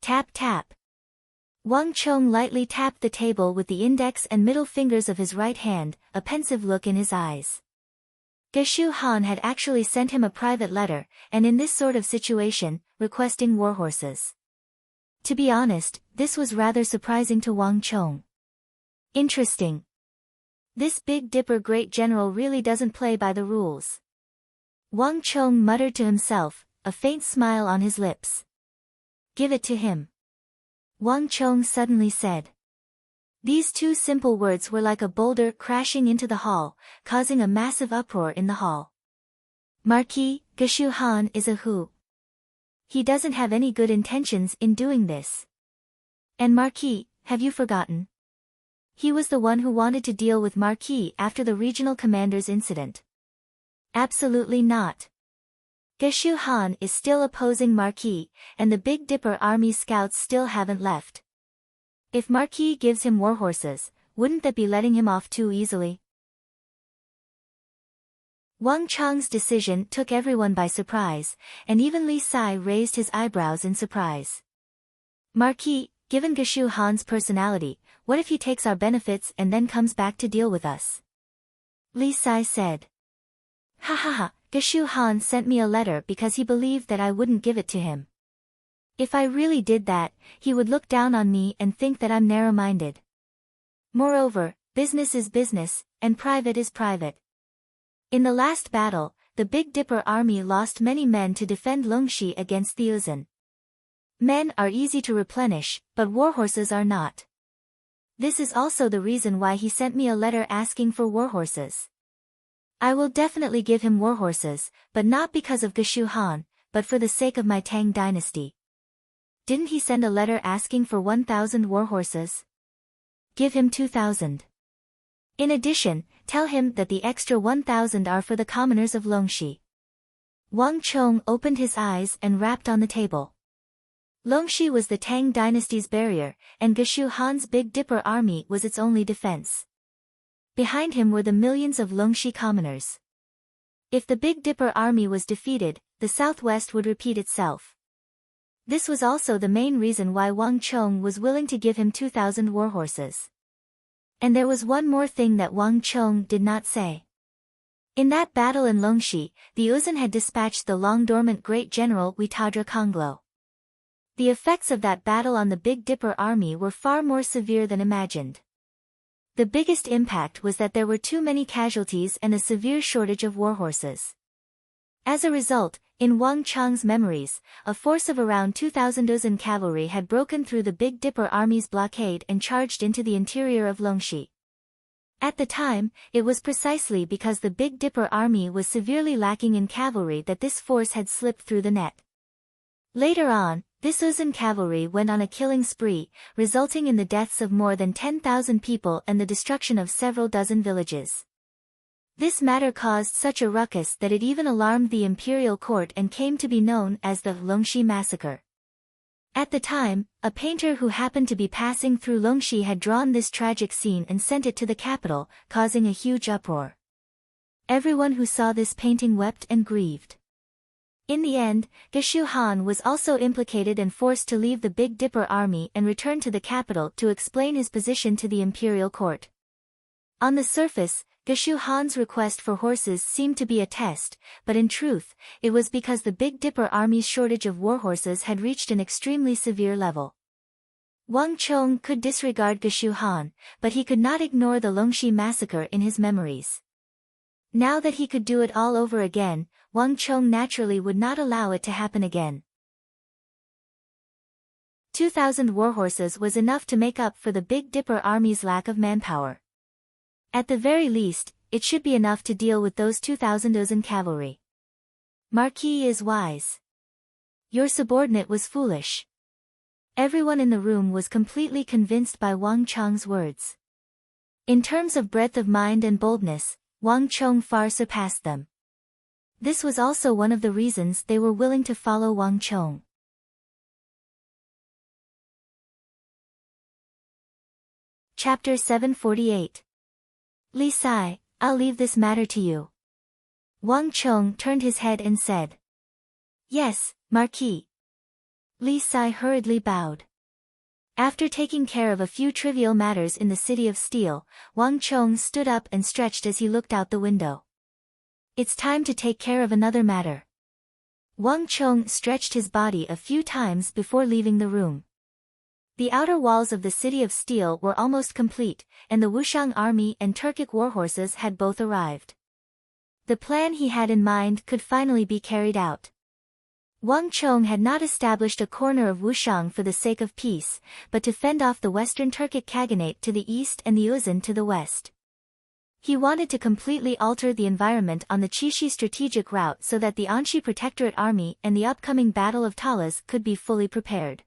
Tap tap. Wang Chong lightly tapped the table with the index and middle fingers of his right hand, a pensive look in his eyes. Geshu Han had actually sent him a private letter, and in this sort of situation, requesting warhorses. To be honest, this was rather surprising to Wang Chong. Interesting. This Big Dipper great general really doesn't play by the rules. Wang Chong muttered to himself, a faint smile on his lips. Give it to him. Wang Chong suddenly said. These two simple words were like a boulder crashing into the hall, causing a massive uproar in the hall. Marquis, Geshu Han is a who? He doesn't have any good intentions in doing this. And Marquis, have you forgotten? He was the one who wanted to deal with Marquis after the regional commander's incident. Absolutely not. Geshu Han is still opposing Marquis, and the Big Dipper army scouts still haven't left. If Marquis gives him warhorses, wouldn't that be letting him off too easily? Wang Chong's decision took everyone by surprise, and even Li Sai raised his eyebrows in surprise. Marquis, given Geshu Han's personality, what if he takes our benefits and then comes back to deal with us? Li Sai said. Ha ha ha, Geshu Han sent me a letter because he believed that I wouldn't give it to him. If I really did that, he would look down on me and think that I'm narrow-minded. Moreover, business is business, and private is private. In the last battle, the Big Dipper army lost many men to defend Longxi against the Uzun. Men are easy to replenish, but warhorses are not. This is also the reason why he sent me a letter asking for warhorses. I will definitely give him warhorses, but not because of Geshu Han, but for the sake of my Tang dynasty. Didn't he send a letter asking for 1,000 warhorses? Give him 2,000. In addition, tell him that the extra 1,000 are for the commoners of Longxi. Wang Chong opened his eyes and rapped on the table. Longxi was the Tang dynasty's barrier, and Geshu Han's Big Dipper army was its only defense. Behind him were the millions of Longxi commoners. If the Big Dipper army was defeated, the southwest would repeat itself. This was also the main reason why Wang Chong was willing to give him 2,000 warhorses. And there was one more thing that Wang Chong did not say. In that battle in Longxi, the Uzun had dispatched the long-dormant great general Witadra Konglo. The effects of that battle on the Big Dipper army were far more severe than imagined. The biggest impact was that there were too many casualties and a severe shortage of warhorses. As a result, in Wang Chong's memories, a force of around 2,000 Uzun cavalry had broken through the Big Dipper army's blockade and charged into the interior of Longxi. At the time, it was precisely because the Big Dipper army was severely lacking in cavalry that this force had slipped through the net. Later on, this Uzun cavalry went on a killing spree, resulting in the deaths of more than 10,000 people and the destruction of several dozen villages. This matter caused such a ruckus that it even alarmed the imperial court and came to be known as the Longxi Massacre. At the time, a painter who happened to be passing through Longxi had drawn this tragic scene and sent it to the capital, causing a huge uproar. Everyone who saw this painting wept and grieved. In the end, Geshu Han was also implicated and forced to leave the Big Dipper army and return to the capital to explain his position to the imperial court. On the surface, Geshu Han's request for horses seemed to be a test, but in truth, it was because the Big Dipper army's shortage of warhorses had reached an extremely severe level. Wang Chong could disregard Geshu Han, but he could not ignore the Longxi massacre in his memories. Now that he could do it all over again, Wang Chong naturally would not allow it to happen again. 2,000 warhorses was enough to make up for the Big Dipper army's lack of manpower. At the very least, it should be enough to deal with those 2,000 Uzun cavalry. Marquis is wise. Your subordinate was foolish. Everyone in the room was completely convinced by Wang Chong's words. In terms of breadth of mind and boldness, Wang Chong far surpassed them. This was also one of the reasons they were willing to follow Wang Chong. Chapter 748. Li Sai, I'll leave this matter to you. Wang Chong turned his head and said. Yes, Marquis. Li Sai hurriedly bowed. After taking care of a few trivial matters in the City of Steel, Wang Chong stood up and stretched as he looked out the window. It's time to take care of another matter. Wang Chong stretched his body a few times before leaving the room. The outer walls of the City of Steel were almost complete, and the Wushang army and Turkic warhorses had both arrived. The plan he had in mind could finally be carried out. Wang Chong had not established a corner of Wushang for the sake of peace, but to fend off the Western Turkic Khaganate to the east and the Uzan to the west. He wanted to completely alter the environment on the Qixi strategic route so that the Anxi Protectorate army and the upcoming Battle of Talas could be fully prepared.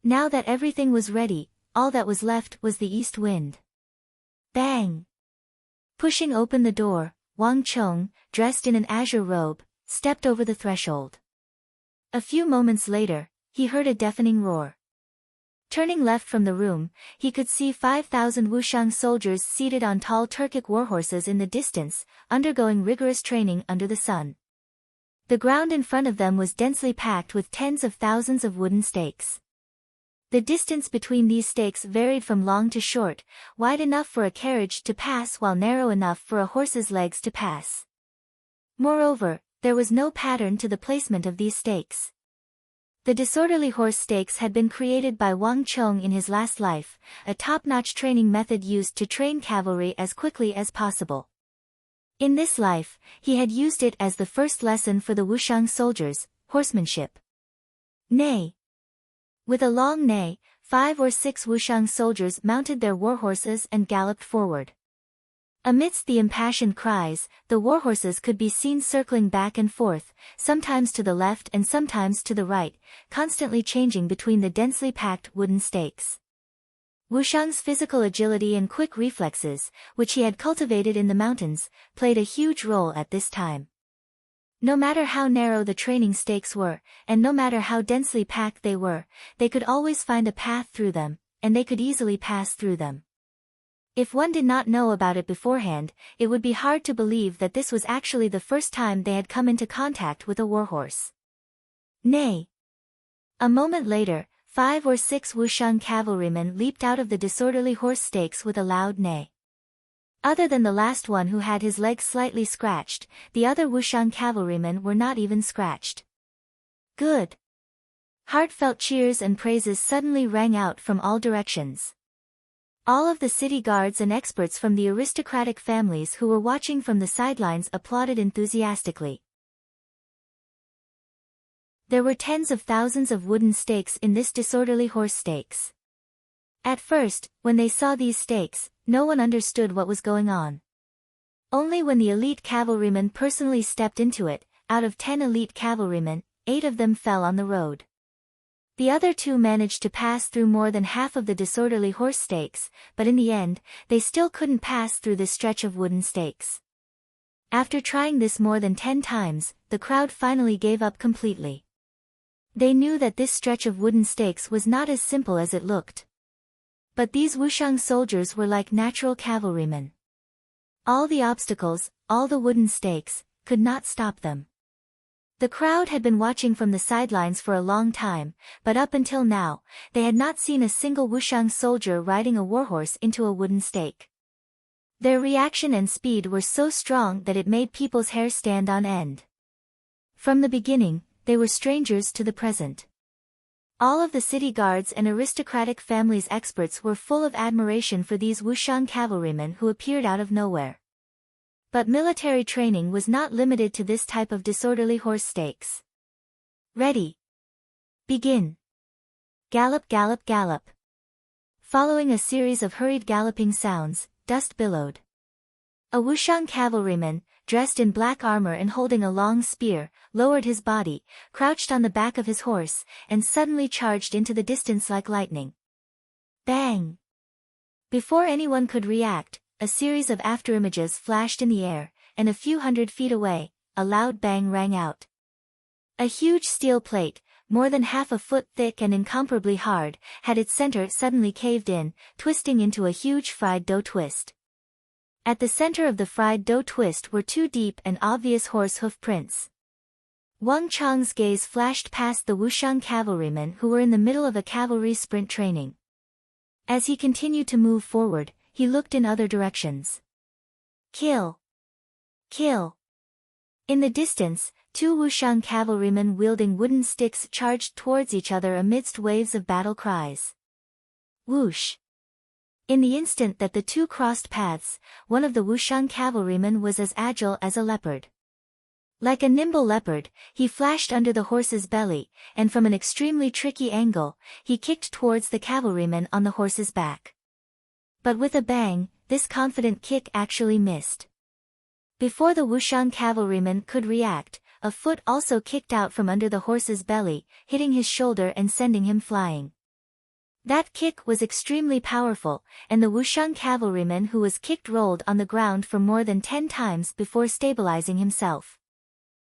Now that everything was ready, all that was left was the east wind. Bang! Pushing open the door, Wang Chong, dressed in an azure robe, stepped over the threshold. A few moments later, he heard a deafening roar. Turning left from the room, he could see 5,000 Wushang soldiers seated on tall Turkic warhorses in the distance, undergoing rigorous training under the sun. The ground in front of them was densely packed with tens of thousands of wooden stakes. The distance between these stakes varied from long to short, wide enough for a carriage to pass while narrow enough for a horse's legs to pass. Moreover, there was no pattern to the placement of these stakes. The disorderly horse stakes had been created by Wang Chong in his last life, a top-notch training method used to train cavalry as quickly as possible. In this life, he had used it as the first lesson for the Wushang soldiers, horsemanship. Neigh. With a long neigh, 5 or 6 Wushang soldiers mounted their warhorses and galloped forward. Amidst the impassioned cries, the warhorses could be seen circling back and forth, sometimes to the left and sometimes to the right, constantly changing between the densely packed wooden stakes. Wushang's physical agility and quick reflexes, which he had cultivated in the mountains, played a huge role at this time. No matter how narrow the training stakes were, and no matter how densely packed they were, they could always find a path through them, and they could easily pass through them. If one did not know about it beforehand, it would be hard to believe that this was actually the first time they had come into contact with a warhorse. Neigh. A moment later, 5 or 6 Wushang cavalrymen leaped out of the disorderly horse stakes with a loud neigh. Other than the last one who had his legs slightly scratched, the other Wushang cavalrymen were not even scratched. Good. Heartfelt cheers and praises suddenly rang out from all directions. All of the city guards and experts from the aristocratic families who were watching from the sidelines applauded enthusiastically. There were tens of thousands of wooden stakes in this disorderly horse stakes. At first, when they saw these stakes, no one understood what was going on. Only when the elite cavalrymen personally stepped into it, out of 10 elite cavalrymen, 8 of them fell on the road. The other 2 managed to pass through more than half of the disorderly horse stakes, but in the end, they still couldn't pass through this stretch of wooden stakes. After trying this more than 10 times, the crowd finally gave up completely. They knew that this stretch of wooden stakes was not as simple as it looked. But these Wushang soldiers were like natural cavalrymen. All the obstacles, all the wooden stakes, could not stop them. The crowd had been watching from the sidelines for a long time, but up until now, they had not seen a single Wushang soldier riding a warhorse into a wooden stake. Their reaction and speed were so strong that it made people's hair stand on end. From the beginning, they were strangers to the present. All of the city guards and aristocratic families' experts were full of admiration for these Wushang cavalrymen who appeared out of nowhere. But military training was not limited to this type of disorderly horse stakes. Ready. Begin. Gallop, gallop, gallop. Following a series of hurried galloping sounds, dust billowed. A Wushang cavalryman, dressed in black armor and holding a long spear, lowered his body, crouched on the back of his horse, and suddenly charged into the distance like lightning. Bang! Before anyone could react, a series of afterimages flashed in the air, and a few hundred feet away, a loud bang rang out. A huge steel plate, more than half a foot thick and incomparably hard, had its center suddenly caved in, twisting into a huge fried dough twist. At the center of the fried dough twist were two deep and obvious horse hoof prints. Wang Chong's gaze flashed past the Wushang cavalrymen who were in the middle of a cavalry sprint training. As he continued to move forward, he looked in other directions. Kill! Kill! In the distance, two Wushang cavalrymen wielding wooden sticks charged towards each other amidst waves of battle cries. Whoosh! In the instant that the two crossed paths, one of the Wushang cavalrymen was as agile as a leopard. Like a nimble leopard, he flashed under the horse's belly, and from an extremely tricky angle, he kicked towards the cavalryman on the horse's back. But with a bang, this confident kick actually missed. Before the Wushang cavalryman could react, a foot also kicked out from under the horse's belly, hitting his shoulder and sending him flying. That kick was extremely powerful, and the Wushang cavalryman who was kicked rolled on the ground for more than 10 times before stabilizing himself.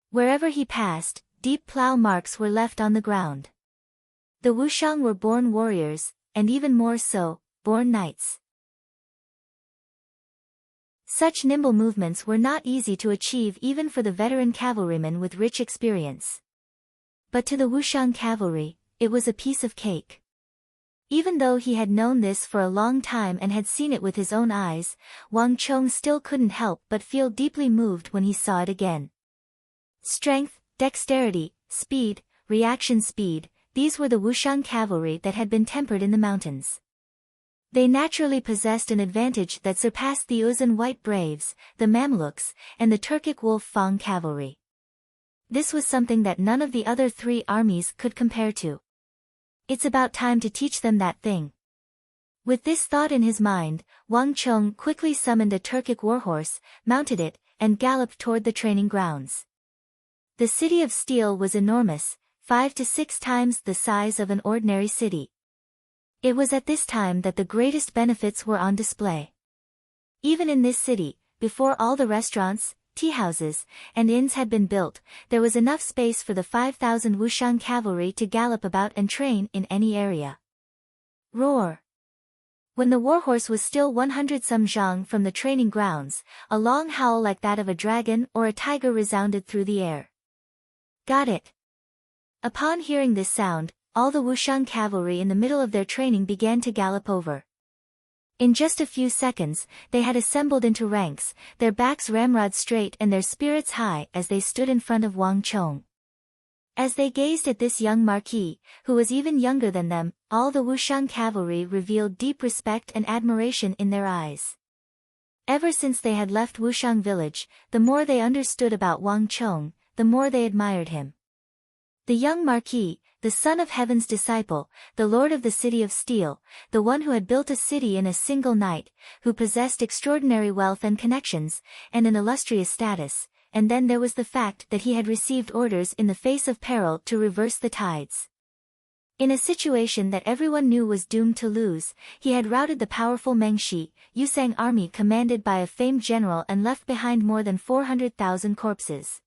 Wherever he passed, deep plow marks were left on the ground. The Wushang were born warriors, and even more so, born knights. Such nimble movements were not easy to achieve even for the veteran cavalrymen with rich experience. But to the Wushang cavalry, it was a piece of cake. Even though he had known this for a long time and had seen it with his own eyes, Wang Chong still couldn't help but feel deeply moved when he saw it again. Strength, dexterity, speed, reaction speed, these were the Wushang cavalry that had been tempered in the mountains. They naturally possessed an advantage that surpassed the Uzun White Braves, the Mamelukes, and the Turkic Wolf Fang cavalry. This was something that none of the other three armies could compare to. It's about time to teach them that thing. With this thought in his mind, Wang Chong quickly summoned a Turkic warhorse, mounted it, and galloped toward the training grounds. The city of steel was enormous, 5 to 6 times the size of an ordinary city. It was at this time that the greatest benefits were on display. Even in this city, before all the restaurants, tea-houses, and inns had been built, there was enough space for the 5,000 Wushang cavalry to gallop about and train in any area. Roar! When the warhorse was still 100 some zhang from the training grounds, a long howl like that of a dragon or a tiger resounded through the air. Got it! Upon hearing this sound, all the Wushang cavalry in the middle of their training began to gallop over. In just a few seconds, they had assembled into ranks, their backs ramrod straight and their spirits high as they stood in front of Wang Chong. As they gazed at this young marquis, who was even younger than them, all the Wushang cavalry revealed deep respect and admiration in their eyes. Ever since they had left Wushang village, the more they understood about Wang Chong, the more they admired him. The young marquis, the son of heaven's disciple, the lord of the city of steel, the one who had built a city in a single night, who possessed extraordinary wealth and connections, and an illustrious status, and then there was the fact that he had received orders in the face of peril to reverse the tides. In a situation that everyone knew was doomed to lose, he had routed the powerful Mengshi, Yusang army commanded by a famed general and left behind more than 400,000 corpses.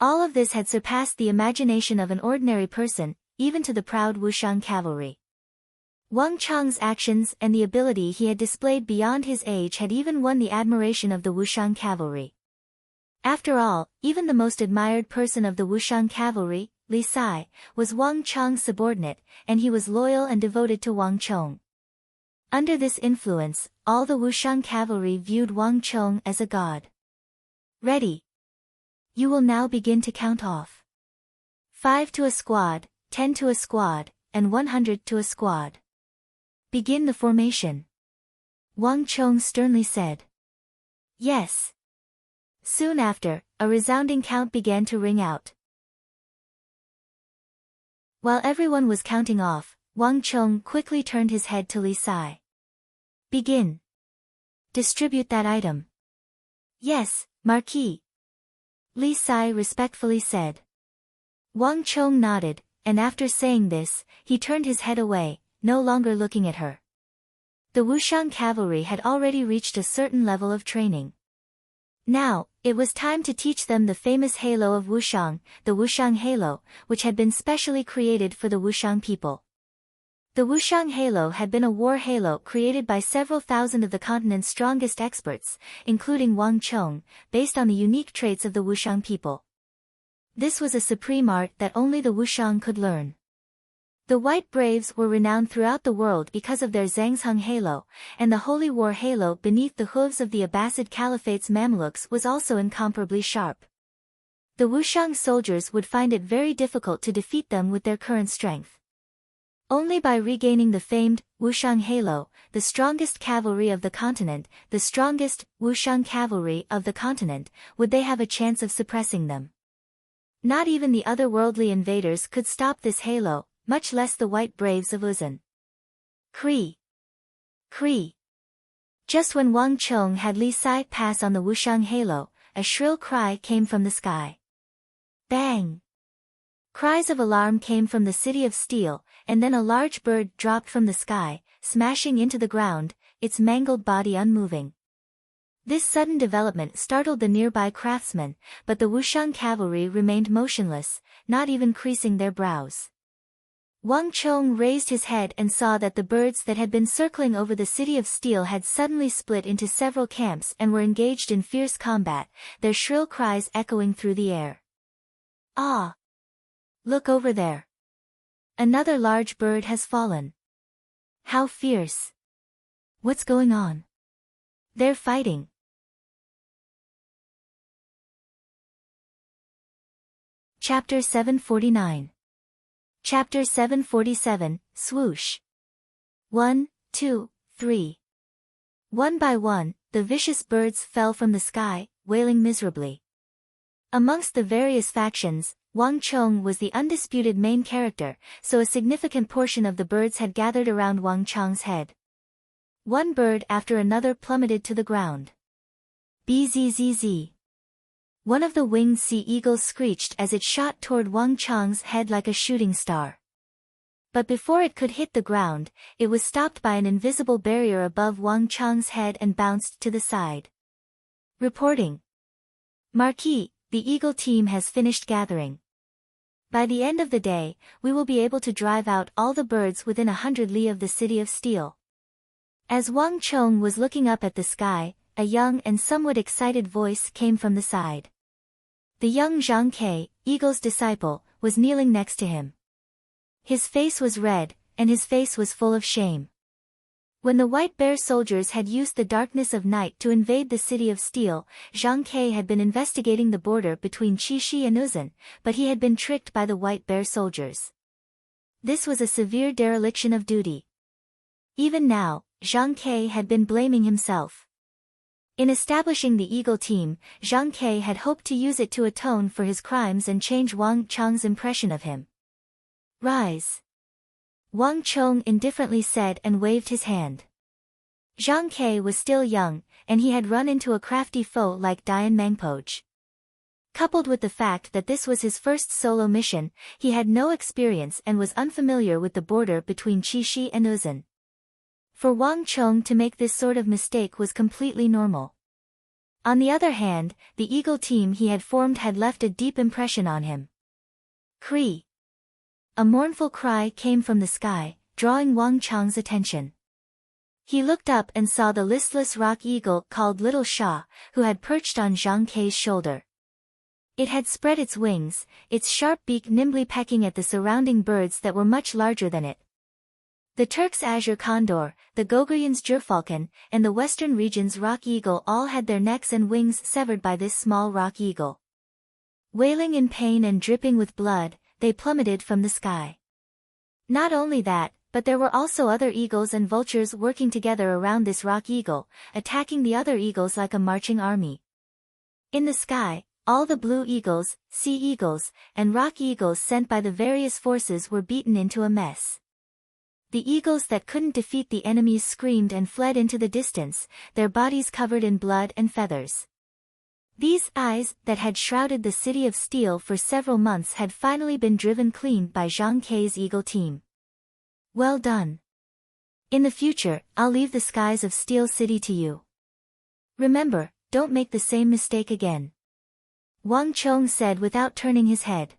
All of this had surpassed the imagination of an ordinary person, even to the proud Wushang cavalry. Wang Chong's actions and the ability he had displayed beyond his age had even won the admiration of the Wushang cavalry. After all, even the most admired person of the Wushang cavalry, Li Sai, was Wang Chong's subordinate, and he was loyal and devoted to Wang Chong. Under this influence, all the Wushang cavalry viewed Wang Chong as a god. Ready. You will now begin to count off. 5 to a squad, 10 to a squad, and 100 to a squad. Begin the formation. Wang Chong sternly said. Yes. Soon after, a resounding count began to ring out. While everyone was counting off, Wang Chong quickly turned his head to Li Sai. Begin. Distribute that item. Yes, Marquis. Li Sai respectfully said. Wang Chong nodded, and after saying this, he turned his head away, no longer looking at her. The Wushang cavalry had already reached a certain level of training. Now, it was time to teach them the famous halo of Wushang, the Wushang halo, which had been specially created for the Wushang people. The Wushang Halo had been a war halo created by several thousand of the continent's strongest experts, including Wang Chong, based on the unique traits of the Wushang people. This was a supreme art that only the Wushang could learn. The White Braves were renowned throughout the world because of their Zhangzheng Halo, and the Holy War Halo beneath the hooves of the Abbasid Caliphate's Mamelukes was also incomparably sharp. The Wushang soldiers would find it very difficult to defeat them with their current strength. Only by regaining the famed Wushang Halo, the strongest cavalry of the continent, the strongest Wushang cavalry of the continent, would they have a chance of suppressing them. Not even the otherworldly invaders could stop this halo, much less the White Braves of Uzan. Cree! Cree! Just when Wang Chong had Li Sai pass on the Wushang Halo, a shrill cry came from the sky. Bang! Cries of alarm came from the City of Steel, and then a large bird dropped from the sky, smashing into the ground, its mangled body unmoving. This sudden development startled the nearby craftsmen, but the Wushang cavalry remained motionless, not even creasing their brows. Wang Chong raised his head and saw that the birds that had been circling over the City of Steel had suddenly split into several camps and were engaged in fierce combat, their shrill cries echoing through the air. Ah! Look over there. Another large bird has fallen. How fierce! What's going on? They're fighting. Chapter 749. Chapter 747, Swoosh. 1, 2, 3. One by one, the vicious birds fell from the sky, wailing miserably. Amongst the various factions, Wang Chong was the undisputed main character, so a significant portion of the birds had gathered around Wang Chong's head. One bird after another plummeted to the ground. Bzzz. One of the winged sea eagles screeched as it shot toward Wang Chong's head like a shooting star. But before it could hit the ground, it was stopped by an invisible barrier above Wang Chong's head and bounced to the side. Reporting. Marquis, the Eagle team has finished gathering. By the end of the day, we will be able to drive out all the birds within 100 li of the City of Steel. As Wang Chong was looking up at the sky, a young and somewhat excited voice came from the side. The young Zhang Ke, Eagle's disciple, was kneeling next to him. His face was red, and his face was full of shame. When the White Bear soldiers had used the darkness of night to invade the City of Steel, Zhang Ke had been investigating the border between Qixi and Uzan, but he had been tricked by the White Bear soldiers. This was a severe dereliction of duty. Even now, Zhang Ke had been blaming himself. In establishing the Eagle team, Zhang Ke had hoped to use it to atone for his crimes and change Wang Chong's impression of him. Rise! Wang Chong indifferently said and waved his hand. Zhang Ke was still young, and he had run into a crafty foe like Dian Mangpoj. Coupled with the fact that this was his first solo mission, he had no experience and was unfamiliar with the border between Qixi and Uzan. For Wang Chong to make this sort of mistake was completely normal. On the other hand, the Eagle team he had formed had left a deep impression on him. Cree! A mournful cry came from the sky, drawing Wang Chong's attention. He looked up and saw the listless rock eagle called Little Sha, who had perched on Zhang Ke's shoulder. It had spread its wings, its sharp beak nimbly pecking at the surrounding birds that were much larger than it. The Turk's azure condor, the Gogrian's gerfalcon, and the western region's rock eagle all had their necks and wings severed by this small rock eagle. Wailing in pain and dripping with blood, they plummeted from the sky. Not only that, but there were also other eagles and vultures working together around this rock eagle, attacking the other eagles like a marching army. In the sky, all the blue eagles, sea eagles, and rock eagles sent by the various forces were beaten into a mess. The eagles that couldn't defeat the enemies screamed and fled into the distance, their bodies covered in blood and feathers. These eyes that had shrouded the City of Steel for several months had finally been driven clean by Zhang Ke's Eagle team. Well done. In the future, I'll leave the skies of Steel City to you. Remember, don't make the same mistake again. Wang Chong said without turning his head.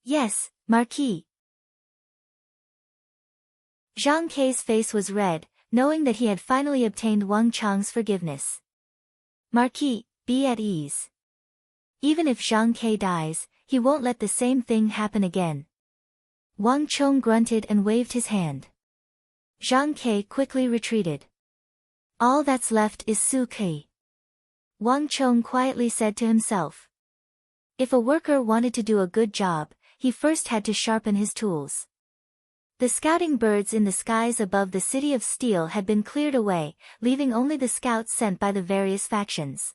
Yes, Marquis. Zhang Kei's face was red, knowing that he had finally obtained Wang Chang's forgiveness. Marquis, be at ease. Even if Zhang Kei dies, he won't let the same thing happen again. Wang Chong grunted and waved his hand. Zhang Kei quickly retreated. All that's left is Su Kei. Wang Chong quietly said to himself. If a worker wanted to do a good job, he first had to sharpen his tools. The scouting birds in the skies above the city of Steel had been cleared away, leaving only the scouts sent by the various factions.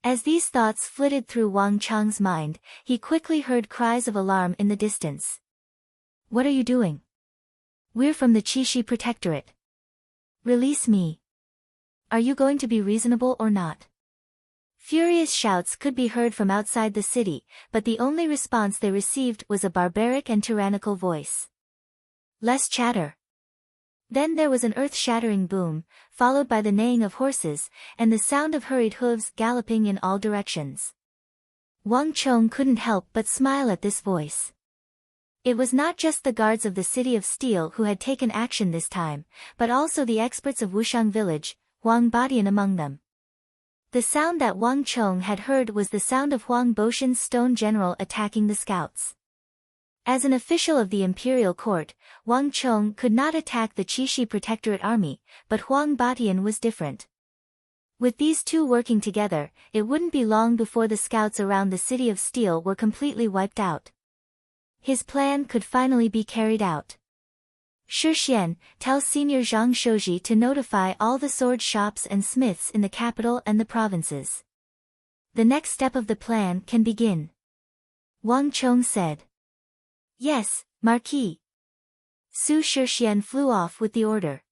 As these thoughts flitted through Wang Chang's mind, he quickly heard cries of alarm in the distance. What are you doing? We're from the Qixi Protectorate. Release me. Are you going to be reasonable or not? Furious shouts could be heard from outside the city, but the only response they received was a barbaric and tyrannical voice. Less chatter. Then there was an earth-shattering boom, followed by the neighing of horses, and the sound of hurried hooves galloping in all directions. Wang Chong couldn't help but smile at this voice. It was not just the guards of the City of Steel who had taken action this time, but also the experts of Wushang village, Huang Badian among them. The sound that Wang Chong had heard was the sound of Huang Boshan's stone general attacking the scouts. As an official of the imperial court, Wang Chong could not attack the Qixi Protectorate army, but Huang Batian was different. With these two working together, it wouldn't be long before the scouts around the City of Steel were completely wiped out. His plan could finally be carried out. Shixian, tell Senior Zhang Shouji to notify all the sword shops and smiths in the capital and the provinces. The next step of the plan can begin. Wang Chong said. Yes, Marquis. Su Shixian flew off with the order.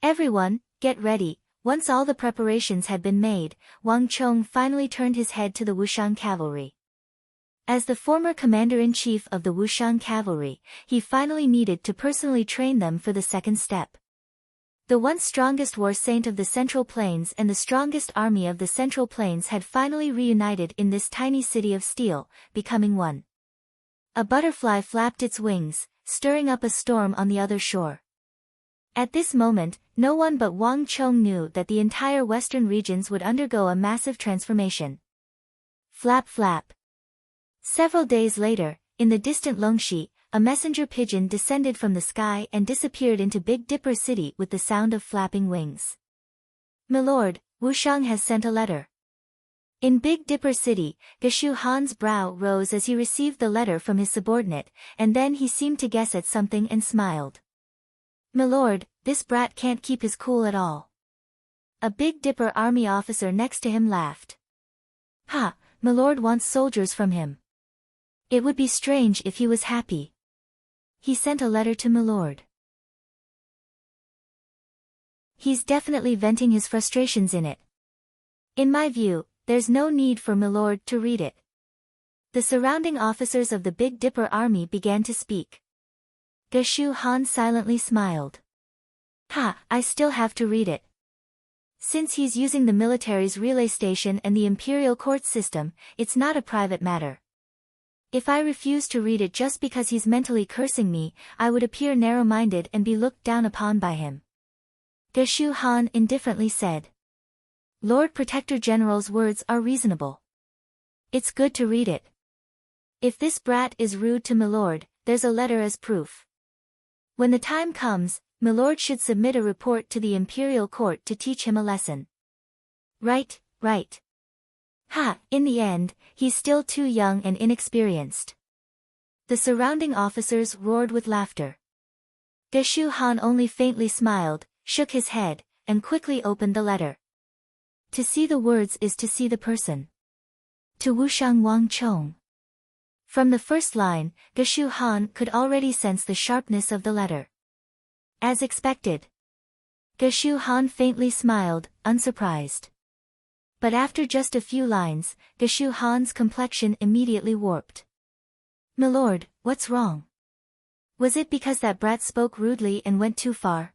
Everyone, get ready. Once all the preparations had been made, Wang Chong finally turned his head to the Wushang cavalry. As the former commander-in-chief of the Wushang cavalry, he finally needed to personally train them for the second step. The once strongest war saint of the Central Plains and the strongest army of the Central Plains had finally reunited in this tiny city of steel, becoming one. A butterfly flapped its wings, stirring up a storm on the other shore. At this moment, no one but Wang Chong knew that the entire western regions would undergo a massive transformation. Flap flap. Several days later, in the distant Longxi, a messenger pigeon descended from the sky and disappeared into Big Dipper City with the sound of flapping wings. Milord, Wushang has sent a letter. In Big Dipper City, Geshu Han's brow rose as he received the letter from his subordinate, and then he seemed to guess at something and smiled. Milord, this brat can't keep his cool at all. A Big Dipper army officer next to him laughed. Ha, Milord wants soldiers from him. It would be strange if he was happy. He sent a letter to Milord. He's definitely venting his frustrations in it. In my view, there's no need for Milord to read it. The surrounding officers of the Big Dipper army began to speak. Geshu Han silently smiled. Ha, I still have to read it. Since he's using the military's relay station and the imperial court system, it's not a private matter. If I refuse to read it just because he's mentally cursing me, I would appear narrow-minded and be looked down upon by him. Geshu Han indifferently said. Lord Protector General's words are reasonable. It's good to read it. If this brat is rude to Milord, there's a letter as proof. When the time comes, Milord should submit a report to the Imperial Court to teach him a lesson. Right, right. Ha, in the end, he's still too young and inexperienced. The surrounding officers roared with laughter. Geshu Han only faintly smiled, shook his head, and quickly opened the letter. To see the words is to see the person. To Wushang Wang Chong. From the first line, Geshu Han could already sense the sharpness of the letter. As expected. Geshu Han faintly smiled, unsurprised. But after just a few lines, Geshu Han's complexion immediately warped. Milord, what's wrong? Was it because that brat spoke rudely and went too far?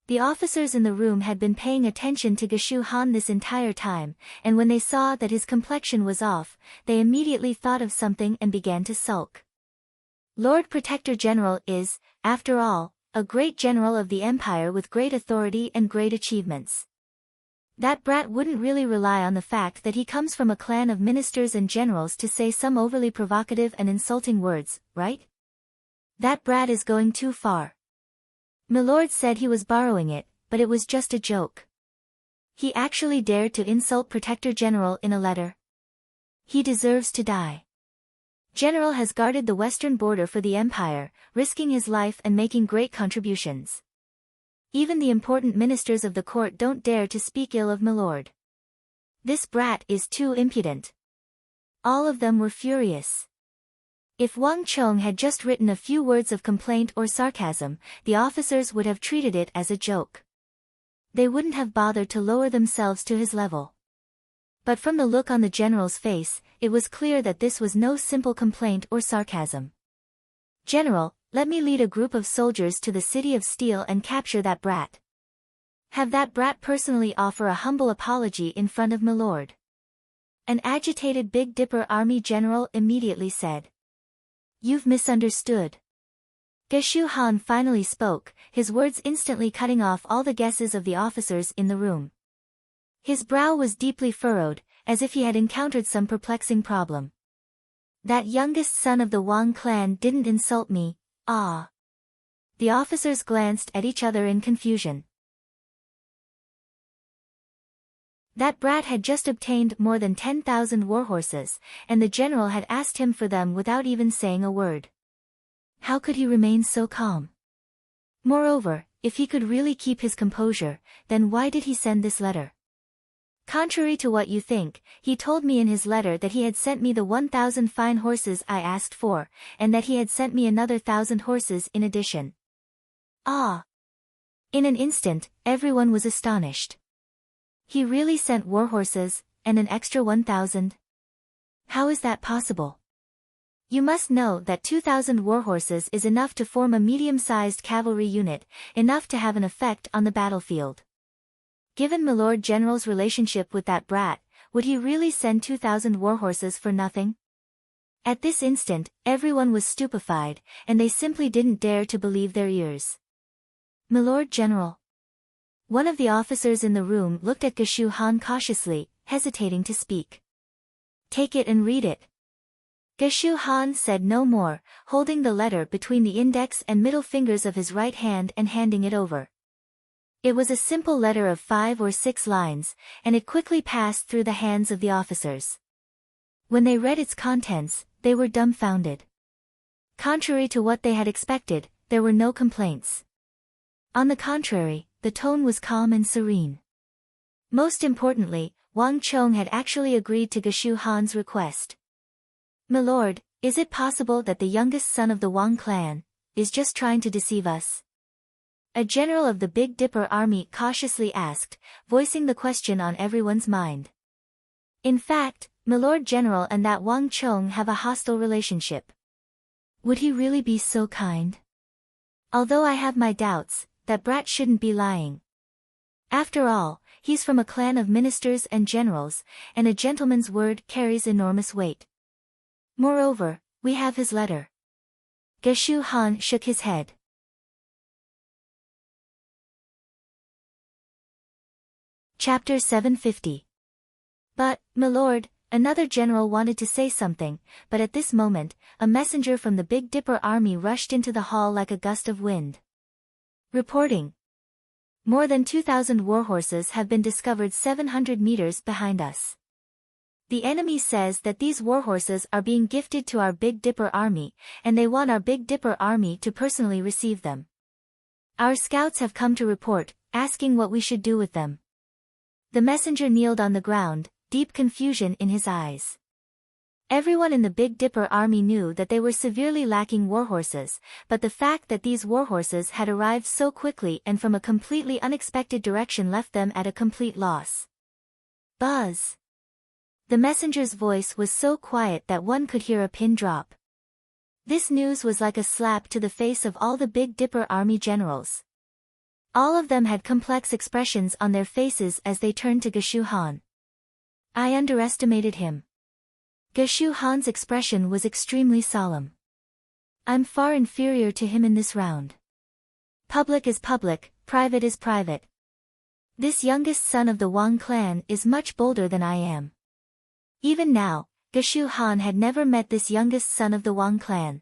The officers in the room had been paying attention to Geshu Han this entire time, and when they saw that his complexion was off, they immediately thought of something and began to sulk. Lord Protector General is, after all, a great general of the empire with great authority and great achievements. That brat wouldn't really rely on the fact that he comes from a clan of ministers and generals to say some overly provocative and insulting words, right? That brat is going too far. Milord said he was borrowing it, but it was just a joke. He actually dared to insult Protector General in a letter. He deserves to die. General has guarded the western border for the empire, risking his life and making great contributions. Even the important ministers of the court don't dare to speak ill of Milord. This brat is too impudent. All of them were furious. If Wang Chong had just written a few words of complaint or sarcasm, the officers would have treated it as a joke. They wouldn't have bothered to lower themselves to his level. But from the look on the general's face, it was clear that this was no simple complaint or sarcasm. General, let me lead a group of soldiers to the City of Steel and capture that brat. Have that brat personally offer a humble apology in front of Milord. An agitated Big Dipper army general immediately said. You've misunderstood. Geshu Han finally spoke, his words instantly cutting off all the guesses of the officers in the room. His brow was deeply furrowed, as if he had encountered some perplexing problem. That youngest son of the Wang clan didn't insult me, ah. The officers glanced at each other in confusion. That brat had just obtained more than 10,000 warhorses, and the general had asked him for them without even saying a word. How could he remain so calm? Moreover, if he could really keep his composure, then why did he send this letter? Contrary to what you think, he told me in his letter that he had sent me the 1,000 fine horses I asked for, and that he had sent me another 1,000 horses in addition. Ah! In an instant, everyone was astonished. He really sent warhorses, and an extra 1,000? How is that possible? You must know that 2,000 warhorses is enough to form a medium-sized cavalry unit, enough to have an effect on the battlefield. Given Milord General's relationship with that brat, would he really send 2,000 warhorses for nothing? At this instant, everyone was stupefied, and they simply didn't dare to believe their ears. Milord General. One of the officers in the room looked at Geshu Han cautiously, hesitating to speak. Take it and read it. Geshu Han said no more, holding the letter between the index and middle fingers of his right hand and handing it over. It was a simple letter of 5 or 6 lines, and it quickly passed through the hands of the officers. When they read its contents, they were dumbfounded. Contrary to what they had expected, there were no complaints. On the contrary, the tone was calm and serene. Most importantly, Wang Chong had actually agreed to Geshu Han's request. Milord, is it possible that the youngest son of the Wang clan is just trying to deceive us? A general of the Big Dipper army cautiously asked, voicing the question on everyone's mind. In fact, Milord General and that Wang Chong have a hostile relationship. Would he really be so kind? Although I have my doubts, that brat shouldn't be lying. After all, he's from a clan of ministers and generals, and a gentleman's word carries enormous weight. Moreover, we have his letter. Geshu Han shook his head. Chapter 750. But, Milord, another general wanted to say something, but at this moment, a messenger from the Big Dipper army rushed into the hall like a gust of wind. Reporting. More than 2,000 warhorses have been discovered 700 meters behind us. The enemy says that these warhorses are being gifted to our Big Dipper army, and they want our Big Dipper army to personally receive them. Our scouts have come to report, asking what we should do with them. The messenger kneeled on the ground, deep confusion in his eyes. Everyone in the Big Dipper army knew that they were severely lacking warhorses, but the fact that these warhorses had arrived so quickly and from a completely unexpected direction left them at a complete loss. Buzz! The messenger's voice was so quiet that one could hear a pin drop. This news was like a slap to the face of all the Big Dipper army generals. All of them had complex expressions on their faces as they turned to Geshu Han. I underestimated him. Geshu Han's expression was extremely solemn. I'm far inferior to him in this round. Public is public, private is private. This youngest son of the Wang clan is much bolder than I am. Even now, Geshu Han had never met this youngest son of the Wang clan.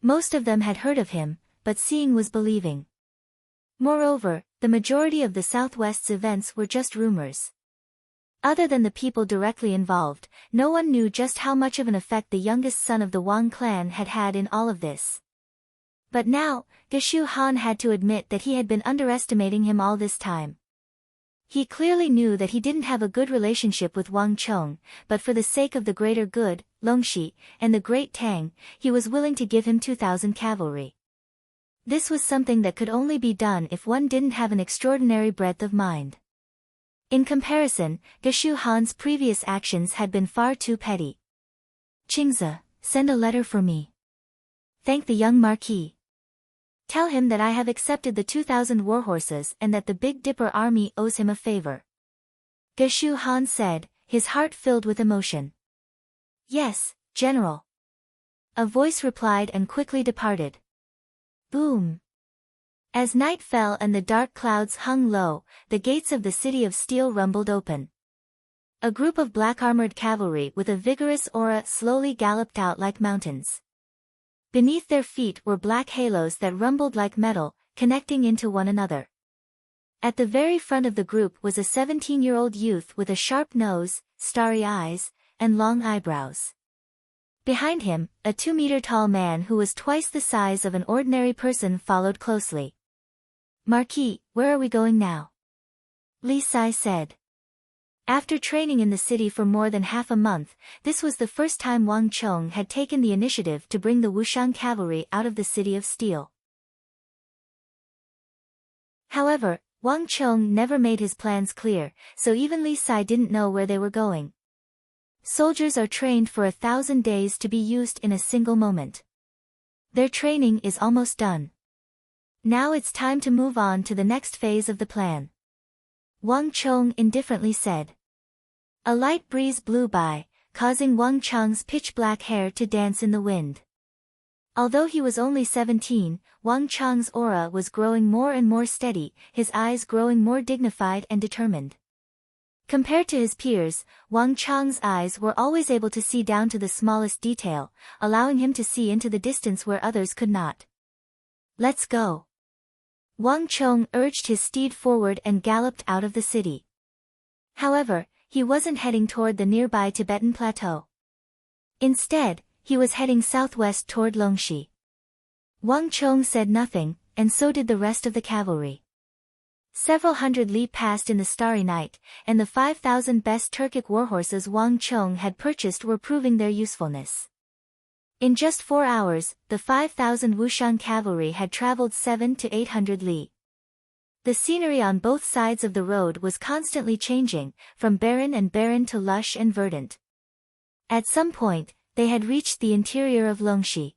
Most of them had heard of him, but seeing was believing. Moreover, the majority of the Southwest's events were just rumors. Other than the people directly involved, no one knew just how much of an effect the youngest son of the Wang clan had had in all of this. But now, Geshu Han had to admit that he had been underestimating him all this time. He clearly knew that he didn't have a good relationship with Wang Chong, but for the sake of the greater good, Longxi, and the great Tang, he was willing to give him 2,000 cavalry. This was something that could only be done if one didn't have an extraordinary breadth of mind. In comparison, Geshu Han's previous actions had been far too petty. Qingzi, send a letter for me. Thank the young marquis. Tell him that I have accepted the 2,000 warhorses and that the Big Dipper army owes him a favor. Geshu Han said, his heart filled with emotion. Yes, General. A voice replied and quickly departed. Boom. As night fell and the dark clouds hung low, the gates of the city of steel rumbled open. A group of black-armored cavalry with a vigorous aura slowly galloped out like mountains. Beneath their feet were black halos that rumbled like metal, connecting into one another. At the very front of the group was a 17-year-old youth with a sharp nose, starry eyes, and long eyebrows. Behind him, a 2-meter-tall man who was twice the size of an ordinary person followed closely. Marquis, where are we going now? Li Sai said. After training in the city for more than half a month, this was the first time Wang Chong had taken the initiative to bring the Wushang cavalry out of the city of steel. However, Wang Chong never made his plans clear, so even Li Sai didn't know where they were going. Soldiers are trained for 1,000 days to be used in a single moment. Their training is almost done. Now it's time to move on to the next phase of the plan. Wang Chong indifferently said. A light breeze blew by, causing Wang Chong's pitch-black hair to dance in the wind. Although he was only 17, Wang Chong's aura was growing more and more steady, his eyes growing more dignified and determined. Compared to his peers, Wang Chong's eyes were always able to see down to the smallest detail, allowing him to see into the distance where others could not. Let's go. Wang Chong urged his steed forward and galloped out of the city. However, he wasn't heading toward the nearby Tibetan plateau. Instead, he was heading southwest toward Longxi. Wang Chong said nothing, and so did the rest of the cavalry. Several hundred li passed in the starry night, and the 5,000 best Turkic warhorses Wang Chong had purchased were proving their usefulness. In just 4 hours, the 5,000 Wushang cavalry had traveled 700 to 800 li. The scenery on both sides of the road was constantly changing, from barren and barren to lush and verdant. At some point, they had reached the interior of Longxi.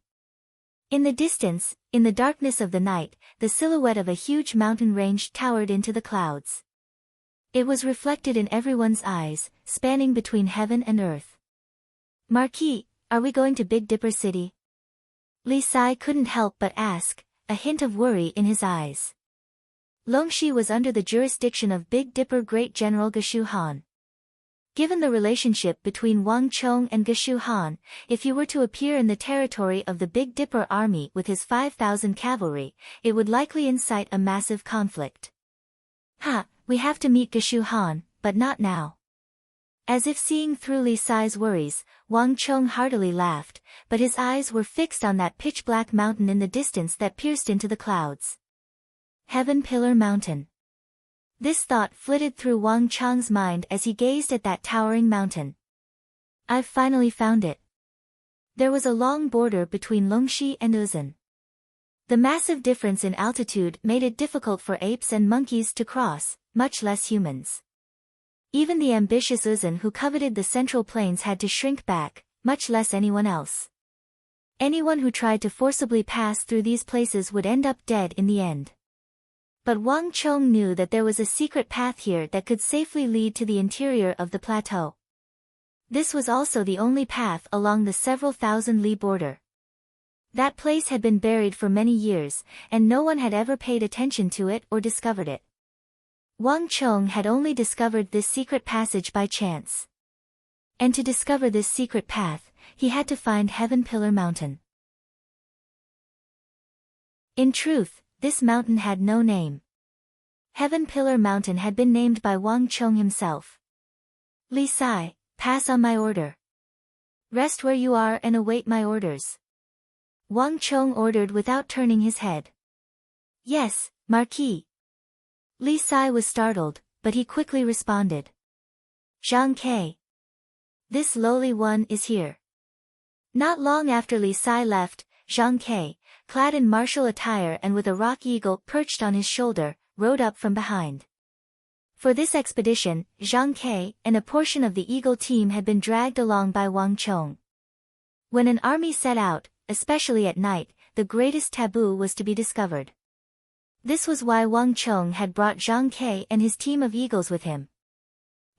In the distance, in the darkness of the night, the silhouette of a huge mountain range towered into the clouds. It was reflected in everyone's eyes, spanning between heaven and earth. Marquis, are we going to Big Dipper City? Li Sai couldn't help but ask, a hint of worry in his eyes. Longxi was under the jurisdiction of Big Dipper Great General Geshu Han. Given the relationship between Wang Chong and Geshu Han, if he were to appear in the territory of the Big Dipper army with his 5,000 cavalry, it would likely incite a massive conflict. We have to meet Geshu Han, but not now. As if seeing through Li Sai's worries, Wang Chong heartily laughed, but his eyes were fixed on that pitch-black mountain in the distance that pierced into the clouds. Heaven Pillar Mountain. This thought flitted through Wang Chong's mind as he gazed at that towering mountain. I've finally found it. There was a long border between Longxi and Uzan. The massive difference in altitude made it difficult for apes and monkeys to cross, much less humans. Even the ambitious Uzan who coveted the Central Plains had to shrink back, much less anyone else. Anyone who tried to forcibly pass through these places would end up dead in the end. But Wang Chong knew that there was a secret path here that could safely lead to the interior of the plateau. This was also the only path along the several thousand li border. That place had been buried for many years, and no one had ever paid attention to it or discovered it. Wang Chong had only discovered this secret passage by chance. And to discover this secret path, he had to find Heaven Pillar Mountain. In truth, this mountain had no name. Heaven Pillar Mountain had been named by Wang Chong himself. Li Sai, pass on my order. Rest where you are and await my orders. Wang Chong ordered without turning his head. Yes, Marquis. Li Sai was startled, but he quickly responded. Zhang Ke. This lowly one is here. Not long after Li Sai left, Zhang Ke, clad in martial attire and with a rock eagle perched on his shoulder, rode up from behind. For this expedition, Zhang Ke and a portion of the eagle team had been dragged along by Wang Chong. When an army set out, especially at night, the greatest taboo was to be discovered. This was why Wang Chong had brought Zhang Ke and his team of eagles with him.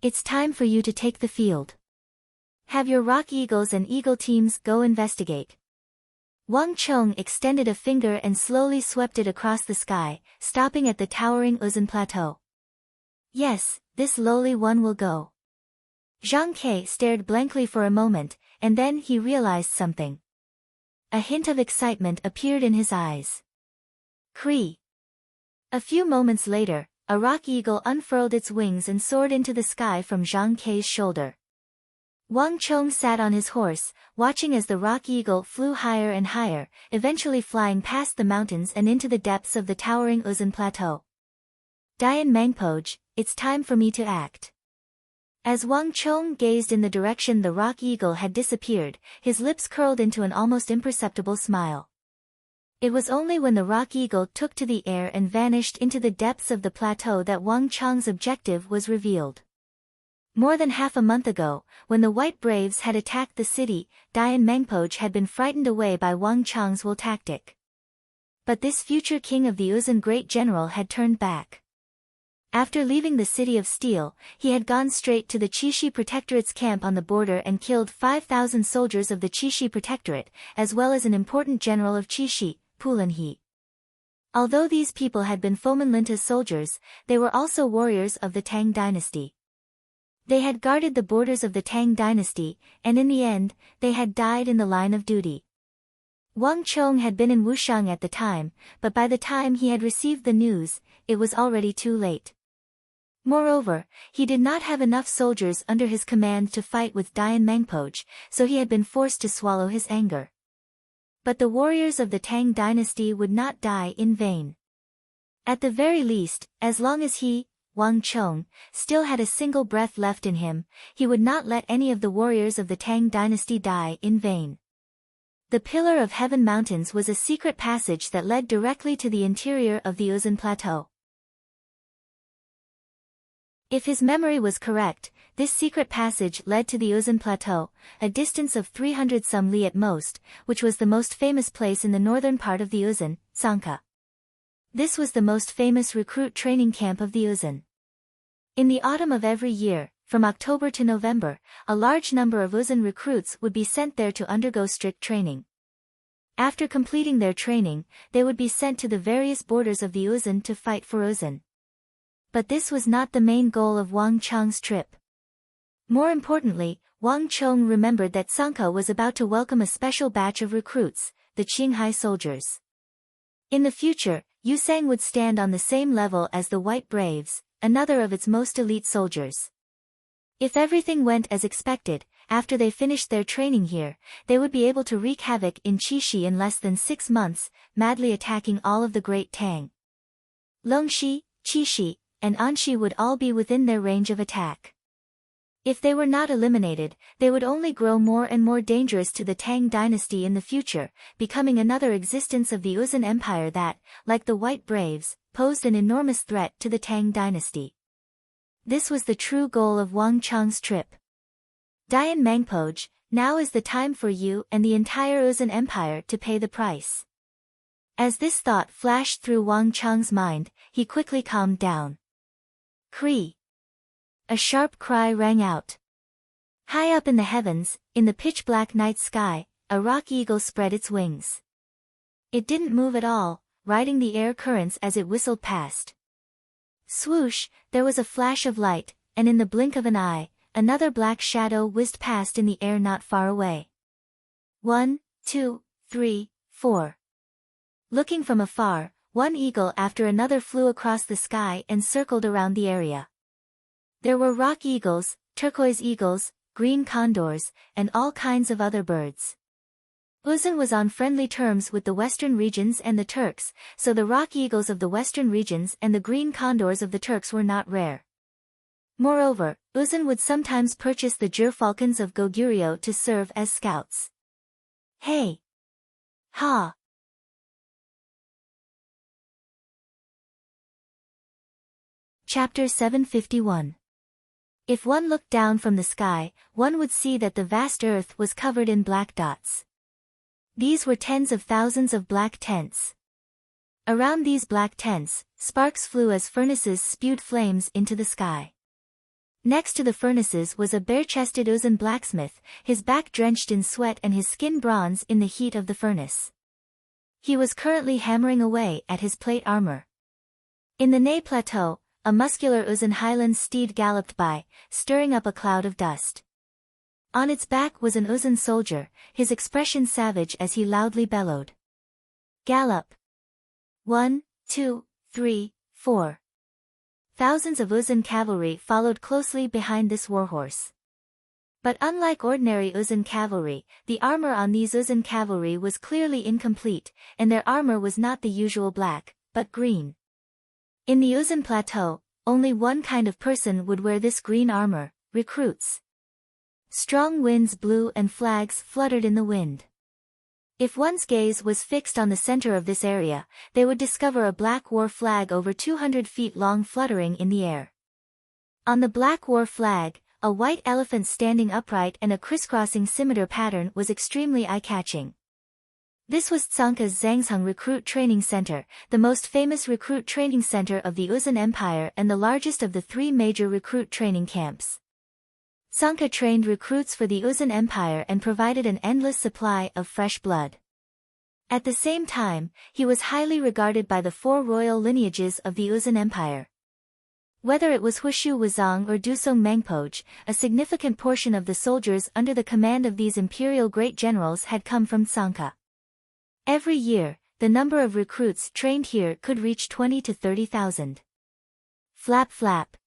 It's time for you to take the field. Have your rock eagles and eagle teams go investigate. Wang Chong extended a finger and slowly swept it across the sky, stopping at the towering Uzan Plateau. Yes, this lowly one will go. Zhang Ke stared blankly for a moment, and then he realized something. A hint of excitement appeared in his eyes. Cree. A few moments later, a rock eagle unfurled its wings and soared into the sky from Zhang Ke's shoulder. Wang Chong sat on his horse, watching as the rock eagle flew higher and higher, eventually flying past the mountains and into the depths of the towering Uzan Plateau. Dian Mangpoj, it's time for me to act. As Wang Chong gazed in the direction the rock eagle had disappeared, his lips curled into an almost imperceptible smile. It was only when the rock eagle took to the air and vanished into the depths of the plateau that Wang Chong's objective was revealed. More than half a month ago, when the White Braves had attacked the city, Dian Mangpoj had been frightened away by Wang Chong's will tactic. But this future king of the Uzan great general had turned back. After leaving the City of Steel, he had gone straight to the Qixi Protectorate's camp on the border and killed 5,000 soldiers of the Qixi Protectorate, as well as an important general of Qixi, Pulanhe. Although these people had been Fomin Linta's soldiers, they were also warriors of the Tang dynasty. They had guarded the borders of the Tang dynasty, and in the end, they had died in the line of duty. Wang Chong had been in Wushang at the time, but by the time he had received the news, it was already too late. Moreover, he did not have enough soldiers under his command to fight with Dian Mangpoj, so he had been forced to swallow his anger. But the warriors of the Tang dynasty would not die in vain. At the very least, as long as he, Wang Chong, still had a single breath left in him, he would not let any of the warriors of the Tang dynasty die in vain. The Pillar of Heaven Mountains was a secret passage that led directly to the interior of the Uzan Plateau. If his memory was correct, this secret passage led to the Uzan Plateau, a distance of 300 some li at most, which was the most famous place in the northern part of the Uzan, Sanka. This was the most famous recruit training camp of the Uzan. In the autumn of every year, from October to November, a large number of Uzan recruits would be sent there to undergo strict training. After completing their training, they would be sent to the various borders of the Uzan to fight for Uzan. But this was not the main goal of Wang Chong's trip. More importantly, Wang Chong remembered that Sanka was about to welcome a special batch of recruits, the Qinghai soldiers. In the future, Yusang would stand on the same level as the White Braves, another of its most elite soldiers. If everything went as expected, after they finished their training here, they would be able to wreak havoc in Qixi in less than 6 months, madly attacking all of the Great Tang. Longxi, Qixi, and Anxi would all be within their range of attack. If they were not eliminated, they would only grow more and more dangerous to the Tang dynasty in the future, becoming another existence of the Uzan Empire that, like the White Braves, posed an enormous threat to the Tang dynasty. This was the true goal of Wang Chong's trip. Dian Mangpoj, now is the time for you and the entire Uzan Empire to pay the price. As this thought flashed through Wang Chong's mind, he quickly calmed down. Cree! A sharp cry rang out. High up in the heavens, in the pitch-black night sky, a rock eagle spread its wings. It didn't move at all, riding the air currents as it whistled past. Swoosh, there was a flash of light, and in the blink of an eye, another black shadow whizzed past in the air not far away. 1, 2, 3, 4. Looking from afar, one eagle after another flew across the sky and circled around the area. There were rock eagles, turquoise eagles, green condors, and all kinds of other birds. Uzun was on friendly terms with the western regions and the Turks, so the rock eagles of the western regions and the green condors of the Turks were not rare. Moreover, Uzun would sometimes purchase the gerfalcons of Goguryeo to serve as scouts. Hey! Ha! Chapter 751. If one looked down from the sky, one would see that the vast earth was covered in black dots. These were tens of thousands of black tents. Around these black tents, sparks flew as furnaces spewed flames into the sky. Next to the furnaces was a bare-chested Uzun blacksmith, his back drenched in sweat and his skin bronze in the heat of the furnace. He was currently hammering away at his plate armor. In the Ney plateau, a muscular Uzun highland steed galloped by, stirring up a cloud of dust. On its back was an Uzun soldier, his expression savage as he loudly bellowed. Gallop! 1, 2, 3, 4. Thousands of Uzun cavalry followed closely behind this warhorse. But unlike ordinary Uzun cavalry, the armor on these Uzun cavalry was clearly incomplete, and their armor was not the usual black, but green. In the Uzun plateau, only one kind of person would wear this green armor, recruits. Strong winds blew and flags fluttered in the wind. If one's gaze was fixed on the center of this area, they would discover a black war flag over 200 feet long fluttering in the air. On the black war flag, a white elephant standing upright and a crisscrossing scimitar pattern was extremely eye-catching. This was Tsanka's Zhangzheng Recruit Training Center, the most famous recruit training center of the Uzun Empire and the largest of the three major recruit training camps. Tsanka trained recruits for the Uzun Empire and provided an endless supply of fresh blood. At the same time, he was highly regarded by the four royal lineages of the Uzun Empire. Whether it was Hushu Wuzong or Dusong Mengpoj, a significant portion of the soldiers under the command of these imperial great generals had come from Tsanka. Every year, the number of recruits trained here could reach 20 to 30,000. Flap flap.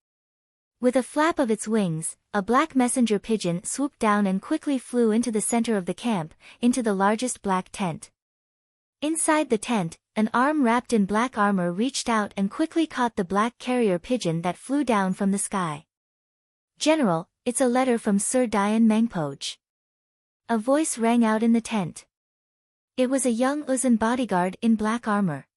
With a flap of its wings, a black messenger pigeon swooped down and quickly flew into the center of the camp, into the largest black tent. Inside the tent, an arm wrapped in black armor reached out and quickly caught the black carrier pigeon that flew down from the sky. General, it's a letter from Sir Dayan Mengpoj. A voice rang out in the tent. It was a young Uzun bodyguard in black armor.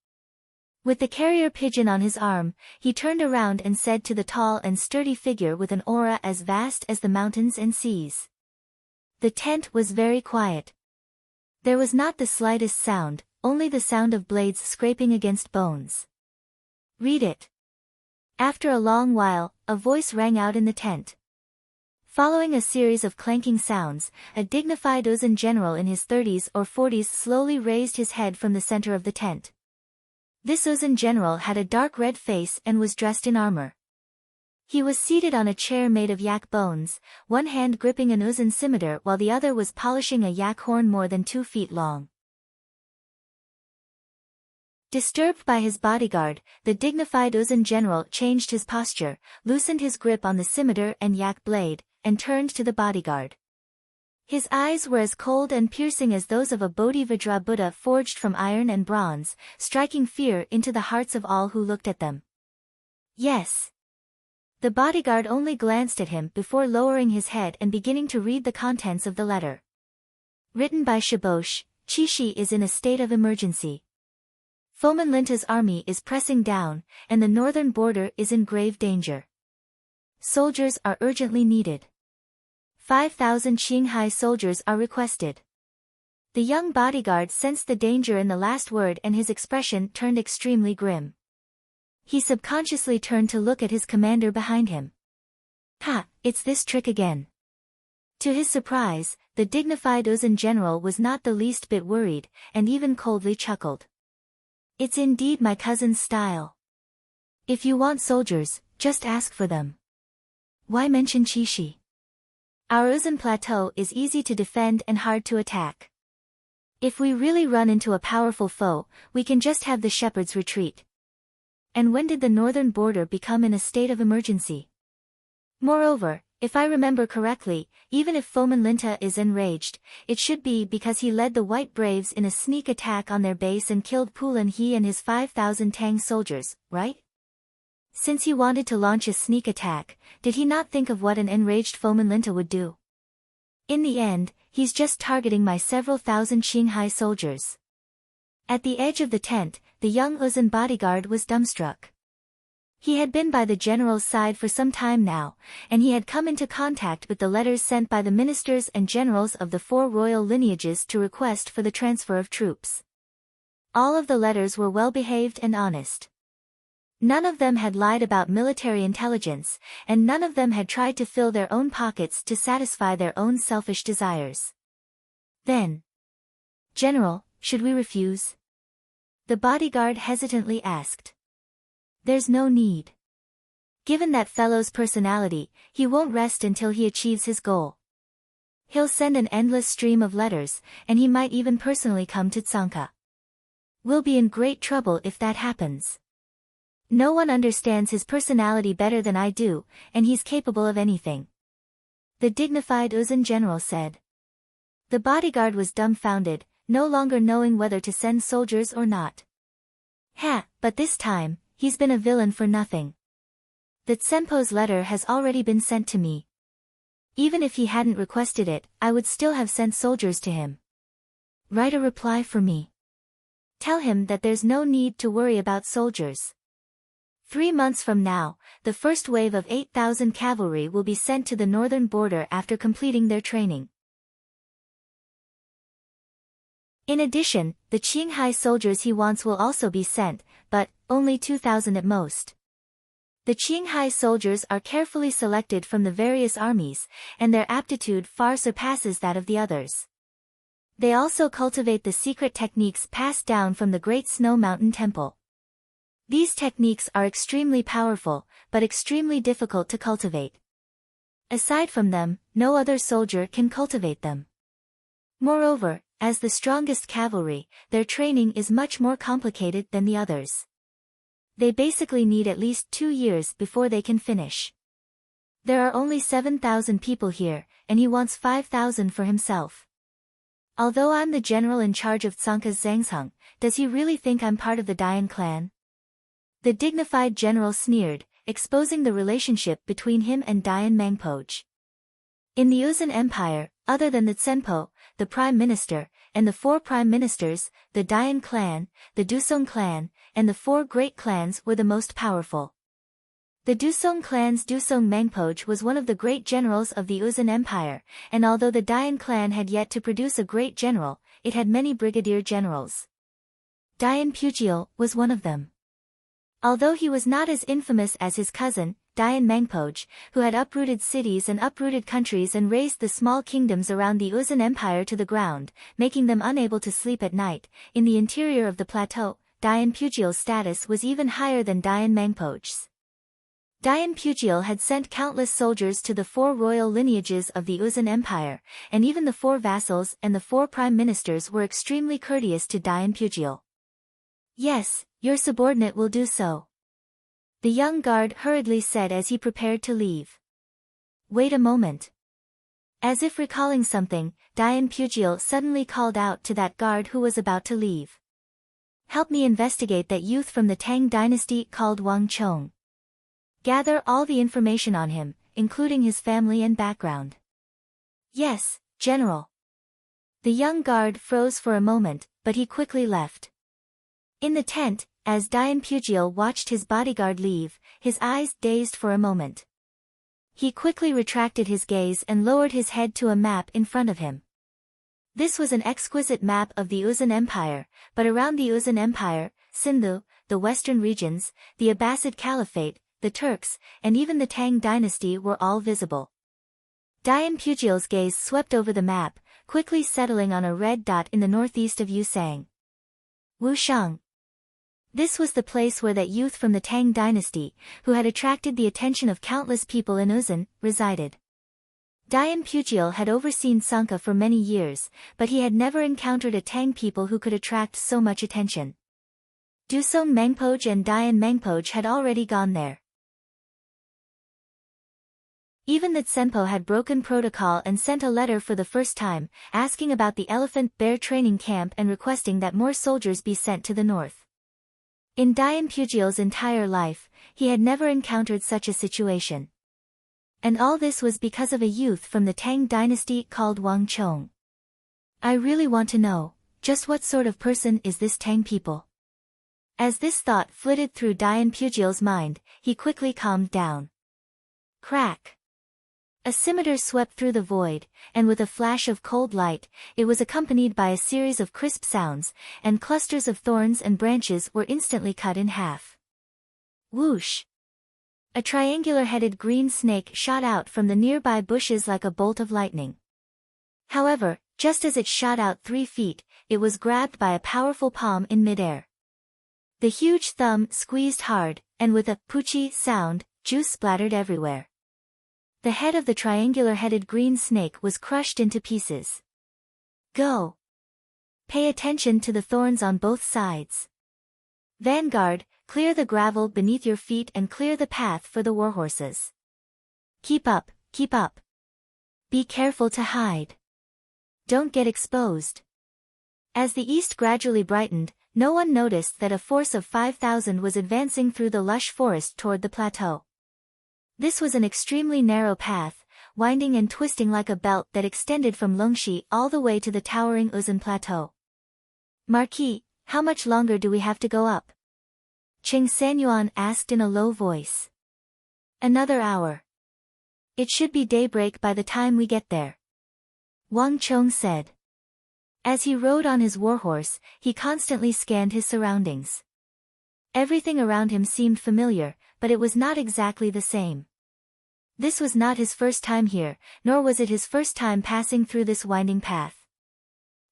With the carrier pigeon on his arm, he turned around and said to the tall and sturdy figure with an aura as vast as the mountains and seas. The tent was very quiet. There was not the slightest sound, only the sound of blades scraping against bones. Read it. After a long while, a voice rang out in the tent. Following a series of clanking sounds, a dignified Uzun general in his 30s or 40s slowly raised his head from the center of the tent. This Uzun general had a dark red face and was dressed in armor. He was seated on a chair made of yak bones, one hand gripping an Uzun scimitar while the other was polishing a yak horn more than 2 feet long. Disturbed by his bodyguard, the dignified Uzun general changed his posture, loosened his grip on the scimitar and yak blade, and turned to the bodyguard. His eyes were as cold and piercing as those of a Bodhivajra Buddha forged from iron and bronze, striking fear into the hearts of all who looked at them. Yes. The bodyguard only glanced at him before lowering his head and beginning to read the contents of the letter. Written by Shibosh, Chishi is in a state of emergency. Foman Linta's army is pressing down, and the northern border is in grave danger. Soldiers are urgently needed. 5,000 Qinghai soldiers are requested. The young bodyguard sensed the danger in the last word and his expression turned extremely grim. He subconsciously turned to look at his commander behind him. Ha, it's this trick again. To his surprise, the dignified Uzun general was not the least bit worried, and even coldly chuckled. It's indeed my cousin's style. If you want soldiers, just ask for them. Why mention Chishi? Our Uzun plateau is easy to defend and hard to attack. If we really run into a powerful foe, we can just have the shepherds retreat. And when did the northern border become in a state of emergency? Moreover, if I remember correctly, even if Foeman Linta is enraged, it should be because he led the White Braves in a sneak attack on their base and killed Pulan he and his 5,000 Tang soldiers, right? Since he wanted to launch a sneak attack, did he not think of what an enraged Foeman Linta would do? In the end, he's just targeting my several thousand Qinghai soldiers. At the edge of the tent, the young Uzun bodyguard was dumbstruck. He had been by the general's side for some time now, and he had come into contact with the letters sent by the ministers and generals of the 4 royal lineages to request for the transfer of troops. All of the letters were well-behaved and honest. None of them had lied about military intelligence, and none of them had tried to fill their own pockets to satisfy their own selfish desires. Then, General, should we refuse? The bodyguard hesitantly asked. There's no need. Given that fellow's personality, he won't rest until he achieves his goal. He'll send an endless stream of letters, and he might even personally come to Tsanka. We'll be in great trouble if that happens. No one understands his personality better than I do, and he's capable of anything. The dignified Uzun general said. The bodyguard was dumbfounded, no longer knowing whether to send soldiers or not. But this time, he's been a villain for nothing. That Senpo's letter has already been sent to me. Even if he hadn't requested it, I would still have sent soldiers to him. Write a reply for me. Tell him that there's no need to worry about soldiers. 3 months from now, the first wave of 8,000 cavalry will be sent to the northern border after completing their training. In addition, the Qinghai soldiers he wants will also be sent, but only 2,000 at most. The Qinghai soldiers are carefully selected from the various armies, and their aptitude far surpasses that of the others. They also cultivate the secret techniques passed down from the Great Snow Mountain Temple. These techniques are extremely powerful, but extremely difficult to cultivate. Aside from them, no other soldier can cultivate them. Moreover, as the strongest cavalry, their training is much more complicated than the others. They basically need at least 2 years before they can finish. There are only 7,000 people here, and he wants 5,000 for himself. Although I'm the general in charge of Tsanka's Zhangsheng, does he really think I'm part of the Dayan clan? The dignified general sneered, exposing the relationship between him and Dayan Mangpoj. In the Uzun Empire, other than the Tsenpo, the Prime Minister, and the 4 Prime Ministers, the Dayan clan, the Dusong clan, and the 4 great clans were the most powerful. The Dusong clan's Dusong Mangpoj was one of the great generals of the Uzun Empire, and although the Dayan clan had yet to produce a great general, it had many brigadier generals. Dayan Pujiel was one of them. Although he was not as infamous as his cousin, Dayan Mangpoj, who had uprooted cities and uprooted countries and razed the small kingdoms around the Uzun Empire to the ground, making them unable to sleep at night, in the interior of the plateau, Dayan Pujiel's status was even higher than Dayan Mangpoj's. Dayan Pujiel had sent countless soldiers to the 4 royal lineages of the Uzun Empire, and even the 4 vassals and the 4 prime ministers were extremely courteous to Dayan Pujiel. Yes, your subordinate will do so. The young guard hurriedly said as he prepared to leave. Wait a moment. As if recalling something, Dayan Pujiel suddenly called out to that guard who was about to leave. Help me investigate that youth from the Tang dynasty called Wang Chong. Gather all the information on him, including his family and background. Yes, General. The young guard froze for a moment, but he quickly left. In the tent, as Dayan Pujiel watched his bodyguard leave, his eyes dazed for a moment. He quickly retracted his gaze and lowered his head to a map in front of him. This was an exquisite map of the Uzun Empire, but around the Uzun Empire, Sindhu, the western regions, the Abbasid Caliphate, the Turks, and even the Tang dynasty were all visible. Dian Pugil's gaze swept over the map, quickly settling on a red dot in the northeast of Yusang. Wushang. This was the place where that youth from the Tang dynasty, who had attracted the attention of countless people in Uzan, resided. Dian Pugil had overseen Sanka for many years, but he had never encountered a Tang people who could attract so much attention. Dusong Mengpoj and Dian Mengpoj had already gone there. Even that Senpo had broken protocol and sent a letter for the first time, asking about the elephant bear training camp and requesting that more soldiers be sent to the north. In Dian Pugil's entire life, he had never encountered such a situation. And all this was because of a youth from the Tang dynasty called Wang Chong. I really want to know, just what sort of person is this Tang people? As this thought flitted through Dian Pugil's mind, he quickly calmed down. Crack! A scimitar swept through the void, and with a flash of cold light, it was accompanied by a series of crisp sounds, and clusters of thorns and branches were instantly cut in half. Whoosh! A triangular-headed green snake shot out from the nearby bushes like a bolt of lightning. However, just as it shot out 3 feet, it was grabbed by a powerful palm in midair. The huge thumb squeezed hard, and with a poochie sound, juice splattered everywhere. The head of the triangular-headed green snake was crushed into pieces. Go! Pay attention to the thorns on both sides. Vanguard, clear the gravel beneath your feet and clear the path for the warhorses. Keep up, keep up. Be careful to hide. Don't get exposed. As the east gradually brightened, no one noticed that a force of 5,000 was advancing through the lush forest toward the plateau. This was an extremely narrow path, winding and twisting like a belt that extended from Longxi all the way to the towering Uzan Plateau. Marquis, how much longer do we have to go up? Cheng Sanyuan asked in a low voice. Another hour. It should be daybreak by the time we get there. Wang Chong said. As he rode on his warhorse, he constantly scanned his surroundings. Everything around him seemed familiar, but it was not exactly the same. This was not his first time here, nor was it his first time passing through this winding path.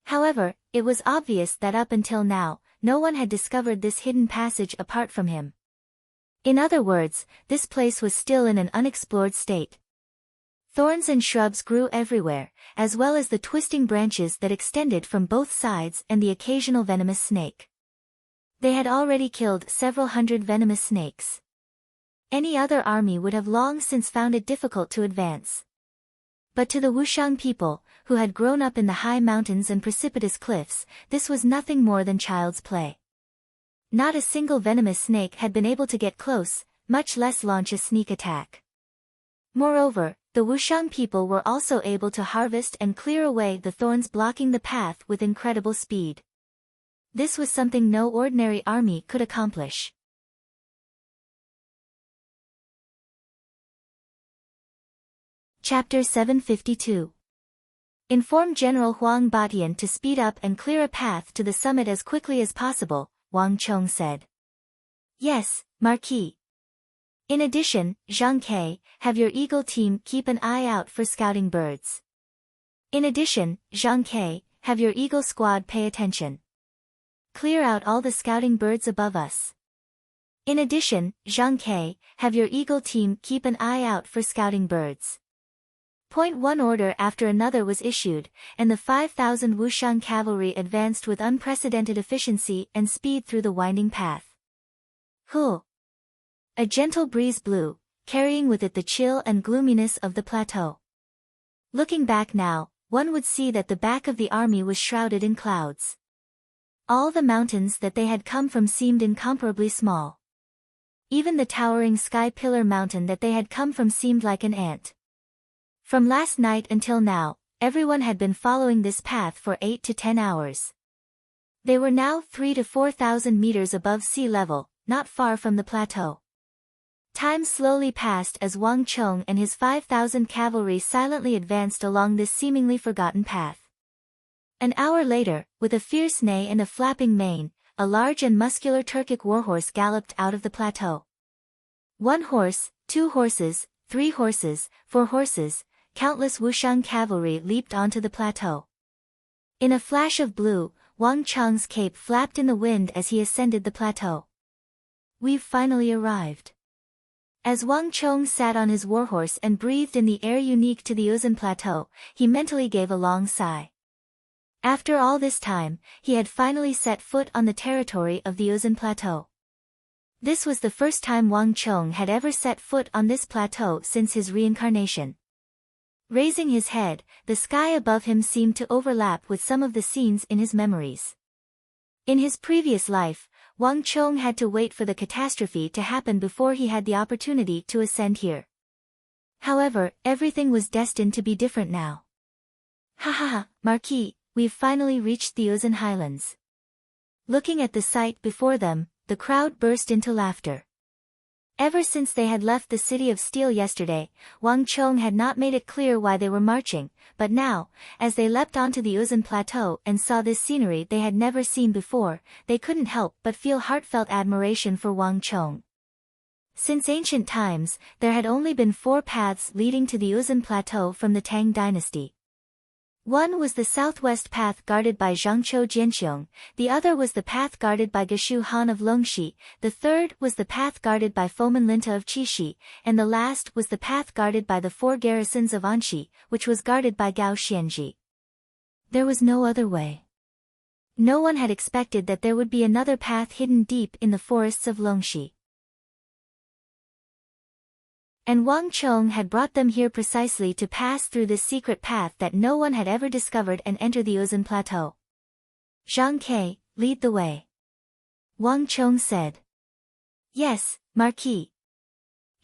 However, it was obvious that up until now, no one had discovered this hidden passage apart from him. In other words, this place was still in an unexplored state. Thorns and shrubs grew everywhere, as well as the twisting branches that extended from both sides and the occasional venomous snake. They had already killed several hundred venomous snakes. Any other army would have long since found it difficult to advance. But to the Wushang people, who had grown up in the high mountains and precipitous cliffs, this was nothing more than child's play. Not a single venomous snake had been able to get close, much less launch a sneak attack. Moreover, the Wushang people were also able to harvest and clear away the thorns blocking the path with incredible speed. This was something no ordinary army could accomplish. Chapter 752. Inform General Huang Batian to speed up and clear a path to the summit as quickly as possible, Wang Chong said. Yes, Marquis. In addition, Zhang Ke, have your eagle team keep an eye out for scouting birds. In addition, Zhang Ke, have your eagle squad pay attention. Clear out all the scouting birds above us. In addition, Zhang Ke, have your eagle team keep an eye out for scouting birds. One order after another was issued, and the 5,000 Wushang cavalry advanced with unprecedented efficiency and speed through the winding path. Hu! A gentle breeze blew, carrying with it the chill and gloominess of the plateau. Looking back now, one would see that the back of the army was shrouded in clouds. All the mountains that they had come from seemed incomparably small. Even the towering sky pillar mountain that they had come from seemed like an ant. From last night until now, everyone had been following this path for 8 to 10 hours. They were now 3,000 to 4,000 meters above sea level, not far from the plateau. Time slowly passed as Wang Chong and his 5,000 cavalry silently advanced along this seemingly forgotten path. An hour later, with a fierce neigh and a flapping mane, a large and muscular Turkic warhorse galloped out of the plateau. 1 horse, 2 horses, 3 horses, 4 horses, countless Wushang cavalry leaped onto the plateau. In a flash of blue, Wang Cheng's cape flapped in the wind as he ascended the plateau. "We've finally arrived." As Wang Cheng sat on his warhorse and breathed in the air unique to the Uzan Plateau, he mentally gave a long sigh. After all this time, he had finally set foot on the territory of the Uzan Plateau. This was the first time Wang Cheng had ever set foot on this plateau since his reincarnation. Raising his head, the sky above him seemed to overlap with some of the scenes in his memories. In his previous life, Wang Cheng had to wait for the catastrophe to happen before he had the opportunity to ascend here. However, everything was destined to be different now. "Ha ha ha, Marquis, we've finally reached the Uzan Highlands." Looking at the sight before them, the crowd burst into laughter. Ever since they had left the City of Steel yesterday, Wang Cheng had not made it clear why they were marching, but now, as they leapt onto the Uzan Plateau and saw this scenery they had never seen before, they couldn't help but feel heartfelt admiration for Wang Cheng. Since ancient times, there had only been 4 paths leading to the Uzan Plateau from the Tang dynasty. One was the southwest path guarded by Zhangqiu Jianxiong, the other was the path guarded by Geshu Han of Longxi, the third was the path guarded by Foman Linta of Qixi, and the last was the path guarded by the 4 garrisons of Anxi, which was guarded by Gao Xianji. There was no other way. No one had expected that there would be another path hidden deep in the forests of Longxi. And Wang Cheng had brought them here precisely to pass through this secret path that no one had ever discovered and enter the Uzan Plateau. "Zhang Ke, lead the way," Wang Cheng said. "Yes, Marquis."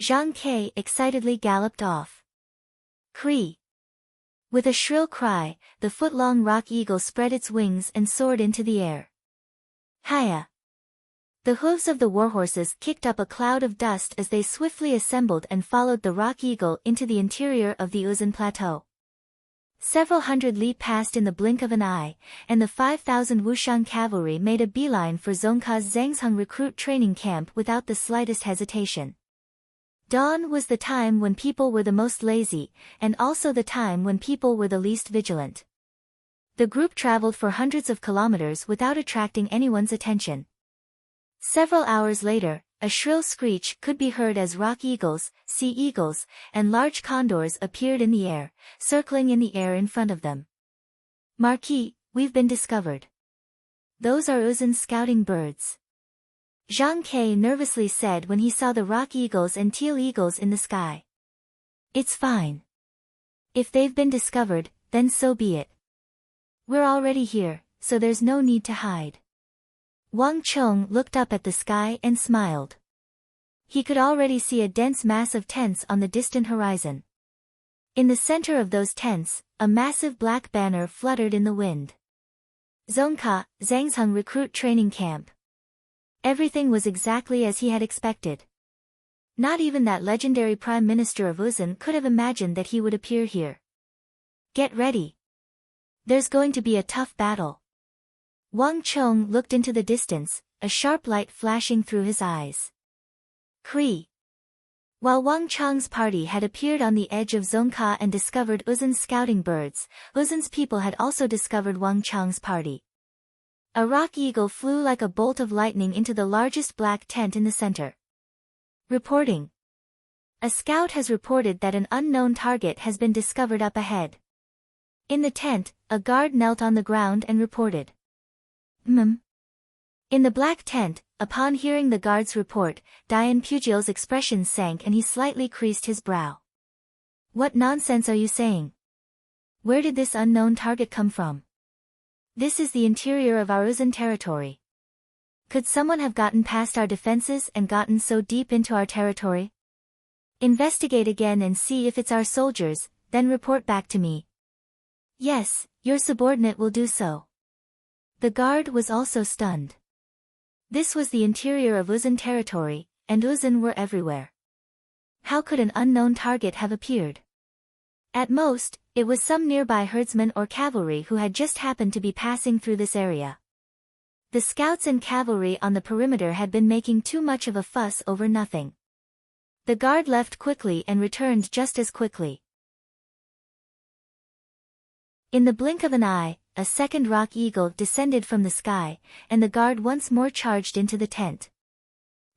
Zhang Ke excitedly galloped off. "Cree!" With a shrill cry, the foot-long rock eagle spread its wings and soared into the air. "Hiya!" The hooves of the warhorses kicked up a cloud of dust as they swiftly assembled and followed the rock eagle into the interior of the Uzan Plateau. Several hundred li passed in the blink of an eye, and the 5,000 Wushang cavalry made a beeline for Zhongka's Zhangzheng recruit training camp without the slightest hesitation. Dawn was the time when people were the most lazy, and also the time when people were the least vigilant. The group traveled for hundreds of kilometers without attracting anyone's attention. Several hours later, a shrill screech could be heard as rock eagles, sea eagles, and large condors appeared in the air, circling in the air in front of them. "Marquis, we've been discovered. Those are Uzan's scouting birds," Zhang Ke nervously said when he saw the rock eagles and teal eagles in the sky. "It's fine. If they've been discovered, then so be it. We're already here, so there's no need to hide." Wang Cheng looked up at the sky and smiled. He could already see a dense mass of tents on the distant horizon. In the center of those tents, a massive black banner fluttered in the wind. "Zhongka, Zhangzheng Recruit Training Camp." Everything was exactly as he had expected. Not even that legendary Prime Minister of Uzan could have imagined that he would appear here. "Get ready. There's going to be a tough battle." Wang Cheng looked into the distance, a sharp light flashing through his eyes. "Cree!" While Wang Cheng's party had appeared on the edge of Zhongka and discovered Uzan's scouting birds, Uzan's people had also discovered Wang Cheng's party. A rock eagle flew like a bolt of lightning into the largest black tent in the center. Reporting. A scout has reported that an unknown target has been discovered up ahead. In the tent, a guard knelt on the ground and reported. In the black tent, upon hearing the guard's report, Dian Pugil's expression sank and he slightly creased his brow. "What nonsense are you saying? Where did this unknown target come from? This is the interior of our Uzan territory. Could someone have gotten past our defenses and gotten so deep into our territory? Investigate again and see if it's our soldiers, then report back to me." "Yes, your subordinate will do so." The guard was also stunned. This was the interior of Uzan territory, and Uzan were everywhere. How could an unknown target have appeared? At most, it was some nearby herdsman or cavalry who had just happened to be passing through this area. The scouts and cavalry on the perimeter had been making too much of a fuss over nothing. The guard left quickly and returned just as quickly. In the blink of an eye, a second rock eagle descended from the sky, and the guard once more charged into the tent.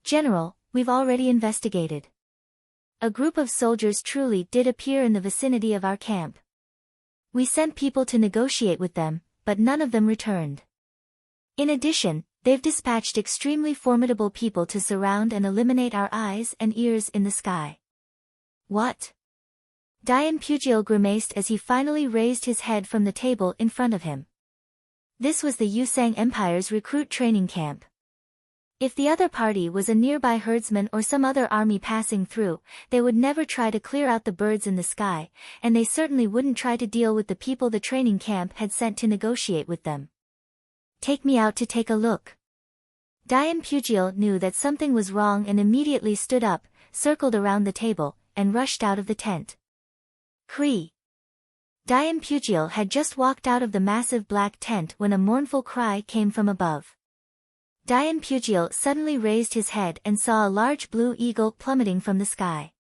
"General, we've already investigated. A group of soldiers truly did appear in the vicinity of our camp. We sent people to negotiate with them, but none of them returned. In addition, they've dispatched extremely formidable people to surround and eliminate our eyes and ears in the sky." "What?" Dian Pugil grimaced as he finally raised his head from the table in front of him. This was the Yusang Empire's recruit training camp. If the other party was a nearby herdsman or some other army passing through, they would never try to clear out the birds in the sky, and they certainly wouldn't try to deal with the people the training camp had sent to negotiate with them. "Take me out to take a look." Dian Pugil knew that something was wrong and immediately stood up, circled around the table, and rushed out of the tent. "Cree!" Dian Pugil had just walked out of the massive black tent when a mournful cry came from above. Dian Pugil suddenly raised his head and saw a large blue eagle plummeting from the sky.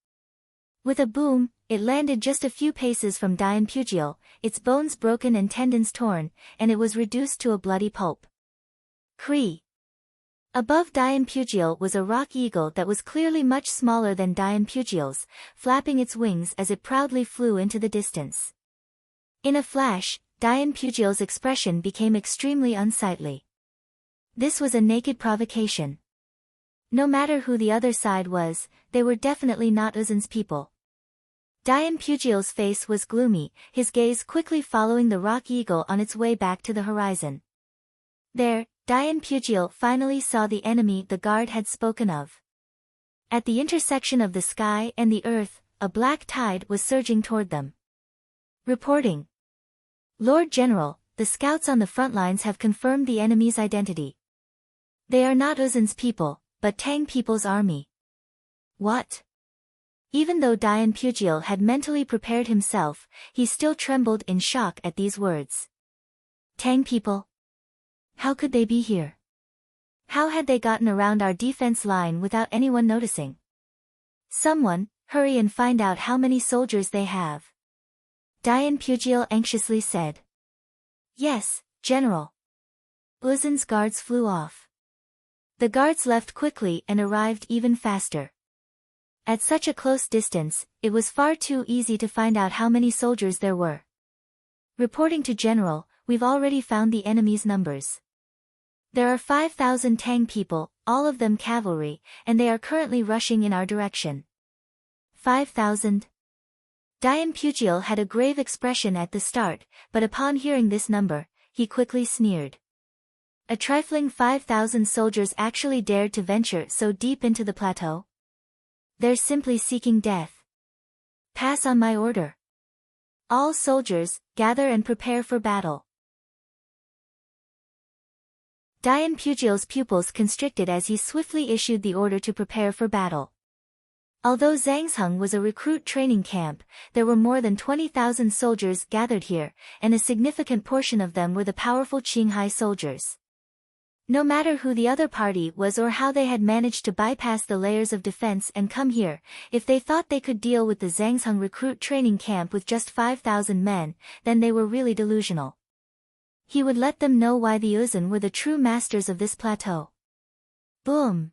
With a boom, it landed just a few paces from Dian Pugil, its bones broken and tendons torn, and it was reduced to a bloody pulp. "Cree!" Above Dian Pugil was a rock eagle that was clearly much smaller than Dian Pugil's, flapping its wings as it proudly flew into the distance. In a flash, Dian Pugil's expression became extremely unsightly. This was a naked provocation. No matter who the other side was, they were definitely not Uzun's people. Dian Pugil's face was gloomy, his gaze quickly following the rock eagle on its way back to the horizon. There, Dian Pugil finally saw the enemy the guard had spoken of. At the intersection of the sky and the earth, a black tide was surging toward them. Reporting. "Lord General, the scouts on the front lines have confirmed the enemy's identity. They are not Uzun's people, but Tang people's army." "What?" Even though Dian Pugil had mentally prepared himself, he still trembled in shock at these words. "Tang people? How could they be here? How had they gotten around our defense line without anyone noticing? Someone, hurry and find out how many soldiers they have." Dian Pugil anxiously said. "Yes, General." Uzun's guards flew off. The guards left quickly and arrived even faster. At such a close distance, it was far too easy to find out how many soldiers there were. "Reporting to General, we've already found the enemy's numbers. There are 5,000 Tang people, all of them cavalry, and they are currently rushing in our direction." 5,000? Dian Pugil had a grave expression at the start, but upon hearing this number, he quickly sneered. A trifling 5,000 soldiers actually dared to venture so deep into the plateau? They're simply seeking death. Pass on my order. All soldiers, gather and prepare for battle. Dian Pugil's pupils constricted as he swiftly issued the order to prepare for battle. Although Zhangsheng was a recruit training camp, there were more than 20,000 soldiers gathered here, and a significant portion of them were the powerful Qinghai soldiers. No matter who the other party was or how they had managed to bypass the layers of defense and come here, if they thought they could deal with the Zhangsheng recruit training camp with just 5,000 men, then they were really delusional. He would let them know why the Uzun were the true masters of this plateau. Boom!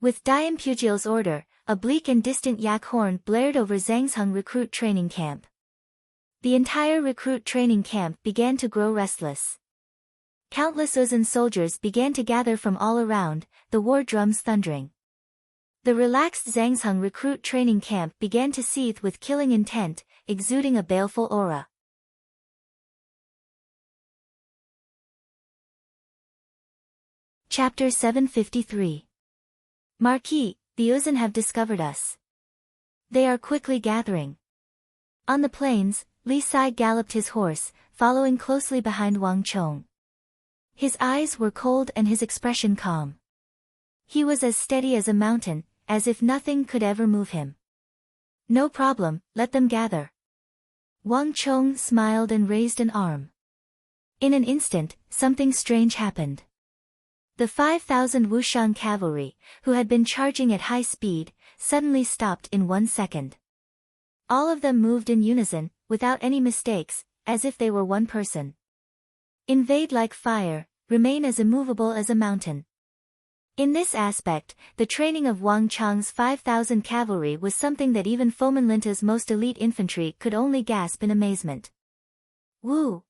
With Dian Pugil's order, a bleak and distant yak horn blared over Zhangsheng recruit training camp. The entire recruit training camp began to grow restless. Countless Uzun soldiers began to gather from all around, the war drums thundering. The relaxed Zhangsheng recruit training camp began to seethe with killing intent, exuding a baleful aura. Chapter 753. Marquis, the Uzun have discovered us. They are quickly gathering. On the plains, Li Sai galloped his horse, following closely behind Wang Chong. His eyes were cold and his expression calm. He was as steady as a mountain, as if nothing could ever move him. "No problem, let them gather." Wang Chong smiled and raised an arm. In an instant, something strange happened. The 5,000 Wushang cavalry, who had been charging at high speed, suddenly stopped in 1 second. All of them moved in unison, without any mistakes, as if they were one person. Invade like fire, remain as immovable as a mountain. In this aspect, the training of Wang Chang's 5,000 cavalry was something that even Fomin Linta's most elite infantry could only gasp in amazement. Woo!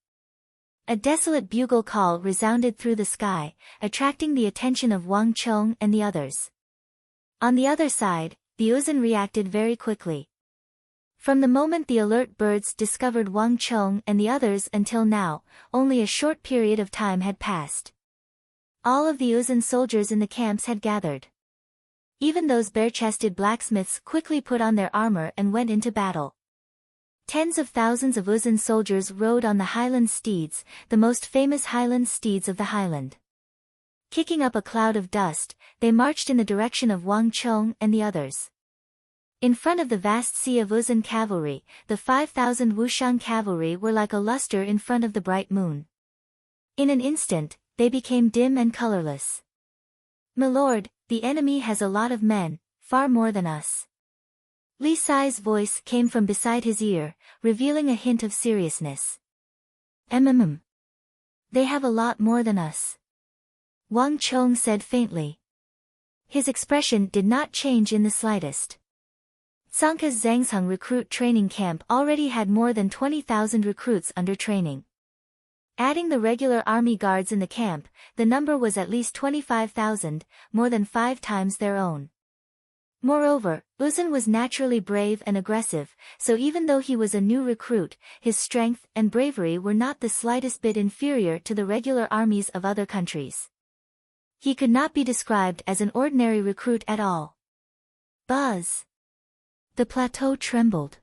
A desolate bugle call resounded through the sky, attracting the attention of Wang Chong and the others. On the other side, the Uzun reacted very quickly. From the moment the alert birds discovered Wang Chong and the others until now, only a short period of time had passed. All of the Uzun soldiers in the camps had gathered. Even those bare-chested blacksmiths quickly put on their armor and went into battle. Tens of thousands of Uzun soldiers rode on the Highland steeds, the most famous Highland steeds of the Highland. Kicking up a cloud of dust, they marched in the direction of Wang Chong and the others. In front of the vast sea of Uzun cavalry, the 5,000 Wushang cavalry were like a luster in front of the bright moon. In an instant, they became dim and colorless. "Milord, the enemy has a lot of men, far more than us." Li Sai's voice came from beside his ear, revealing a hint of seriousness. They have a lot more than us," Wang Chong said faintly. His expression did not change in the slightest. Tsangka's Zhangsheng recruit training camp already had more than 20,000 recruits under training. Adding the regular army guards in the camp, the number was at least 25,000, more than 5 times their own. Moreover, Uzun was naturally brave and aggressive, so even though he was a new recruit, his strength and bravery were not the slightest bit inferior to the regular armies of other countries. He could not be described as an ordinary recruit at all. Buzz! The plateau trembled.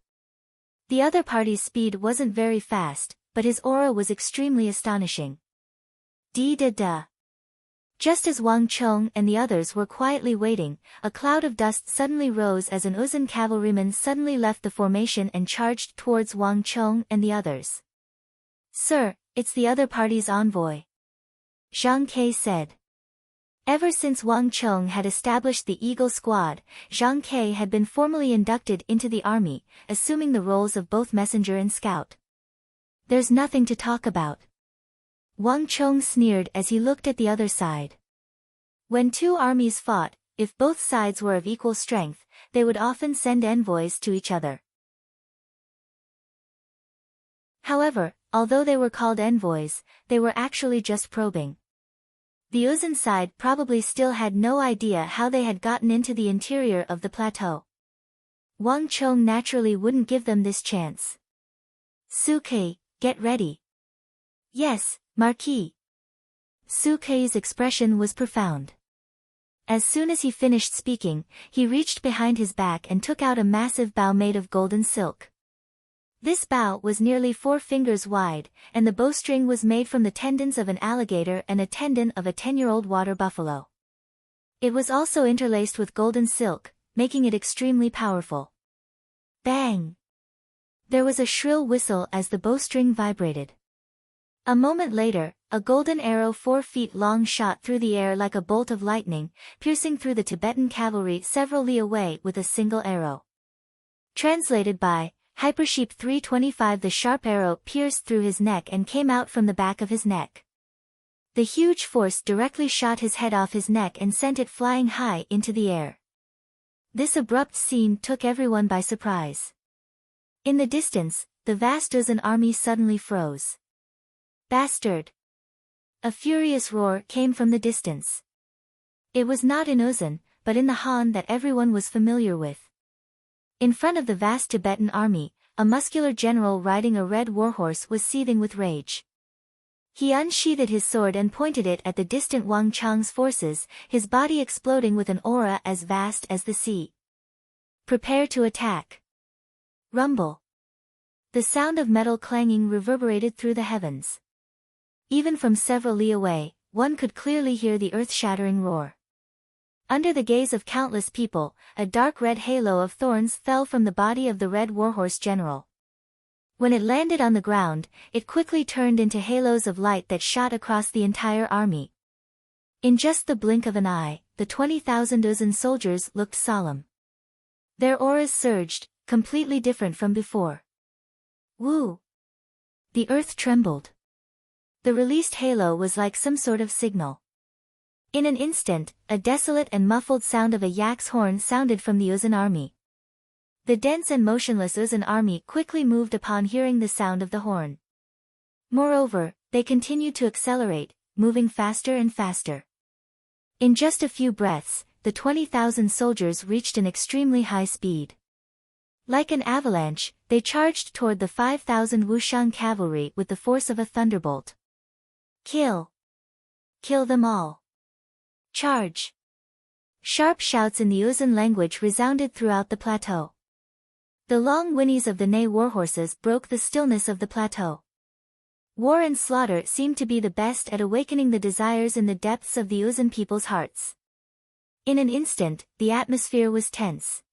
The other party's speed wasn't very fast, but his aura was extremely astonishing. Dee-da-da. Just as Wang Chong and the others were quietly waiting, a cloud of dust suddenly rose as an Uzun cavalryman suddenly left the formation and charged towards Wang Chong and the others. "Sir, it's the other party's envoy," Zhang Ke said. Ever since Wang Chong had established the Eagle Squad, Zhang Ke had been formally inducted into the army, assuming the roles of both messenger and scout. "There's nothing to talk about," Wang Chong sneered as he looked at the other side. When two armies fought, if both sides were of equal strength, they would often send envoys to each other. However, although they were called envoys, they were actually just probing. The Uzun side probably still had no idea how they had gotten into the interior of the plateau. Wang Chong naturally wouldn't give them this chance. "Suke, get ready." "Yes, Marquis." Suke's expression was profound. As soon as he finished speaking, he reached behind his back and took out a massive bow made of golden silk. This bow was nearly 4 fingers wide, and the bowstring was made from the tendons of an alligator and a tendon of a 10-year-old water buffalo. It was also interlaced with golden silk, making it extremely powerful. Bang! There was a shrill whistle as the bowstring vibrated. A moment later, a golden arrow 4 feet long shot through the air like a bolt of lightning, piercing through the Tibetan cavalry several li away with a single arrow. Translated by Hypersheep 325. The sharp arrow pierced through his neck and came out from the back of his neck. The huge force directly shot his head off his neck and sent it flying high into the air. This abrupt scene took everyone by surprise. In the distance, the vast Uzun army suddenly froze. "Bastard!" A furious roar came from the distance. It was not in Uzun, but in the Han that everyone was familiar with. In front of the vast Tibetan army, a muscular general riding a red warhorse was seething with rage. He unsheathed his sword and pointed it at the distant Wang Chang's forces, his body exploding with an aura as vast as the sea. "Prepare to attack." Rumble. The sound of metal clanging reverberated through the heavens. Even from several li away, one could clearly hear the earth-shattering roar. Under the gaze of countless people, a dark red halo of thorns fell from the body of the red warhorse general. When it landed on the ground, it quickly turned into halos of light that shot across the entire army. In just the blink of an eye, the 20,000 Uzun soldiers looked solemn. Their auras surged, completely different from before. "Woo! The earth trembled. The released halo was like some sort of signal. In an instant, a desolate and muffled sound of a yak's horn sounded from the Uzun army. The dense and motionless Uzun army quickly moved upon hearing the sound of the horn. Moreover, they continued to accelerate, moving faster and faster. In just a few breaths, the 20,000 soldiers reached an extremely high speed. Like an avalanche, they charged toward the 5,000 Wushang cavalry with the force of a thunderbolt. Kill! Kill them all! Charge! Sharp shouts in the Uzun language resounded throughout the plateau. The long whinnies of the Ney warhorses broke the stillness of the plateau. War and slaughter seemed to be the best at awakening the desires in the depths of the Uzun people's hearts. In an instant, the atmosphere was tense.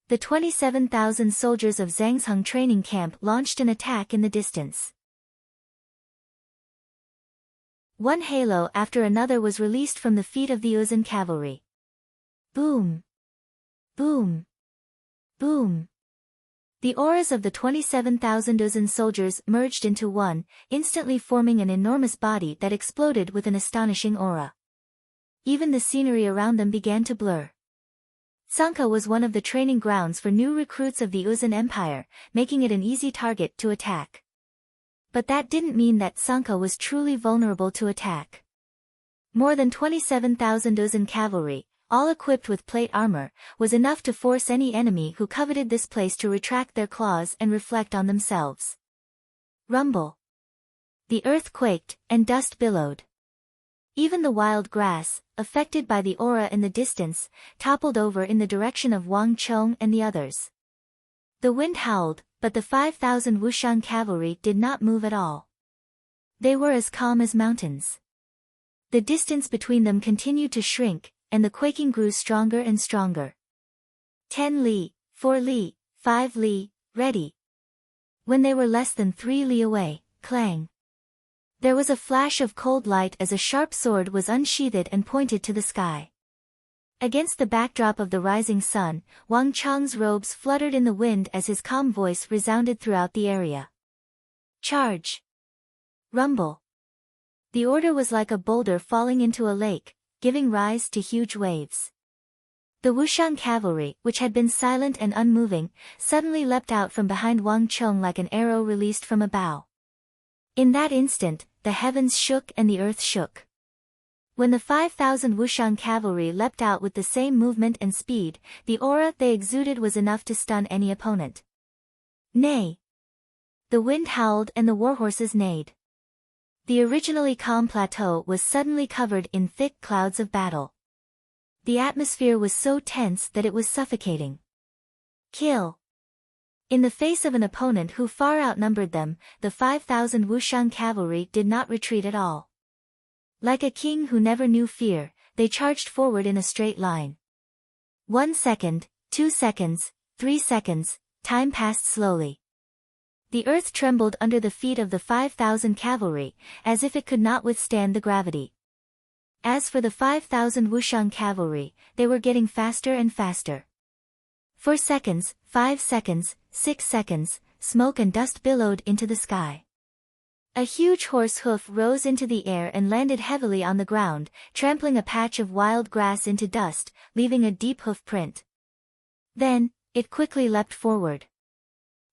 The 27,000 soldiers of Zhangzheng training camp launched an attack in the distance. One halo after another was released from the feet of the Uzun cavalry. Boom! Boom! Boom! The auras of the 27,000 Uzun soldiers merged into one, instantly forming an enormous body that exploded with an astonishing aura. Even the scenery around them began to blur. Tsanka was one of the training grounds for new recruits of the Uzun Empire, making it an easy target to attack. But that didn't mean that Tsanka was truly vulnerable to attack. More than 27,000 Uzun cavalry, all equipped with plate armor, was enough to force any enemy who coveted this place to retract their claws and reflect on themselves. Rumble. The earth quaked, and dust billowed. Even the wild grass, affected by the aura in the distance, toppled over in the direction of Wang Chong and the others. The wind howled, but the 5,000 Wushang cavalry did not move at all. They were as calm as mountains. The distance between them continued to shrink, and the quaking grew stronger and stronger. 10 li, 4 li, 5 li, ready. When they were less than 3 li away, clang. There was a flash of cold light as a sharp sword was unsheathed and pointed to the sky. Against the backdrop of the rising sun, Wang Chong's robes fluttered in the wind as his calm voice resounded throughout the area. Charge! Rumble! The order was like a boulder falling into a lake, giving rise to huge waves. The Wushang cavalry, which had been silent and unmoving, suddenly leapt out from behind Wang Chong like an arrow released from a bow. In that instant, the heavens shook and the earth shook. When the 5,000 Wushang cavalry leapt out with the same movement and speed, the aura they exuded was enough to stun any opponent. Nay! The wind howled and the warhorses neighed. The originally calm plateau was suddenly covered in thick clouds of battle. The atmosphere was so tense that it was suffocating. Kill! In the face of an opponent who far outnumbered them, the 5,000 Wushang cavalry did not retreat at all. Like a king who never knew fear, they charged forward in a straight line. 1 second, 2 seconds, 3 seconds, time passed slowly. The earth trembled under the feet of the 5,000 cavalry, as if it could not withstand the gravity. As for the 5,000 Wushang cavalry, they were getting faster and faster. 4 seconds, 5 seconds, 6 seconds, smoke and dust billowed into the sky. A huge horse hoof rose into the air and landed heavily on the ground, trampling a patch of wild grass into dust, leaving a deep hoof print. Then, it quickly leapt forward.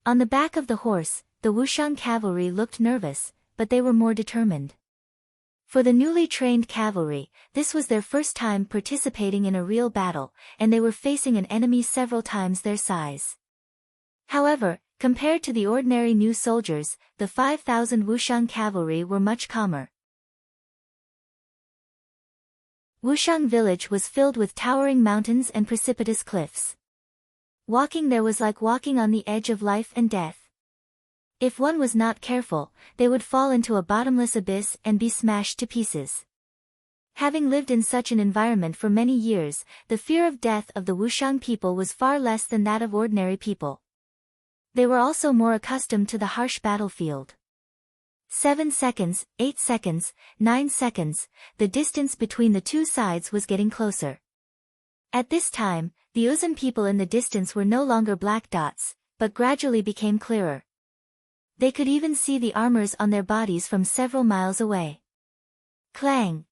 On the back of the horse, the Wushang cavalry looked nervous, but they were more determined. For the newly trained cavalry, this was their first time participating in a real battle, and they were facing an enemy several times their size. However, compared to the ordinary new soldiers, the 5,000 Wushang cavalry were much calmer. Wushang village was filled with towering mountains and precipitous cliffs. Walking there was like walking on the edge of life and death. If one was not careful, they would fall into a bottomless abyss and be smashed to pieces. Having lived in such an environment for many years, the fear of death of the Wushang people was far less than that of ordinary people. They were also more accustomed to the harsh battlefield. 7 seconds, 8 seconds, 9 seconds, the distance between the two sides was getting closer. At this time, the Uzun people in the distance were no longer black dots, but gradually became clearer. They could even see the armors on their bodies from several miles away. Clang!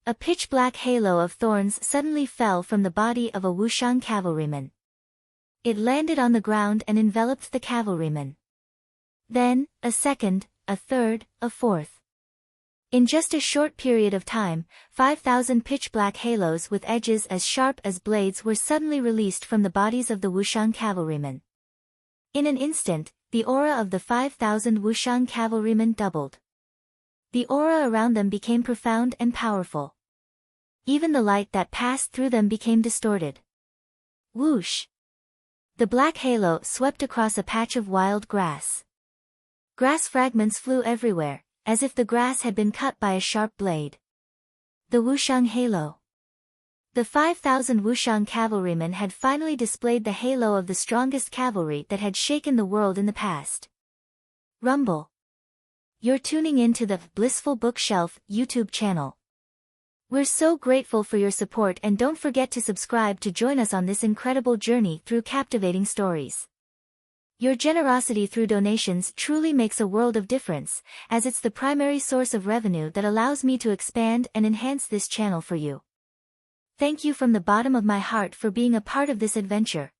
A pitch-black halo of thorns suddenly fell from the body of a Wushang cavalryman. It landed on the ground and enveloped the cavalryman. Then, a second, a third, a fourth. In just a short period of time, 5,000 pitch-black halos with edges as sharp as blades were suddenly released from the bodies of the Wushang cavalrymen. In an instant, the aura of the 5,000 Wushang cavalrymen doubled. The aura around them became profound and powerful. Even the light that passed through them became distorted. Whoosh! The black halo swept across a patch of wild grass. Grass fragments flew everywhere, as if the grass had been cut by a sharp blade. The Wushang Halo. The 5,000 Wushang cavalrymen had finally displayed the halo of the strongest cavalry that had shaken the world in the past. Rumble. You're tuning in to the Blissful Bookshelf YouTube channel. We're so grateful for your support, and don't forget to subscribe to join us on this incredible journey through captivating stories. Your generosity through donations truly makes a world of difference, as it's the primary source of revenue that allows me to expand and enhance this channel for you. Thank you from the bottom of my heart for being a part of this adventure.